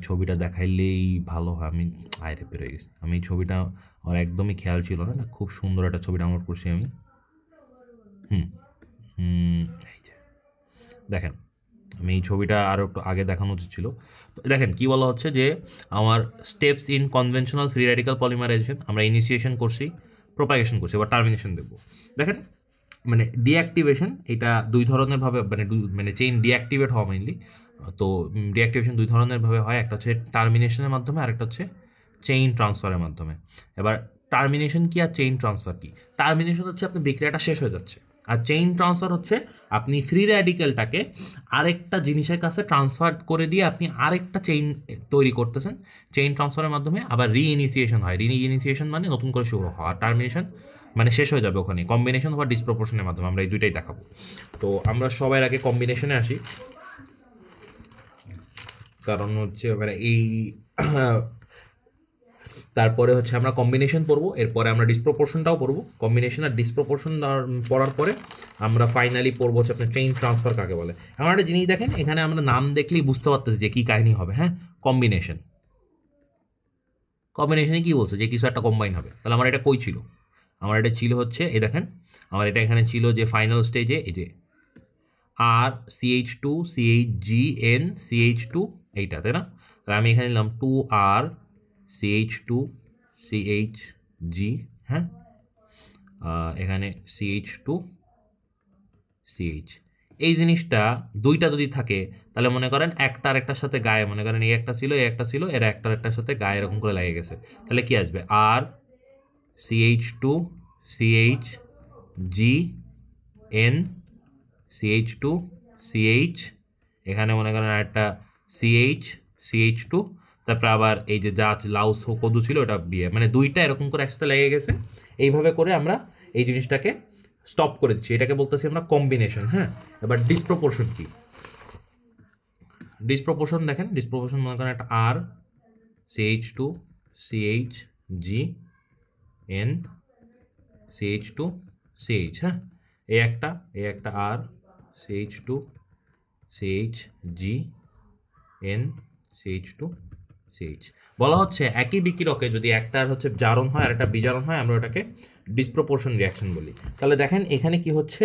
ছবিটা দেখাইলেই ভালো হয়। আমি আয়রে পেরে গেছি, আমি এই ছবিটা আমার একদমই খেয়াল ছিল না, খুব সুন্দর একটা ছবি ডাউনলোড করছি আমি। এই যে দেখেন, আমি এই ছবিটা আরও একটু আগে দেখানো উচিত ছিল। তো দেখেন কি বলা হচ্ছে যে আমার steps in conventional free radical polymerization, আমরা ইনিশিয়েশন করছি, প্রোপাগেশন করছি, এবার টার্মিনেশন দেবো। দেখেন মানে ডিঅ্যাক্টিভেশন এটা দুই ধরনের ভাবে মানে চেইন ডিঅ্যাক্টিভেট হওয়া মেইনলি। তো ডিঅ্যাক্টিভেশন দুই ধরনের ভাবে হয়, একটা হচ্ছে টার্মিনেশনের মাধ্যমে আর একটা হচ্ছে চেইন ট্রান্সফারের মাধ্যমে। এবার টার্মিনেশন কি আর চেইন ট্রান্সফার কি? টার্মিনেশন হচ্ছে আপনার বিক্রিয়াটা শেষ হয়ে যাচ্ছে, আর চেইন ট্রান্সফার হচ্ছে আপনি ফ্রি র্যাডিক্যালটাকে আরেকটা জিনিসের কাছে ট্রান্সফার করে দিয়ে আপনি আরেকটা চেইন তৈরি করতেছেন। চেইন ট্রান্সফারের মাধ্যমে আবার রিইনিশিয়েশন হয়, রিইনিশিয়েশন মানে নতুন করে শুরু হওয়া, আর টার্মিনেশন মানে শেষ হয়ে যাবে ওখানে। কম্বিনেশন বা ডিসপ্রপোর্শনের মাধ্যমে আমরা এই দুইটাই দেখাবো। তো আমরা সবাই আগে কম্বিনেশনে আসি, কারণ হচ্ছে মানে এই তারপরে হচ্ছে আমরা কম্বিনেশন পড়বো, এরপরে আমরা ডিসপ্রপোর্শনটাও পড়বো। কম্বিনেশন আর ডিসপ্রপোর্শন পড়ার পরে আমরা ফাইনালি পড়বো হচ্ছে আপনার চেইন ট্রান্সফার কাকে বলে। আমার একটা জিনিস দেখেন, এখানে আমরা নাম দেখলেই বুঝতে পারতেছি যে কী কাহিনী হবে। হ্যাঁ, কম্বিনেশন, কম্বিনেশনে কী বলছে যে কিছু একটা কম্বাইন হবে। তাহলে আমার এটা কই ছিল? আমার এটা ছিল হচ্ছে এই দেখেন, আমার এটা এখানে ছিল যে ফাইনাল স্টেজে এই যে আর CH2 CHGN CH2 এইটা, তাই না? তাহলে আমি এখানে নিলাম 2R CH2 CHG, হ্যাঁ, এখানে CH2 CH। এই জিনিসটা দুইটা যদি থাকে তাহলে মনে করেন একটা আরেকটার সাথে গায়ে, মনে করেন এই একটা ছিল এই একটা ছিল, এরা একটা আরেকটার সাথে গায়ে এরকম করে লেগে গেছে, তাহলে কি আসবে? আর CH2 CHGN CH2 CH, এখানে মনে করেন একটা CH2, তারপরে আবার এই যে যা লাউস কদু ছিল ওটা বিয়ে, মানে দুইটা এরকম করে একসাথে লেগে গেছে। এইভাবে করে আমরা এই জিনিসটাকে স্টপ করে দিচ্ছি, এটাকে বলতেছি আমরা কম্বিনেশন। হ্যাঁ, এবার ডিসপ্রপোর্শন কি? ডিসপ্রপোর্শন দেখেন, ডিসপ্রপোর্শন মনে করেন একটা আর CH2 CHGN CH2 CH, হ্যাঁ, এই একটা আর CH2 CHGN CH2 CH। বলা হচ্ছে একই বিকিরকে যদি একটার হচ্ছে জারণ হয় আর একটা বিজারণ হয়, আমরা ওটাকে ডিসপ্রপোর্শন রিয়াকশন বলি। তাহলে দেখেন এখানে কি হচ্ছে,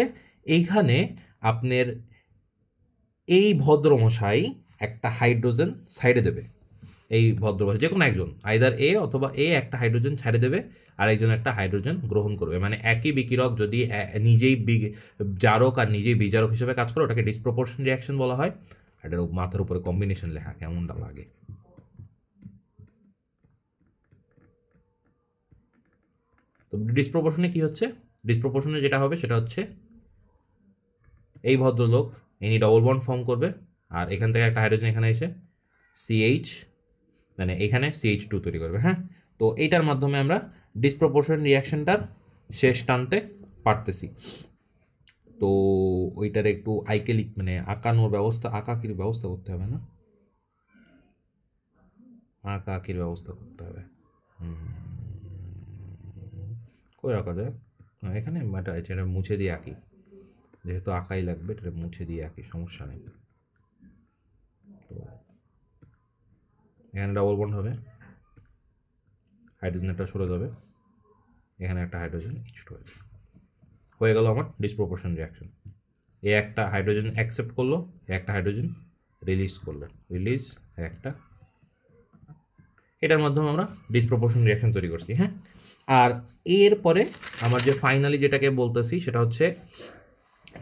এইখানে আপনার এই ভদ্রমশাই একটা হাইড্রোজেন সাইডে দেবে, এই ভদ্রমশাই যে কোনো একজন আইদার এ অথবা এ একটা হাইড্রোজেন ছেড়ে দেবে আর একজন একটা হাইড্রোজেন গ্রহণ করবে। মানে একই বিকিরক যদি নিজেই জারক আর নিজেই বিজারক হিসেবে কাজ করে ওটাকে ডিসপ্রপোর্শন রিয়াকশন বলা হয়। এটার মাথার উপরে কম্বিনেশন লেখা কেমনটা লাগে? তো ডিসপ্রপোর্শনে কি হচ্ছে? ডিসপ্রপোর্শনে যেটা হবে সেটা হচ্ছে এই ভদ্রলোক ইনি ডবল বন্ড ফর্ম করবে আর এখান থেকে একটা হাইড্রোজেন এখানে এসে CH মানে এখানে CH2 তৈরি করবে। হ্যাঁ, তো এইটার মাধ্যমে আমরা ডিসপ্রপোর্শন রিয়াকশনটার শেষ টানতে পারতেছি। তো ওইটার একটু আইকেলিক মানে আঁকানোর ব্যবস্থা, আঁকাকির ব্যবস্থা করতে হবে না, আঁকাকির ব্যবস্থা করতে হবে। কই আঁকা যায় এখানে, এটা মুছে দিয়ে আঁকি, যেহেতু আঁকাই লাগবে এটা মুছে দিয়ে আঁকি, সমস্যা নেই। তো এখানে ডাবল বন্ড হবে, হাইড্রোজেন একটা সরে যাবে, এখানে একটা হাইড্রোজেন এক্সট্রা হয়ে গেল আমার ডিসপ্রপোর্শন রিয়াকশন। এ একটা হাইড্রোজেন অ্যাকসেপ্ট করলো, একটা হাইড্রোজেন রিলিজ করলো, রিলিজ একটা, এটার মাধ্যমে আমরা ডিসপ্রপোর্শন রিয়াকশন তৈরি করছি। হ্যাঁ, আর এরপরে আমার যে ফাইনালি যেটাকে বলতেছি সেটা হচ্ছে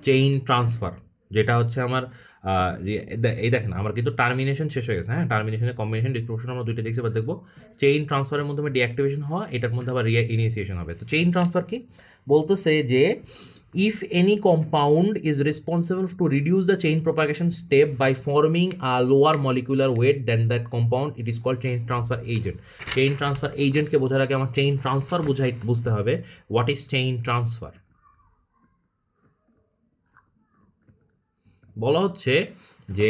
চেইন ট্রান্সফার, যেটা হচ্ছে আমার এই দেখেন আমার কিন্তু টার্মিনেশন শেষ হয়ে গেছে। হ্যাঁ, টার্মিনেশনের কম্বিনেশন ডিসপ্রপোর্শন আমরা দুইটা দেখছি, এবার দেখবো চেইন ট্রান্সফারের মাধ্যমে ডিঅ্যাক্টিভেশন হওয়া, এটার মধ্যে আবার ইনিশিয়েশন হবে। তো চেইন ট্রান্সফার কি বলতেছে যে if any compound is responsible to reduce the chain propagation step by forming a lower molecular weight than that compound, it is called chain transfer agent. Chain transfer agent কে বোঝার আগে আমার chain transfer বুঝতে হবে। what is chain transfer? বলা হচ্ছে যে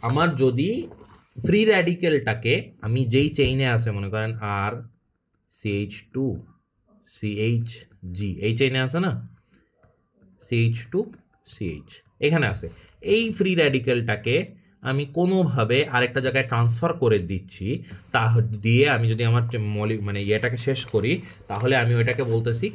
আমার যদি ফ্রি র্যাডিক্যালটাকে আমি যেই চেইনে আছে মনে করেন আর CH2 CHG, এই চেইনে আছে না CH2 CH এখানে আছে, এই ফ্রি র্যাডিক্যালটাকে আমি কোনোভাবে আরেকটা জায়গায় ট্রান্সফার করে দিচ্ছি, তা দিয়ে আমি যদি আমার মানে ইয়েটাকে শেষ করি, তাহলে আমি ওইটাকে বলতেছি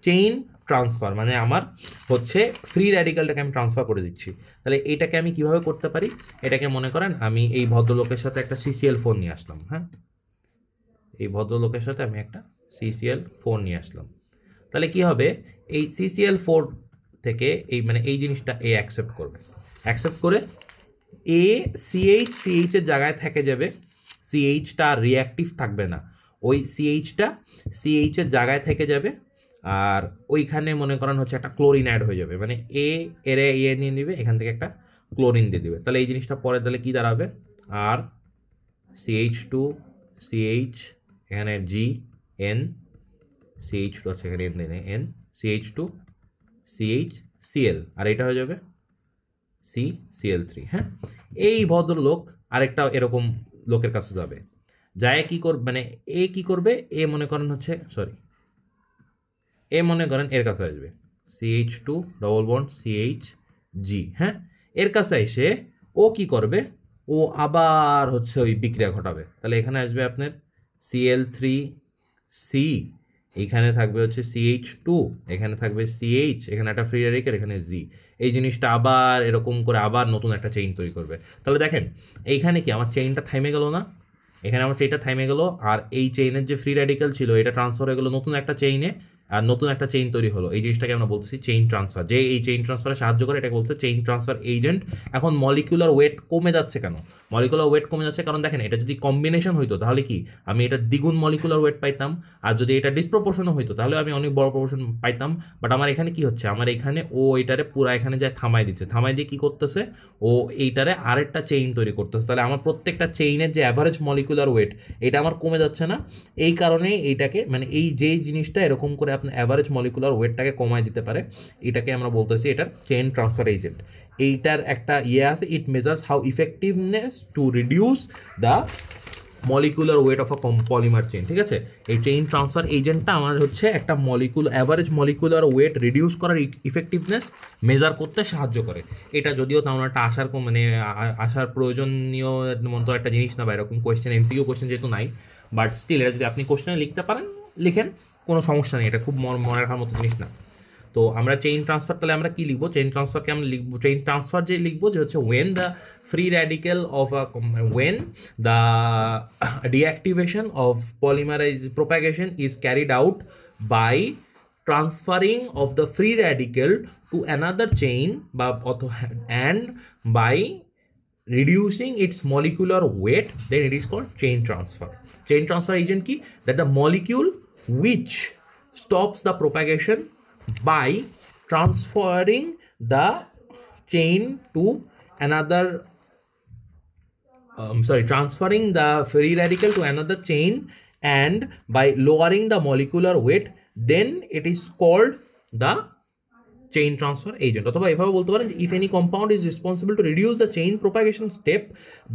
চেইন ট্রান্সফার। মানে আমার হচ্ছে ফ্রি র্যাডিক্যালটাকে আমি ট্রান্সফার করে দিচ্ছি। তাহলে এটাকে আমি কিভাবে করতে পারি, এটাকে মনে করেন আমি এই ভদ্রলোকের সাথে একটা CCl4 নিয়ে আসলাম। হ্যাঁ, এই ভদ্রলোকের সাথে আমি একটা CCl4 নিয়ে আসলাম, তাহলে কি হবে, এই CCl4 থেকে এই মানে এই জিনিসটা এ অ্যাকসেপ্ট করবে, অ্যাকসেপ্ট করে এ CH এর জায়গায় থেকে যাবে, CHটা রিঅ্যাক্টিভ থাকবে না, ওই CHটা CH এর জায়গায় থেকে যাবে, আর ওইখানে মনে করেন হচ্ছে একটা ক্লোরিন অ্যাড হয়ে যাবে, মানে এর নিয়ে নিবে, এখান থেকে একটা ক্লোরিন দিয়ে দিবে। তাহলে এই জিনিসটা পরে তাহলে কি দাঁড়াবে, আর CH2 CH, এখানে GN CH2 আছে, এখানে N CH2 CH Cl, আর এটা হয়ে যাবে CCl3। হ্যাঁ, এই ভদ্রলোক আরেকটা এরকম লোকের কাছে যাবে, যায় কি করবে, মানে এ কি করবে, এ মনে করেন হচ্ছে এ মনে করেন এর কাছে আসবে CH2 ডবল বন্ড CHG। হ্যাঁ, এর কাছে এসে ও কি করবে, ও আবার হচ্ছে ওই বিক্রিয়া ঘটাবে, তাহলে এখানে আসবে আপনার Cl3C, এইখানে থাকবে হচ্ছে CH2, এখানে থাকবে CH, এখানে একটা ফ্রি র্যাডিক্যাল, এখানে G, এই জিনিসটা আবার এরকম করে আবার নতুন একটা চেইন তৈরি করবে। তাহলে দেখেন এইখানে কি আমার চেইনটা থামে গেল না, এখানে আমার চেইনটা থামে গেল, আর এই চেইনের যে ফ্রি র্যাডিক্যাল ছিল এটা ট্রান্সফার হয়ে গেল নতুন একটা চেইনে, আর নতুন একটা চেইন তৈরি হলো। এই জিনিসটাকে আমরা বলতেছি চেইন ট্রান্সফার, যে এই চেইন ট্রান্সফারে সাহায্য করে এটাকে বলছে চেইন ট্রান্সফার এজেন্ট। এখন মলিকুলার ওয়েট কমে যাচ্ছে কেন, মলিকুলার ওয়েট কমে যাচ্ছে কারণ দেখেন এটা যদি কম্বিনেশন হইতো তাহলে কি আমি এটা দ্বিগুণ মলিকুলার ওয়েট পাইতাম, আর যদি এটা ডিসপ্রপোর্শনও হইতো তাহলে আমি অনেক বড় প্রপোর্শন পাইতাম। বাট আমার এখানে কি হচ্ছে, আমার এখানে ও এটারে পুরো এখানে যায় থামাই দিচ্ছে, থামাই দিয়ে কি করতেছে, ও এইটারে আরেকটা চেইন তৈরি করতেছে। তাহলে আমার প্রত্যেকটা চেইনের যে অ্যাভারেজ মলিকুলার ওয়েট এটা আমার কমে যাচ্ছে না, এই কারণেই এইটাকে মানে এই যেই জিনিসটা এরকম করে আপনার অ্যাভারেজ মলিকুলার ওয়েটটাকে কমায় দিতে পারে, এটাকে আমরা বলতেছি এটার চেইন ট্রান্সফার এজেন্ট। এইটার একটা আছে, it measures how effectiveness to reduce the molecular weight of a polymer chain. ঠিক আছে, এই চেইন ট্রান্সফার এজেন্টটা আমার হচ্ছে একটা অ্যাভারেজ মলিকুলার ওয়েট রিডিউস করার ইফেক্টিভনেস মেজার করতে সাহায্য করে। এটা যদিও তেমন একটা আসার প্রয়োজনীয় মতো একটা জিনিস না, বা এরকম কোয়েশ্চেন MCQ কোয়েশ্চেন যেহেতু নাই, বাট স্টিল এটা যদি আপনি কোয়েশ্চেনে লিখতে পারেন লিখেন, কোনো সমস্যা নেই, এটা খুব মনে রাখার মতো জিনিস না। তো আমরা চেইন ট্রান্সফার তাহলে আমরা কি লিখবো, চেইন ট্রান্সফারকে আমরা লিখবো, চেইন ট্রান্সফার যে লিখবো যে হচ্ছে when the free radical of a when the deactivation of polymerase propagation is carried out by transferring of the free radical to another chain and by reducing its molecular weight, then it is called chain transfer. Chain transfer agent ki, that the molecule which stops the propagation by transferring the chain to another transferring the free radical to another chain and by lowering the molecular weight, then it is called the chain transfer agent. অথবা এভাবে বলতে পারেন যে if any compound is responsible to reduce the chain propagation step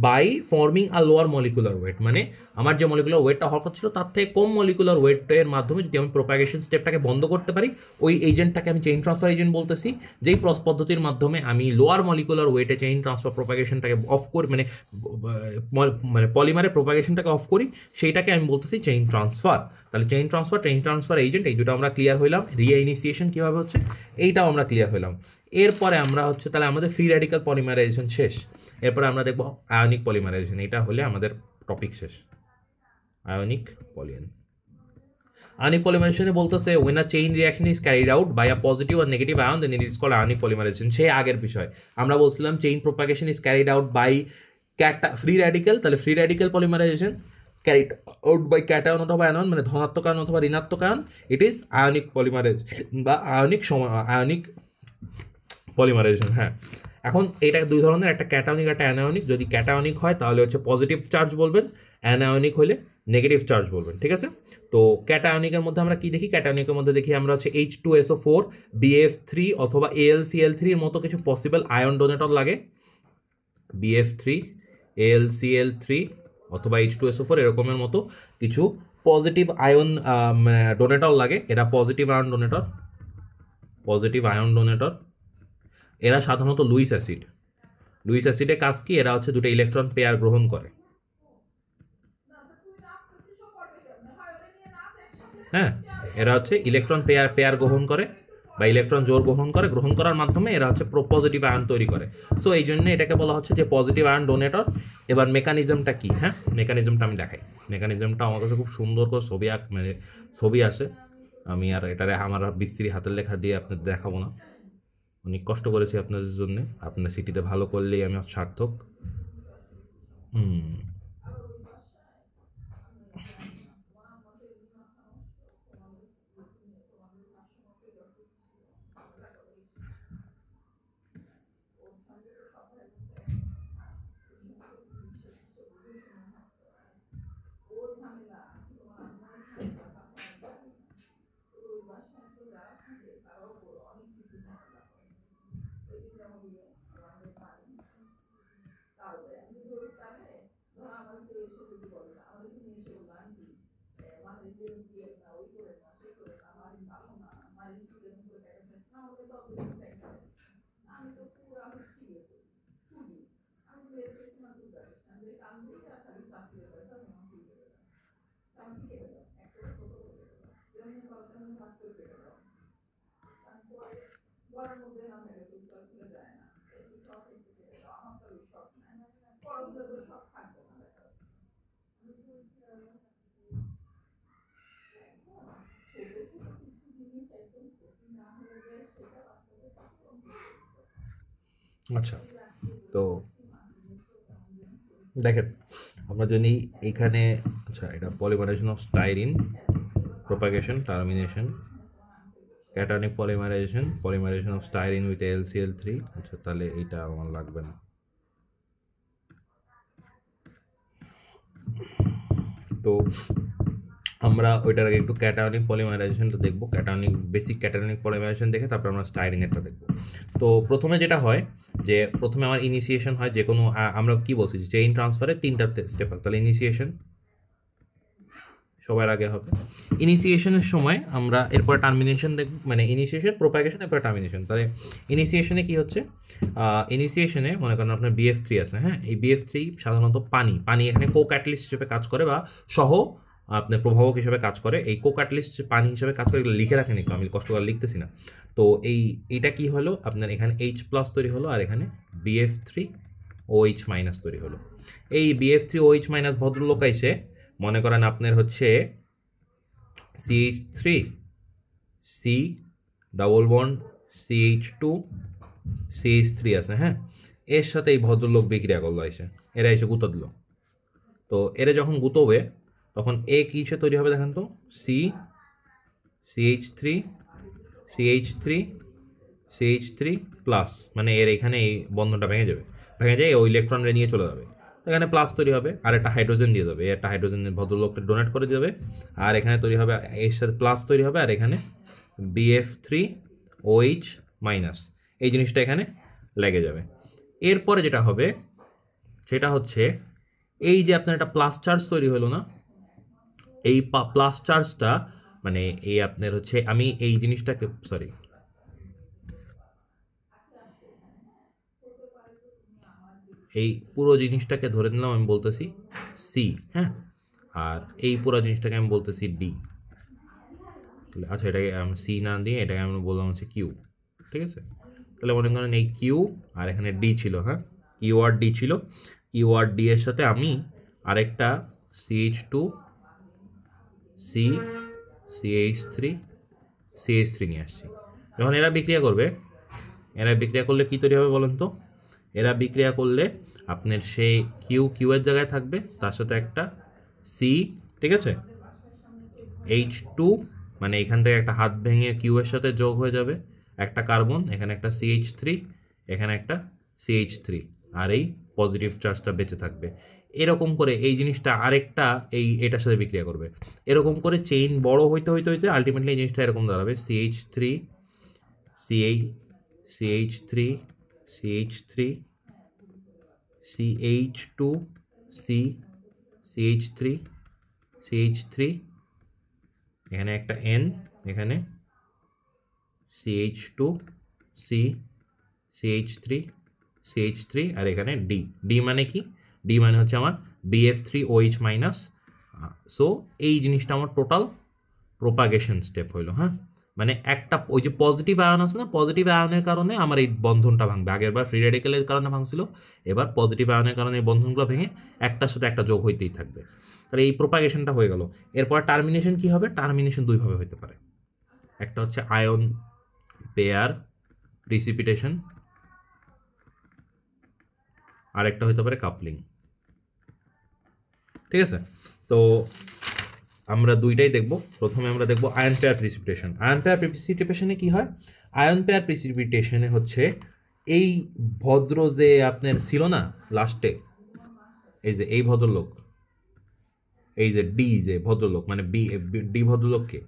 by forming a lower molecular weight, মানে আমার যে molecular ওয়েটটা হওয়ার কথা ছিল তার থেকে কম মলিকুলার ওয়েটের মাধ্যমে যদি আমি প্রোপাগেশন স্টেপটাকে বন্ধ করতে পারি, ওই এজেন্টটাকে আমি চেইন ট্রান্সফার এজেন্ট বলতেছি। যেই পদ্ধতির মাধ্যমে আমি লোয়ার মলিকুলার ওয়েটে চেইন ট্রান্সফার প্রোপাগেশনটাকে অফ করি, মানে পলিমারের প্রোপাগেশনটাকে অফ করি, সেইটাকে আমি বলতেছি চেইন ট্রান্সফার। তাহলে চেইন ট্রান্সফার এজেন্ট, এই দুটো আমরা ক্লিয়ার হইলাম। রিইনিশিয়েশন কীভাবে হচ্ছে এইটাও আমরা ক্লিয়ার হইলাম। এরপরে আমরা হচ্ছে তাহলে আমাদের ফ্রি র্যাডিক্যাল পলিমারাইজেশন শেষ। এরপরে আমরা দেখবো আয়নিক পলিমারাইজেশন। এটা হলে আমাদের টপিক শেষ। আয়নিক পলিমারাইজেশনে বলতেছে when a chain reaction is carried out by a positive or negative ion then it is called ionic polymerization। সেই আগের বিষয় আমরা বলছিলাম chain propagation is carried out by free radical, তাহলে free radical polymerisation carried out by cation অথবা ion, মানে ধনাত্মক ion অথবা ঋণাত্মক ion, it is ionic polymerisation বা আয়নিক পলিমারাইজেশন। হ্যাঁ, এখন এটা দুই ধরনের, একটা ক্যাটায়নিক একটা অ্যানায়নিক। যদি ক্যাটায়নিক হয় তাহলে হচ্ছে পজিটিভ চার্জ বলবেন, অ্যানায়নিক হলে নেগেটিভ চার্জ বলবেন, ঠিক আছে? তো ক্যাটায়নিকের মধ্যে আমরা কি দেখি? ক্যাটায়নিকের মধ্যে দেখি আমরা হচ্ছে H2SO4 BF3 অথবা AlCl3 এর মতো কিছু পসিবল আয়ন ডোনেটর লাগে। BF3 AlCl3 অথবা H2SO4 এরকমের মতো কিছু পজিটিভ আয়ন ডোনেটর লাগে। এরা পজিটিভ আয়ন ডোনেটর। এরা সাধারণত লুইস অ্যাসিডের কাজ কি? এরা হচ্ছে দুটো ইলেকট্রন পেয়ার গ্রহণ করে। হ্যাঁ, এরা হচ্ছে ইলেকট্রন পেয়ার গ্রহণ করে বা ইলেকট্রন জোড় গ্রহণ করার মাধ্যমে এরা হচ্ছে পজিটিভ আয়ন তৈরি করে। সো এই জন্য এটাকে বলা হচ্ছে যে পজিটিভ আয়ন ডোনেটর। এবার মেকানিজমটা কি? হ্যাঁ, মেকানিজমটা আমি দেখাই। মেকানিজমটা আমার কাছে খুব সুন্দর করে ছবি আছে। আমি আর এটারে আমার বিস্ত্রি হাতের লেখা দিয়ে আপনাদের দেখাবো না। অনেক কষ্ট করেছি আপনাদের জন্য, আপনার সিটিতে ভালো করলেই আমি সার্থক। আচ্ছা, তো দেখেন আমরা যদি এখানে, আচ্ছা এটা polymerization of styrene, propagation, termination, cationic polymerization of styrene with AlCl3। আচ্ছা, তাহলে এইটা আমার লাগবে না। তো আমরা ওইটার আগে একটু ক্যাটায়নিক পলিমারাইজেশনটা দেখবো। বেসিক ক্যাটায়নিক পলিমারাইজেশন দেখে তারপর আমরা স্টাইরিনেরটা দেখবো। তো প্রথমে যেটা হয় যে প্রথমে আমার ইনিশিয়েশন হয় যে কোনো, আমরা কি বলছি যে চেইন ট্রান্সফারে 3টা স্টেপ আছে। তাহলে ইনিশিয়েশন সবার আগে হবে। ইনিশিয়েশনের সময় আমরা এরপর টার্মিনেশন দেখব, মানে ইনিশিয়েশন, প্রোপাগেশন, এরপর টার্মিনেশন। তাহলে ইনিশিয়েশনে কি হচ্ছে? ইনিশিয়েশনে মনে করেন আপনার BF3 আছে। হ্যাঁ, এই BF3 সাধারণত পানি এখানে কো ক্যাটালিস্ট হিসেবে কাজ করে বা সহ আপনার প্রভাবক হিসেবে কাজ করে। এই কো ক্যাটালিস্ট পানি হিসেবে কাজ করে, এগুলো লিখে রাখেন একটু, আমি কষ্ট করে লিখতেছি না। তো এইটা কি হলো আপনার, এখানে H+ তৈরি হলো আর এখানে BF3OH- তৈরি হলো। এই BF3OH- ভদ্রলোক এসে মনে করেন আপনার হচ্ছে CH3 C double bond CH2 CH3 আছে। হ্যাঁ, এর সাথে এই ভদ্রলোক বিক্রিয়া করলো, এরা এসে গুঁতো দিল। তো এরা যখন গুঁতোবে তখন কিসে তৈরি হবে দেখেন তো? CH3 CH3 প্লাস, মানে এর এখানে এই বন্ধনটা ভেঙে যাবে। ভেঙে যায়, ওই ইলেকট্রনরে নিয়ে চলে যাবে। এখানে প্লাস তৈরি হবে, আর একটা হাইড্রোজেন দিয়ে দেবে, একটা হাইড্রোজেনের ভদ্রলোকটা ডোনেট করে দেবে, আর এখানে তৈরি হবে, এর সাথে প্লাস তৈরি হবে, আর এখানে BF3OH মাইনাস, এই জিনিসটা এখানে লেগে যাবে। এরপরে যেটা হবে সেটা হচ্ছে এই যে আপনার একটা প্লাস চার্জ তৈরি হলো না, এই প্লাস চার্জটা মানে এই আপনার হচ্ছে, আমি এই জিনিসটাকে সরি এই পুরো জিনিসটাকে ধরে নিলাম আমি বলতেছি সি, হ্যাঁ, আর এই পুরো জিনিসটাকে আমি বলতেছি ডি। আচ্ছা, এটাকে আমি সি না দিয়ে এটাকে আমি বললাম হচ্ছে কিউ, ঠিক আছে। তাহলে মনে করেন এই কিউ আর এখানে ডি ছিল, হ্যাঁ, কিউ আর ডি ছিল, কিউ আর ডি এর সাথে আমি আরেকটা CH2 সি CH3 নিয়ে আসছি। যখন এরা বিক্রিয়া করবে, এরা বিক্রিয়া করলে কী তৈরি হবে বলেন তো? এরা বিক্রিয়া করলে আপনার সেই কিউ এর জায়গায় থাকবে, তার সাথে একটা সি, ঠিক আছে, H2, মানে এখান থেকে একটা হাত ভেঙে কিউ এর সাথে যোগ হয়ে যাবে, একটা কার্বন, এখানে একটা CH3, এখানে একটা CH3, আর এই পজিটিভ চার্জটা বেঁচে থাকবে। এরকম করে এই জিনিসটা আরেকটা এটার সাথে বিক্রিয়া করবে। এরকম করে চেইন বড় হইতে হইতে হইতে আলটিমেটলি এই জিনিসটা এরকম দাঁড়াবে, CH3 CH3 CH3 CH2 CH3 CH3, এখানে একটা N, এখানে CH2 CH3 আর এখানে ডি মানে কি? ডি মানে হচ্ছে আমার BF3OH মাইনাস। সো এই জিনিসটা আমার টোটাল প্রোপাগেশন স্টেপ হইলো, হ্যাঁ, মানে একটা ওই যে পজিটিভ আয়ন আছে না, পজিটিভ আয়নের কারণে আমার এই বন্ধনটা ভাঙবে। আগেরবার ফ্রি রেডিক্যালের কারণে ভাঙছিল, এবার পজিটিভ আয়নের কারণে এই বন্ধনগুলো ভেঙে একটার সাথে একটা যোগ হইতেই থাকবে। তাহলে এই প্রোপাগেশনটা হয়ে গেল। এরপর টার্মিনেশন কি হবে? টার্মিনেশন দুইভাবে হতে পারে, একটা হচ্ছে আয়ন পেয়ার প্রিসিপিটেশন, আর একটা হতে পারে কাপলিং, ঠিক আছে। তো আমরা দুইটাই দেখব। প্রথমে আমরা দেখব ion pair precipitation. Ion pair প্রিসিপিটেশনে কি হয়? আয়ন পেয়ার প্রিসিপিটেশনে হচ্ছে এই ভদ্র যে আপনার ছিল না লাস্টে, এই যে এই ভদ্রলোক, এই যে ডি যে ভদ্রলোক, মানে ডি ভদ্রলোককে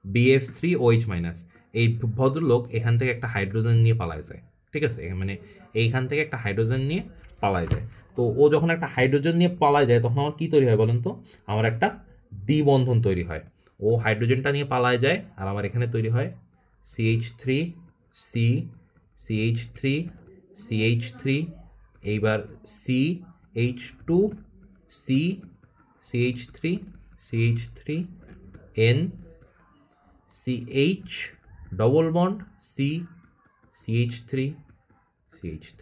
BF3OH মাইনাস, এই ভদ্রলোক এখান থেকে একটা হাইড্রোজেন নিয়ে পালায় যায়, ঠিক আছে, মানে এইখান থেকে একটা হাইড্রোজেন নিয়ে পালায় যায়। তো ও যখন একটা হাইড্রোজেন নিয়ে পালায় যায় তখন আমার কী তৈরি হয় বলেন তো? আমার একটা দ্বিবন্ধন তৈরি হয়। ও হাইড্রোজেনটা নিয়ে পালায় যায়, আর আমার এখানে তৈরি হয় CH3 C CH3 CH3, এইবার CH2 C CH3 CH3 N CH double bond C CH3 CH3,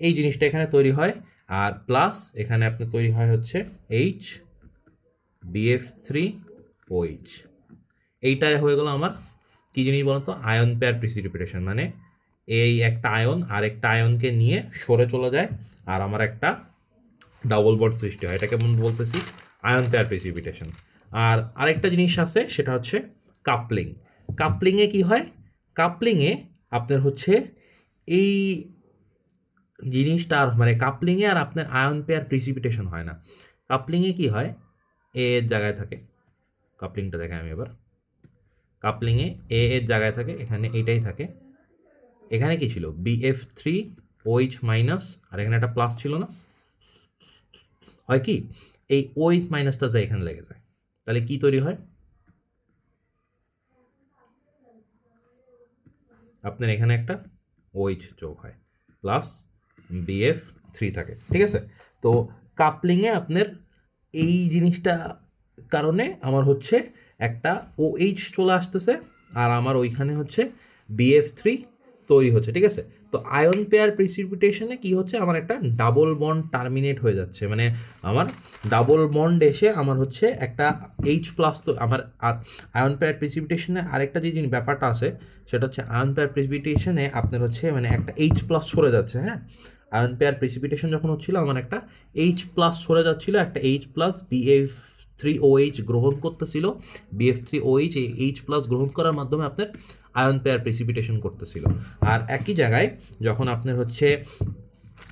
এই জিনিসটা এখানে তৈরি হয়। আর প্লাস এখানে আপনার তৈরি হয় হচ্ছে H BF3OH। এইটাই হয়ে গেল আমার কি জিনিস বলতো? Ion pair precipitation. মানে এই একটা আয়ন আরেকটা আয়নকে নিয়ে সরে চলে যায়, আর আমার একটা ডাবল বন্ড সৃষ্টি হয়। এটাকে বলতেছি আয়ন পেয়ার প্রিসিপিটেশন। আর আরেকটা জিনিস আছে, সেটা হচ্ছে কাপলিং। কাপলিংয়ে কি হয়? কাপলিংয়ে আপনার হচ্ছে এই জিনিসটা আর মানে কাপলিংয়ে আর আপনার আয়ন পেয়ার প্রিসিপিটেশন হয় না। কাপলিংয়ে কি হয়? এর জায়গায় থাকে, কাপলিংটা দেখে আমি এবার, কাপলিংয়ে এর জায়গায় থাকে, এখানে এইটাই থাকে। এখানে কি ছিল? BF3OH মাইনাস, আর এখানে একটা প্লাস ছিল না? হয় কি, এই OH মাইনাসটা যায় এখানে লেগে যায়, তাহলে কি তৈরি হয়? আপনার এখানে একটা OH যোগ হয়, প্লাস BF3 থাকে, ঠিক আছে। তো কাপলিংয়ে আপনার এই জিনিসটা কারণে আমার হচ্ছে একটা OH চলে আসতেছে, আর আমার ওইখানে হচ্ছে BF3 তৈরি হচ্ছে, ঠিক আছে। তো আয়ন পেয়ার প্রিসিপিটেশনে কি হচ্ছে? আমার একটা ডাবল বন্ড টার্মিনেট হয়ে যাচ্ছে, মানে আমার ডাবল বন্ড এসে আমার হচ্ছে একটা H প্লাস। তো আমার আয়ন পেয়ার প্রিসিপিটেশনে আরেকটা যে ব্যাপারটা আছে, সেটা হচ্ছে আয়ন পেয়ার প্রিসিপিটেশনে আপনার হচ্ছে মানে একটা H প্লাস সরে যাচ্ছে, হ্যাঁ। আয়ন পেয়ার প্রিসিপিটেশন যখন হচ্ছিল, আমার একটা H প্লাস সরে যাচ্ছিল, একটা H প্লাস BF3OH গ্রহণ করতেছিল, BF3OH এই H প্লাস গ্রহণ করার মাধ্যমে আপনার আয়ন পেয়ার প্রিসিপিটেশন করতেছিল। আর একই জায়গায় যখন আপনার হচ্ছে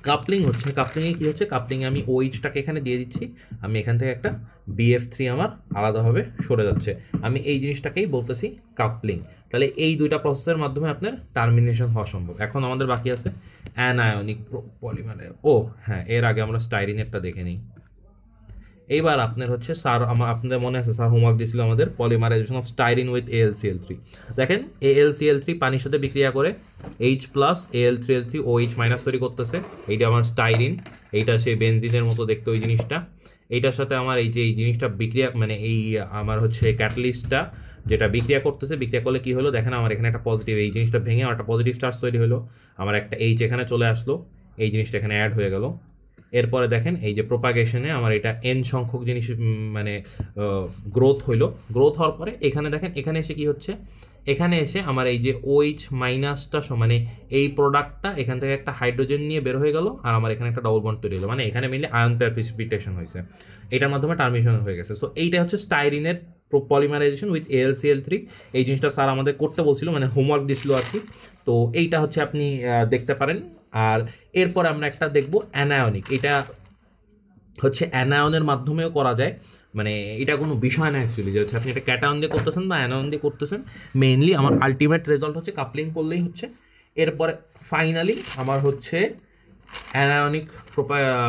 কাপলিং হচ্ছে, কাপলিংয়ে কী হচ্ছে, কাপলিংয়ে আমি ওইচটাকে এখানে দিয়ে দিচ্ছি, আমি এখান থেকে একটা BF3 আমার আলাদাভাবে সরে যাচ্ছে, আমি এই জিনিসটাকেই বলতেছি কাপলিং। তাহলে এই দুইটা প্রসেসের মাধ্যমে আপনার টার্মিনেশন হওয়া সম্ভব। এখন আমাদের বাকি আছে অ্যানায়নিক পলিমারে। ও হ্যাঁ, এর আগে আমরা স্টাইরিনেরটা দেখে নিই। এইবার আপনার হচ্ছে স্যার, আপনাদের মনে আছে স্যার হোমওয়ার্ক দিয়েছিল আমাদের polymerisation of styrene with AlCl3। দেখেন AlCl3 পানির সাথে বিক্রিয়া করে H plus Al3L3 OH minus তৈরি করতেছে, এইটা আমার স্টাইরিন, এইটা সেই বেনজিনের মতো দেখতে ওই জিনিসটা। এইটার সাথে আমার এই যে এই জিনিসটা বিক্রিয়া, মানে এই আমার হচ্ছে ক্যাটালিস্টটা যেটা বিক্রিয়া করতেছে, বিক্রিয়া করলে কি হলো দেখেন, আমার এখানে একটা পজিটিভ, এই জিনিসটা ভেঙে আমার একটা পজিটিভ চার্জ তৈরি হলো, আমার একটা H এখানে চলে আসলো, এই জিনিসটা এখানে অ্যাড হয়ে গেল। এরপরে দেখেন এই যে প্রোপাগেশনে আমার এটা n সংখ্যক জিনিস মানে গ্রোথ হইলো, গ্রোথ হওয়ার পরে এখানে দেখেন, এখানে এসে কি হচ্ছে, এখানে এসে আমার এই যে OH মাইনাসটা মানে এই প্রোডাক্টটা এখান থেকে একটা হাইড্রোজেন নিয়ে বের হয়ে গেল, আর আমার এখানে একটা ডবল বন্ড তৈরি হলো, মানে এখানে মেনলি আয়ন পেয়ার প্রিসিপিটেশন হয়েছে, এটার মাধ্যমে টার্মিনেশন হয়ে গেছে। সো এইটা হচ্ছে স্টাইরিনের পলিমারাইজেশন উইথ AlCl3। এই জিনিসটা স্যার আমাদের করতে বলছিল, মানে হোমওয়ার্ক দিছিল আর কি। তো এইটা হচ্ছে আপনি দেখতে পারেন। আর এরপর আমরা একটা দেখব অ্যানায়নিক, এটা হচ্ছে অ্যানায়নের মাধ্যমেও করা যায়, মানে এটা কোনো বিষয় না অ্যাকচুয়ালি, যে হচ্ছে আপনি এটা ক্যাটায়ন দিয়ে করতেছেন বা অ্যানায়ন দিয়ে করতেছেন, মেইনলি আমার আলটিমেট রেজাল্ট হচ্ছে কাপলিং করলেই হচ্ছে। এরপরে ফাইনালি আমার হচ্ছে অ্যানায়নিক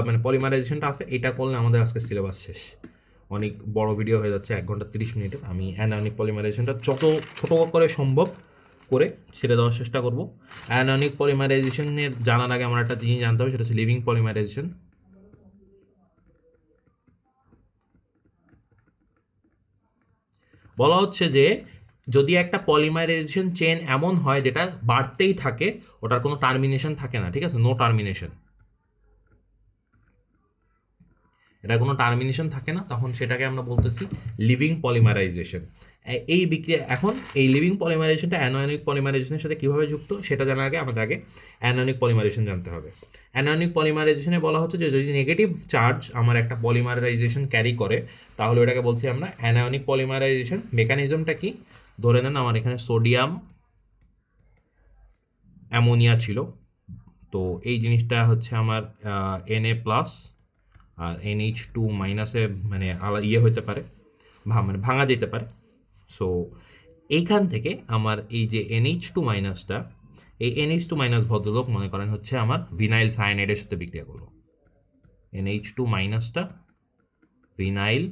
মানে পলিমারাইজেশনটা আছে, এটা করলে আমাদের আজকে সিলেবাস শেষ। অনেক বড় ভিডিও হয়ে যাচ্ছে, 1 ঘন্টা 30 মিনিটের। আমি অ্যানায়নিক পলিমারাইজেশনটা যত ছোটো করে সম্ভব করে ছেড়ে দেওয়ার চেষ্টা করব। অ্যানায়নিক পলিমারাইজেশনের জানার আগে আমার একটা জিনিস জানতে হবে, সেটা হচ্ছে লিভিং পলিমারাইজেশন। বলা হচ্ছে যে যদি একটা পলিমারাইজেশন চেন এমন হয় যেটা বাড়তেই থাকে, ওটার কোনো টার্মিনেশন থাকে না, ঠিক আছে, নো টার্মিনেশন, এটা কোনো টার্মিনেশন থাকে না, তখন সেটাকে আমরা বলতেছি লিভিং পলিমারাইজেশন। এই বিক্রিয়া, এখন এই লিভিং পলিমারাইজেশনটা অ্যানায়নিক পলিমারাইজেশনের সাথে কীভাবে যুক্ত সেটা জানার আগে আমাদের আগে অ্যানায়নিক পলিমারাইজেশন জানতে হবে। অ্যানায়নিক পলিমারাইজেশনে বলা হচ্ছে যে যদি নেগেটিভ চার্জ আমার একটা পলিমারাইজেশন ক্যারি করে, তাহলে ওটাকে বলছি আমরা অ্যানায়নিক পলিমারাইজেশন। মেকানিজমটা কি, ধরে নেন আমার এখানে সোডিয়াম অ্যামোনিয়া ছিল, তো এই জিনিসটা হচ্ছে আমার Na প্লাস আর NH2 মাইনাসে মানে ইয়ে হতে পারে, মানে ভাঙা যেতে পারে। সো এইখান থেকে আমার এই যে NH2 মাইনাসটা, এই NH2 মাইনাস ভদ্রলোক মনে করেন হচ্ছে আমার ভিনাইল সায়ানাইডের সাথে বিক্রিয়া করলো, NH2 মাইনাসটা ভিনাইল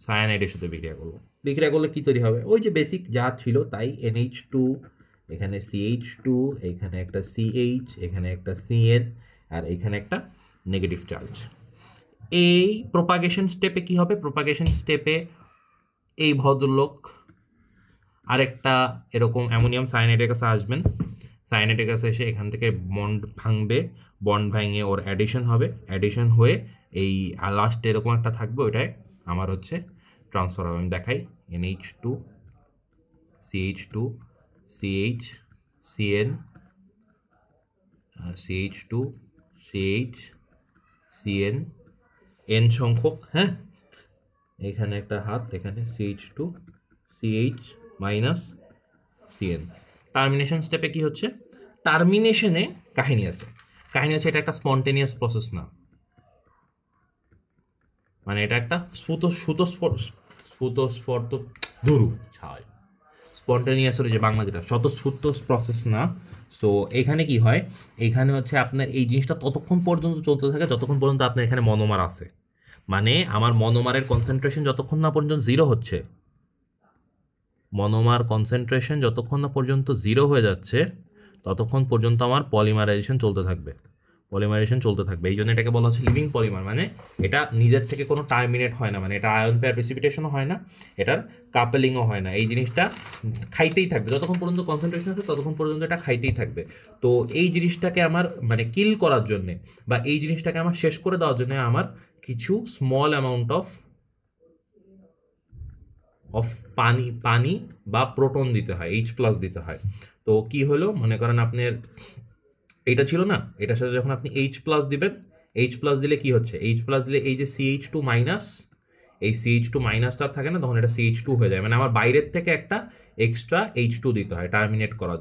সায়ানাইডের সাথে বিক্রিয়া করলো, বিক্রিয়া করলে কী তৈরি হবে, ওই যে বেসিক যা ছিল তাই, NH2, এখানে CH2, এখানে একটা CH, এখানে একটা CN, আর এখানে একটা নেগেটিভ চার্জ। এই প্রোপাগেশন স্টেপে কি হবে, প্রোপাগেশন স্টেপে এই ভদ্রলোক আরেকটা এরকম অ্যামোনিয়াম সায়ানাইডের কাছে আসবেন, সায়ানাইডের কাছে এসে এখান থেকে বন্ড ভাঙবে, বন্ড ভাঙে ওর অ্যাডিশন হবে, অ্যাডিশন হয়ে এই লাস্টে এরকম একটা থাকবে, ওইটাই আমার হচ্ছে ট্রান্সফার হবে। আমি দেখাই, NH2 CH2 CH CN CH2 CH CN N সংখ্যক, হ্যাঁ, এখানে একটা হাত, এখানে CH2 CH minus CN। Termination স্টেপে কি হচ্ছে, টার্মিনেশনে কাহিনী আছে, কাহিনী হচ্ছে এটা একটা স্পন্টেনিয়াস প্রসেস না, মানে এটা একটা স্ফুতস্ফর্ত ধুরু ছাই, স্পন্টেনিয়াসের যে বাংলা যেটা স্বতঃস্ফূর্ত প্রসেস না। সো এখানে কি হয়, এখানে হচ্ছে আপনার এই জিনিসটা ততক্ষণ পর্যন্ত চলতে থাকে যতক্ষণ পর্যন্ত আপনার এখানে মনোমার আছে, মানে আমার মনোমারের কনসেন্ট্রেশন যতক্ষণ না পর্যন্ত জিরো হচ্ছে, মনোমার কনসেন্ট্রেশন যতক্ষণ না পর্যন্ত জিরো হয়ে যাচ্ছে ততক্ষণ পর্যন্ত আমার পলিমারাইজেশন চলতে থাকবে, পলিমারাইজেশন চলতে থাকবে। এই জন্য এটাকে বলা হচ্ছে লিভিং পলিমার, মানে এটা নিজের থেকে কোনো টার্মিনেট হয় না, মানে এটা আয়ন পেয়ার প্রেসিপিটেশনও হয় না, এটার কাপেলিংও হয় না, এই জিনিসটা খাইতেই থাকবে যতক্ষণ পর্যন্ত কনসেন্ট্রেশন আছে, ততক্ষণ পর্যন্ত এটা খাইতেই থাকবে। তো এই জিনিসটাকে আমার মানে কিল করার জন্যে বা এই জিনিসটাকে আমার শেষ করে দেওয়ার জন্য আমার কিছু স্মল অ্যামাউন্ট অফ পানি বা প্রোটন দিতে হয়, H+ দিতে হয়। তো কি হলো, মনে করেন আপনার এটা ছিল না, এটার সাথে যখন আপনি H+ দিবেন, H+ দিলে কি হচ্ছে, H+ দিলে এই যে CH2 মাইনাস, এই CH2 মাইনাসটা থাকে না, তখন এটা CH2 হয়ে যায়, মানে আমার বাইরের থেকে একটা এক্সট্রা H2 দিতে হয় টার্মিনেট করার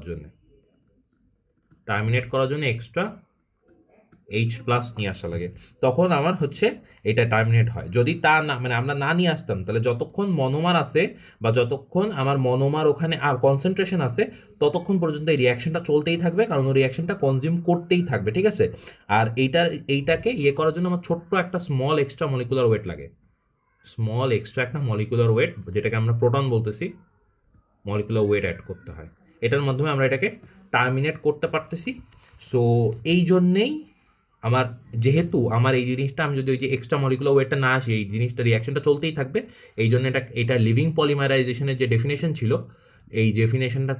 জন্য, এক্সট্রা এইচ প্লাস নিয়ে আসা লাগে, তখন আমার হচ্ছে এটা টার্মিনেট হয়। যদি তা না মানে আমরা না নিয়ে আসতাম, তাহলে যতক্ষণ মনোমার আছে বা যতক্ষণ আমার মনোমার ওখানে আর কনসেন্ট্রেশন আছে ততক্ষণ পর্যন্ত এই রিয়াকশনটা চলতেই থাকবে, কারণ ওই রিয়াকশনটা কনজিউম করতেই থাকবে, ঠিক আছে। আর এইটাকে ইয়ে করার জন্য আমার ছোট্ট একটা স্মল এক্সট্রা মলিকুলার ওয়েট লাগে, স্মল এক্সট্রা একটা মলিকুলার ওয়েট, যেটাকে আমরা প্রোটন বলতেছি, মলিকুলার ওয়েট অ্যাড করতে হয়। এটার মাধ্যমে আমরা এটাকে টার্মিনেট করতে পারতেছি। সো এই জন্যেই আমার, যেহেতু আমার এই জিনিসটা আমি যদি ওই যে এক্সট্রা মলিকুলার ওয়েটটা না আসি, এই জিনিসটা রিয়াকশনটা চলতেই থাকবে। এই জন্য এটা লিভিং পলিমারাইজেশনের যে ডেফিনেশন ছিল, এই ডেফিনেশনটা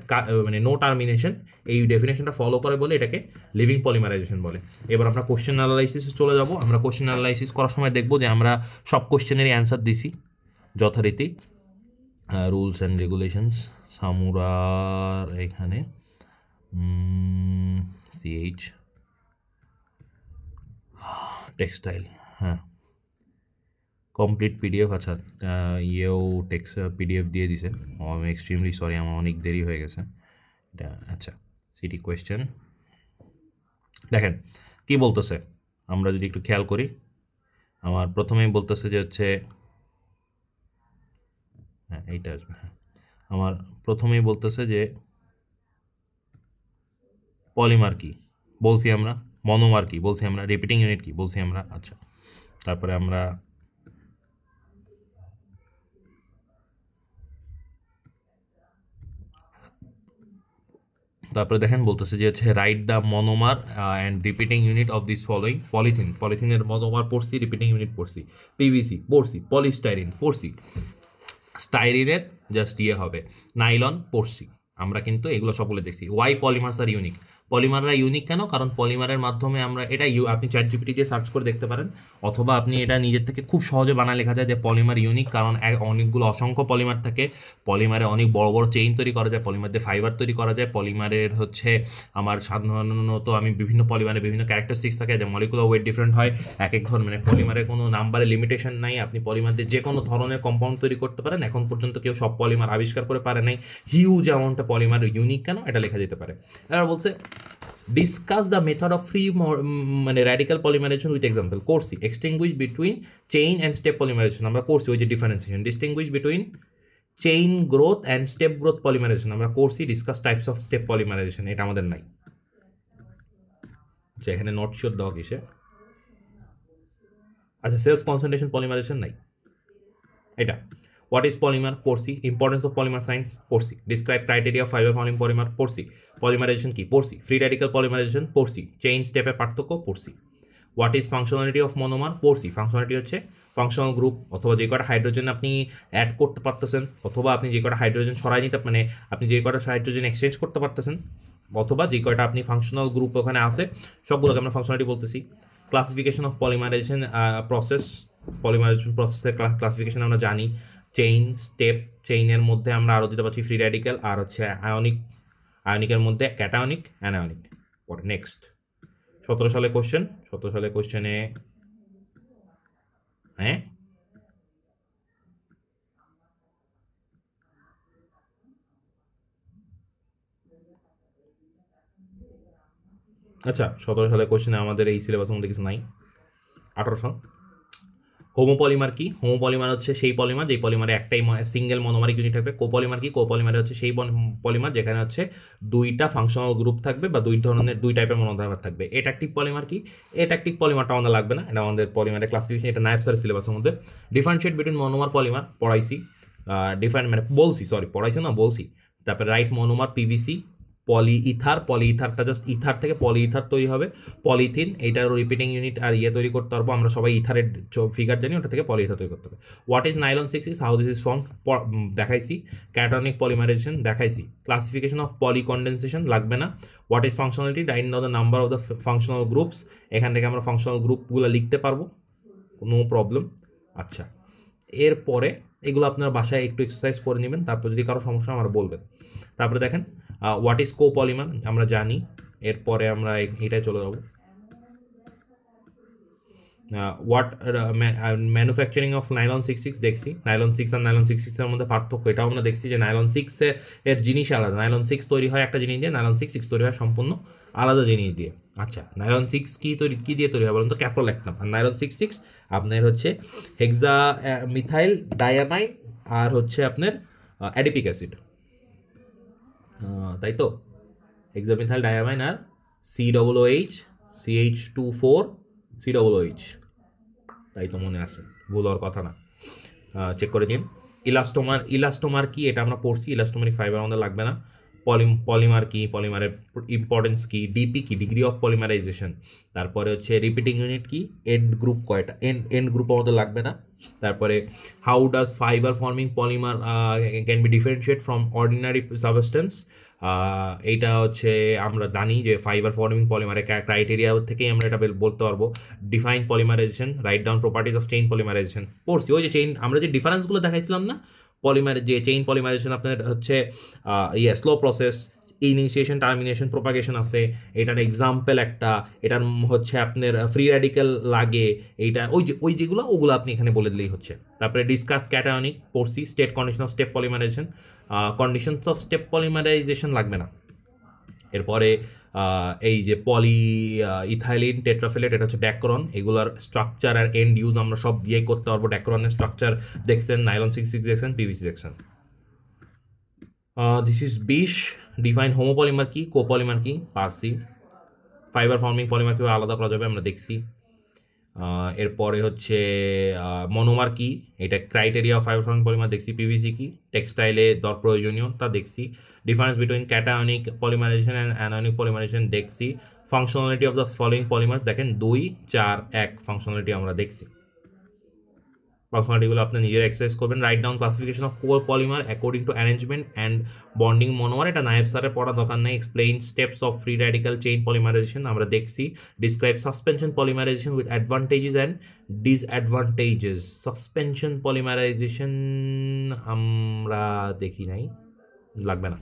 মানে নো টার্মিনেশন, এই ডেফিনেশনটা ফলো করে বলে এটাকে লিভিং পলিমারাইজেশন বলে। এবার আমরা কোশ্চেন অ্যানালাইসিসে চলে যাব। আমরা কোশ্চেন অ্যানালাইসিস করার সময় দেখব যে আমরা সব কোশ্চেনেরই অ্যান্সার দিছি যথারীতি। রুলস অ্যান্ড রেগুলেশনস সামুরার এখানে সিএইচ টেক্সটাইল, হ্যাঁ কমপ্লিট পিডিএফ। আচ্ছা ইয়েও পিডিএফ দিয়ে দিছে, আমি এক্সট্রিমলি সরি, আমার অনেক দেরি হয়ে গেছে এটা। আচ্ছা সিটি কোয়েশ্চেন দেখেন কি বলতেছে, আমরা যদি একটু খেয়াল করি, আমার প্রথমেই বলতেছে যে হচ্ছে, হ্যাঁ এইটা আসবে, হ্যাঁ আমার প্রথমেই বলতেছে যে পলিমার কি বলছি আমরা, মনোমার কি বলছি আমরা, রিপিটিং ইউনিট কি বলছি আমরা। আচ্ছা তারপরে আমরা তারপরে দেখেন বলতেছে যে হচ্ছে write the monomer and repeating unit of this following. পলিথিনের মনোমার পড়ছি, রিপিটিং ইউনিট পড়ছি, পিভিসি পড়ছি, পলিস্টাইরিন পড়ছি, স্টাইরিনের জাস্ট ইয়ে হবে নাইলন পড়ছি। আমরা কিন্তু এগুলো সকলে দেখছি। ওয়াই পলিমার্স আর ইউনিক, পলিমাররা ইউনিক কেন? কারণ পলিমারের মাধ্যমে আমরা এটা আপনি চ্যাট জিপিটি দিয়ে সার্চ করে দেখতে পারেন, অথবা আপনি এটা নিজের থেকে খুব সহজে বানায় লেখা যায় যে পলিমার ইউনিক, কারণ অনেকগুলো অসংখ্য পলিমার থাকে, পলিমারে অনেক বড় বড় চেইন তৈরি করা যায়, পলিমার দিয়ে ফাইবার তৈরি করা যায়। পলিমারের হচ্ছে আমার সাধারণত আমি বিভিন্ন পলিমারে বিভিন্ন ক্যারেক্টারিস্টিক্স থাকে, যে মলিকুলার ওয়েট ডিফারেন্ট হয় এক এক ধরনের, মানে পলিমারের কোনো নাম্বারে লিমিটেশন নাই, আপনি পলিমার দিয়ে যে কোনো ধরনের কম্পাউন্ড তৈরি করতে পারেন। এখন পর্যন্ত কেউ সব পলিমার আবিষ্কার করে পারে নাই। হিউজ অ্যামাউন্ট পলিমার ইউনিক কেন এটা লেখা যেতে পারে। এবার বলছে discuss the method of free মানে র্যাডিক্যাল পলিমারাইজেশন উইথ এক্সাম্পল। করছি extinguish between chain and step polymerization, আমরা করছি ওই যে differentiation, distinguish between chain growth and step growth polymerization আমরা করছি, discuss types of step polymerization এটা আমাদের নাই। আচ্ছা এখানে নট শিওর দেওয়া কিসে, আচ্ছা সেলফ কনসেন্ট্রেশন পলিমারাইজেশন নাই এটা। হোয়াট ইজ পলিমার পড়ছি, ইম্পর্টেন্স অফ পলিমার সায়েন্স পড়ছি, describe criteria of fibre forming polymer পড়ছি, পলিমারাইজেশন কি পড়ছি, ফ্রি র্যাডিক্যাল পলিমারাইজেশন পড়ছি, চেইন স্টেপের পার্থক্য পড়ছি। What is functionality of monomer পড়ছি, ফাংশনালিটি হচ্ছে ফাংশনাল গ্রুপ, অথবা যে কটা হাইড্রোজেন আপনি অ্যাড করতে পারতেছেন, অথবা আপনি যে কটা হাইড্রোজেন সরাই নিতে মানে আপনি যে কটা হাইড্রোজেন এক্সচেঞ্জ করতে পারতেছেন, অথবা যে কয়টা আপনি ফাংশনাল গ্রুপ ওখানে আছে সবগুলোকে আমরা ফাংশনালিটি বলতেছি। Classification of polymerization process, polymerization প্রসেসের ক্লাসিফিকেশন আমরা জানি, চেইন স্টেপ, চেইনের মধ্যে আমরা আরও দিতে পারছি ফ্রি র্যাডিক্যাল, আর হচ্ছে আয়নিক, আয়নিকের মধ্যে ক্যাটায়নিক অ্যানায়নিক। পরে নেক্সট 17 সালে কোশ্চেন, 17 সালে কোশ্চেনে হ্যাঁ আচ্ছা 17 সালে কোশ্চেনে আমাদের এই সিলেবাসের মধ্যে কিছু নাই। 1800 হোমোপলিমার কি, হোমোপলিমার হচ্ছে সেই পলিমার যেই পলিমারে একটাই সিঙ্গেল মনোমারিক ইউনিট থাকবে। কোপলিমার কি, কোপলিমারে হচ্ছে সেই পলিমার যেখানে হচ্ছে দুইটা ফাংশনাল গ্রুপ থাকবে বা দুই টাইপের মনোমার থাকবে। এট্যাকটিভ পলিমার কি, এট্যাকটিভ পলিমারটা আমাদের লাগবে না, এটা আমাদের পলিমারের ক্লাসিফিকেশন, এটা নাইব স্যারের সিলেবাসের মধ্যে। ডিফারেন্সিয়েট বিটুইন মনোমার পলিমার পড়াইছি, মানে বলছি, সরি পড়াইছি না বলছি। তারপরে রাইট মনোমার পিভিসি, পলিইথারটা জাস্ট ইথার থেকে পলিইথার তৈরি হবে, পলিথিন এইটার রিপিটিং ইউনিট আর ইয়ে তৈরি করতে পারবো আমরা সবাই, ইথারের ফিগার জানি, ওটা থেকে পলিইথার তৈরি করতে হবে। What is nylon 6 how this is form দেখাইছি, ক্যাটায়নিক পলিমারাইজেশন দেখাইছি, ক্লাসিফিকেশন অফ পলিকন্ডেনসেশন লাগবে না। What is functionality, right now the number of the functional groups, এখান থেকে আমরা ফাংশনাল গ্রুপগুলো লিখতে পারবো, নো প্রবলেম। আচ্ছা এরপরে এগুলো আপনার বাসায় একটু এক্সারসাইজ করে নেবেন, তারপর যদি কারো সমস্যা আমার বলবেন। তারপরে দেখেন হোয়াট ইজ কোপলিমার আমরা জানি, এরপরে আমরা এটাই চলে যাব। হোয়াট ম্যানুফ্যাকচারিং অফ নাইলন 6 দেখছি, নাইলন 6 আর নাইলন 6 এর মধ্যে পার্থক্য এটাও আমরা দেখছি যে নাইলন 6 এর জিনিস আলাদা, নাইলন 6 তৈরি হয় একটা জিনিস দিয়ে, নাইলন 6 তৈরি হয় সম্পূর্ণ আলাদা জিনিস দিয়ে। আচ্ছা, নাইলন 6 কি দিয়ে তৈরি হয় বলুন তো? ক্যাপ্রোল্যাক্টম। আর নাইলন 6 আপনার হচ্ছে হেক্সা মিথাইল ডায়ামাইন আর হচ্ছে আপনার অ্যাডিপিক অ্যাসিড, তাই তো? হেক্সা মিথাইল ডায়ামাইন আর COOH CH2 4 COOH, তাই তো মনে আছে, ভুল হওয়ার কথা না। চেক করে নিন। ইলাস্টোমার কি এটা আমরা পড়ছি, ইলাস্টোমারিক ফাইবার আমাদের লাগবে না। পলিমার কি, পলিমারের ইম্পর্টেন্স কি, ডিপি কি, ডিগ্রি অফ পলিমারাইজেশন, তারপরে হচ্ছে রিপিটিং ইউনিট কি, এন্ড গ্রুপ কয়টা, এন্ড গ্রুপ আমাদের লাগবে না। তারপরে how does fibre forming polymer can be differentiate from ordinary substance. এইটা হচ্ছে আমরা জানি যে ফাইবার ফর্মিং পলিমারের ক্রাইটেরিয়া থেকেই আমরা এটা বলতে পারবো। Define polymerization, write down properties of chain polymerization পড়ছি। ওই যে চেইন আমরা যে ডিফারেন্সগুলো দেখাইছিলাম না, পলিমার যে চেইন পলিমারাইজেশন আপনার হচ্ছে slow process, initiation, termination, propagation আছে, এটার এক্সাম্পল একটা, এটার হচ্ছে আপনার ফ্রি র্যাডিক্যাল লাগে, এইটা ওই যেগুলো ওগুলো আপনি এখানে বলে দিলেই হচ্ছে। তারপরে ডিসকাস ক্যাটায়নিক পড়ছি, state condition of step polymerization, conditions of step polymerization লাগবে না। এরপরে এই যে পলি ইথাইলিন টেট্রাফিলেট, এটা হচ্ছে ড্যাক্রন, এগুলোর স্ট্রাকচার আর এন্ড ইউজ আমরা সব দিয়েই করতে পারবো। ড্যাক্রনের স্ট্রাকচার দেখছেন, নাইলন 6 দেখছেন, পিভিসি দেখছেন। This is 20। ডিফাইন হোমোপলিমার কি, কোপলিমার কি, পারসি। ফাইবার ফর্মিং পলিমার কীভাবে আলাদা করা যাবে আমরা দেখছি। এরপরে হচ্ছে মনোমার কি, এটা criteria of fibre forming polymer দেখছি। পিভিসি কি, টেক্সটাইলে দর প্রয়োজনীয় তা দেখছি। Difference between cationic polymerisation and anionic polymerisation দেখছি। Functionality of the following polymers দেখেন 2, 4, 1 ফাংশনালিটি আমরা দেখছি। ফাংশনালিটিগুলো আপনি নিজের এক্সারসাইজ করবেন। Write down classification of core polymer according to arrangement and bonding monomer, এটা নায়েব স্যারের পড়া দরকার নেই। Explain steps of free radical chain polymerization আমরা দেখছি। Describe suspension polymerization with advantages and disadvantages. Suspension polymerization আমরা দেখি নাই, লাগবে না।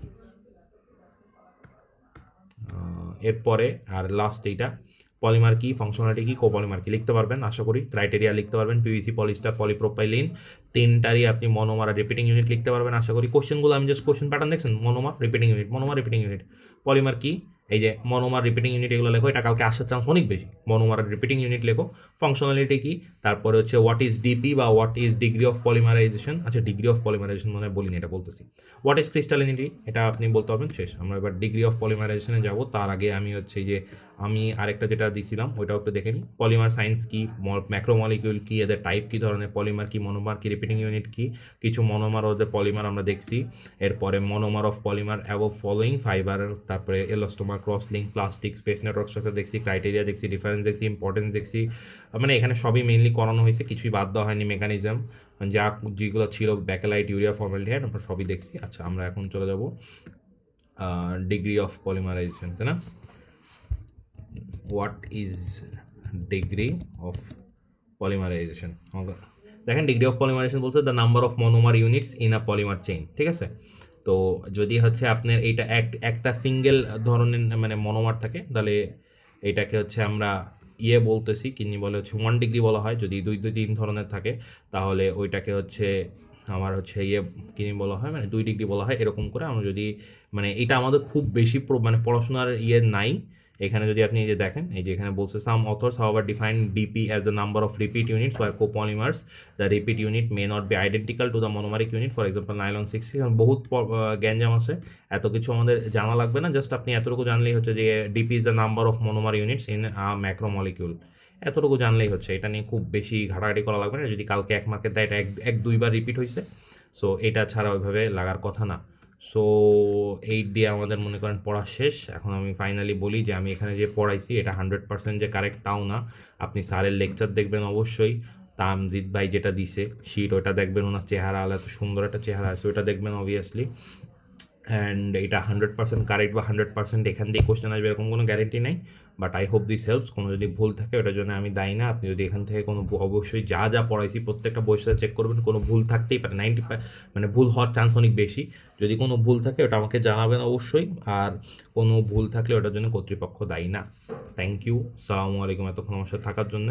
এরপরে আর লাস্ট এইটা পলিমার কি, ফাংশনালিটি কি, কোপলিমার কি লিখতে পারবেন আশা করি। ক্রাইটেরিয়া লিখতে পারবেন, পিভিসি, পলিস্টার, পলিপ্রোপাইলিন, তিনটারই আপনি মনোমার আর রিপিটিং ইউনিট লিখতে পারবেন আশা করি। কোশ্চেনগুলো আমি জাস্ট কোশ্চেন প্যাটার্ন দেখছেন, monomer repeating unit, monomer repeating unit. Polymer কি, এই যে মনোমার রিপিটিং ইউনিট, এগুলো লেখো, এটা কালকে আসার চান্স অনেক বেশি। মনোমার আর রিপিটিং ইউনিট লেখো। ফাংশনালিটি কি, তারপরে হচ্ছে হোয়াট ইজ ডিপি বা what is degree of polymerization. আচ্ছা, ডিগ্রি অফ পলিমারাইজেশন মনে হয় বলিনি, এটা বলতেছি। হোয়াট ইজ ক্রিস্টালিনিটি, এটা আপনি বলতে পারবেন। শেষ, আমরা এবার ডিগ্রি অফ পলিমারাইজেশনে যাব। তার আগে আমি হচ্ছে যে আমি আরেকটা যেটা দিছিলাম ওইটাও একটু দেখে নিই। পলিমার সায়েন্স কি, ম্যাক্রোমলিকিউল কি, এদের টাইপ কি ধরনের, পলিমার কি, মনোমার কি, রিপিটিং ইউনিট কি, কিছু মনোমার ওদের পলিমার আমরা দেখছি। এরপরে monomer of polymer above following fibre, তারপরে elastomer, cross link, plastic, space network structure দেখছি, ক্রাইটেরিয়া দেখছি, ডিফারেন্স দেখছি, ইম্পর্টেন্স দেখছি। মানে এখানে সবই মেইনলি করানো হয়েছে, কিছুই বাদ দেওয়া হয়নি। মেকানিজম যা যেগুলো ছিল, ব্যাকেলাইট, ইউরিয়া, ফর্মালডিহাইড, আমরা সবই দেখছি। আচ্ছা, আমরা এখন চলে যাব ডিগ্রি অফ পলিমারাইজেশন, তাই না? What is degree of polymerization? দেখেন, ডিগ্রি অফ পলিমারাইজেশন বলছে the number of monomer units in a polymer chain, ঠিক আছে? তো যদি হচ্ছে আপনার এইটা একটা সিঙ্গেল ধরনের মানে মনোমার থাকে, তাহলে এইটাকে হচ্ছে আমরা বলতেছি, কিনি বলে হচ্ছে 1 ডিগ্রি বলা হয়। যদি 2-3 ধরনের থাকে তাহলে ওইটাকে হচ্ছে আমার হচ্ছে কিনি বলা হয়, মানে 2 ডিগ্রি বলা হয়। এরকম করে আমরা যদি মানে এটা আমাদের খুব বেশি মানে পড়াশোনার নাই এখানে। যদি আপনি এই যে দেখেন, এই যে এখানে বলছে some authors however define DP as the number of repeat units for copolymers. The repeat unit may not be identical to the monomeric unit, for example nylon 6। বহুত গ্যাঞ্জাম আছে, এত কিছু আমাদের জানা লাগবে না। জাস্ট আপনি এতটুকু জানলেই হচ্ছে যে DP is the number of monomer units in a macromolecule, এতটুকু জানলেই হচ্ছে। এটা নিয়ে খুব বেশি ঘাটাঘাটি করা লাগবে না। যদি কালকে 1 মার্কের দেয়, এটা 1-2 বার রিপিট হয়েছে, সো এটা ছাড়া ওইভাবে লাগার কথা না। সো 8 দিয়ে আমাদের মনে করেন পড়া শেষ। এখন আমি ফাইনালি বলি যে আমি এখানে যে পড়াইছি এটা 100% যে কারেক্ট তাও না। আপনি স্যারের লেকচার দেখবেন অবশ্যই, তামজিদ ভাই যেটা দিছে শিট ওটা দেখবেন, ওনার চেহারা আলাদা, এত সুন্দর একটা চেহারা আছে, ওটা দেখবেন অবভিয়াসলি। অ্যান্ড এটা 100% কারেক্ট বা 100% এখান দিয়ে কোশ্চেন আসবে এরকম কোনো গ্যারেন্টি নেই। But I hope this helps. কোনো যদি ভুল থাকে ওটার জন্য আমি দায়ী না। আপনি যদি এখান থেকে কোনো অবশ্যই যা পড়াইছি প্রত্যেকটা বইয়ের সাথে চেক করবেন, কোনো ভুল থাকতেই পারে। 95 মানে ভুল হওয়ার চান্স অনেক বেশি। যদি কোনো ভুল থাকে ওটা আমাকে জানাবেন অবশ্যই। আর কোনো ভুল থাকলে ওটার জন্য কর্তৃপক্ষ দায়ী না। থ্যাংক ইউ, সালামু আলাইকুম এতক্ষণ আমার সাথে থাকার জন্য।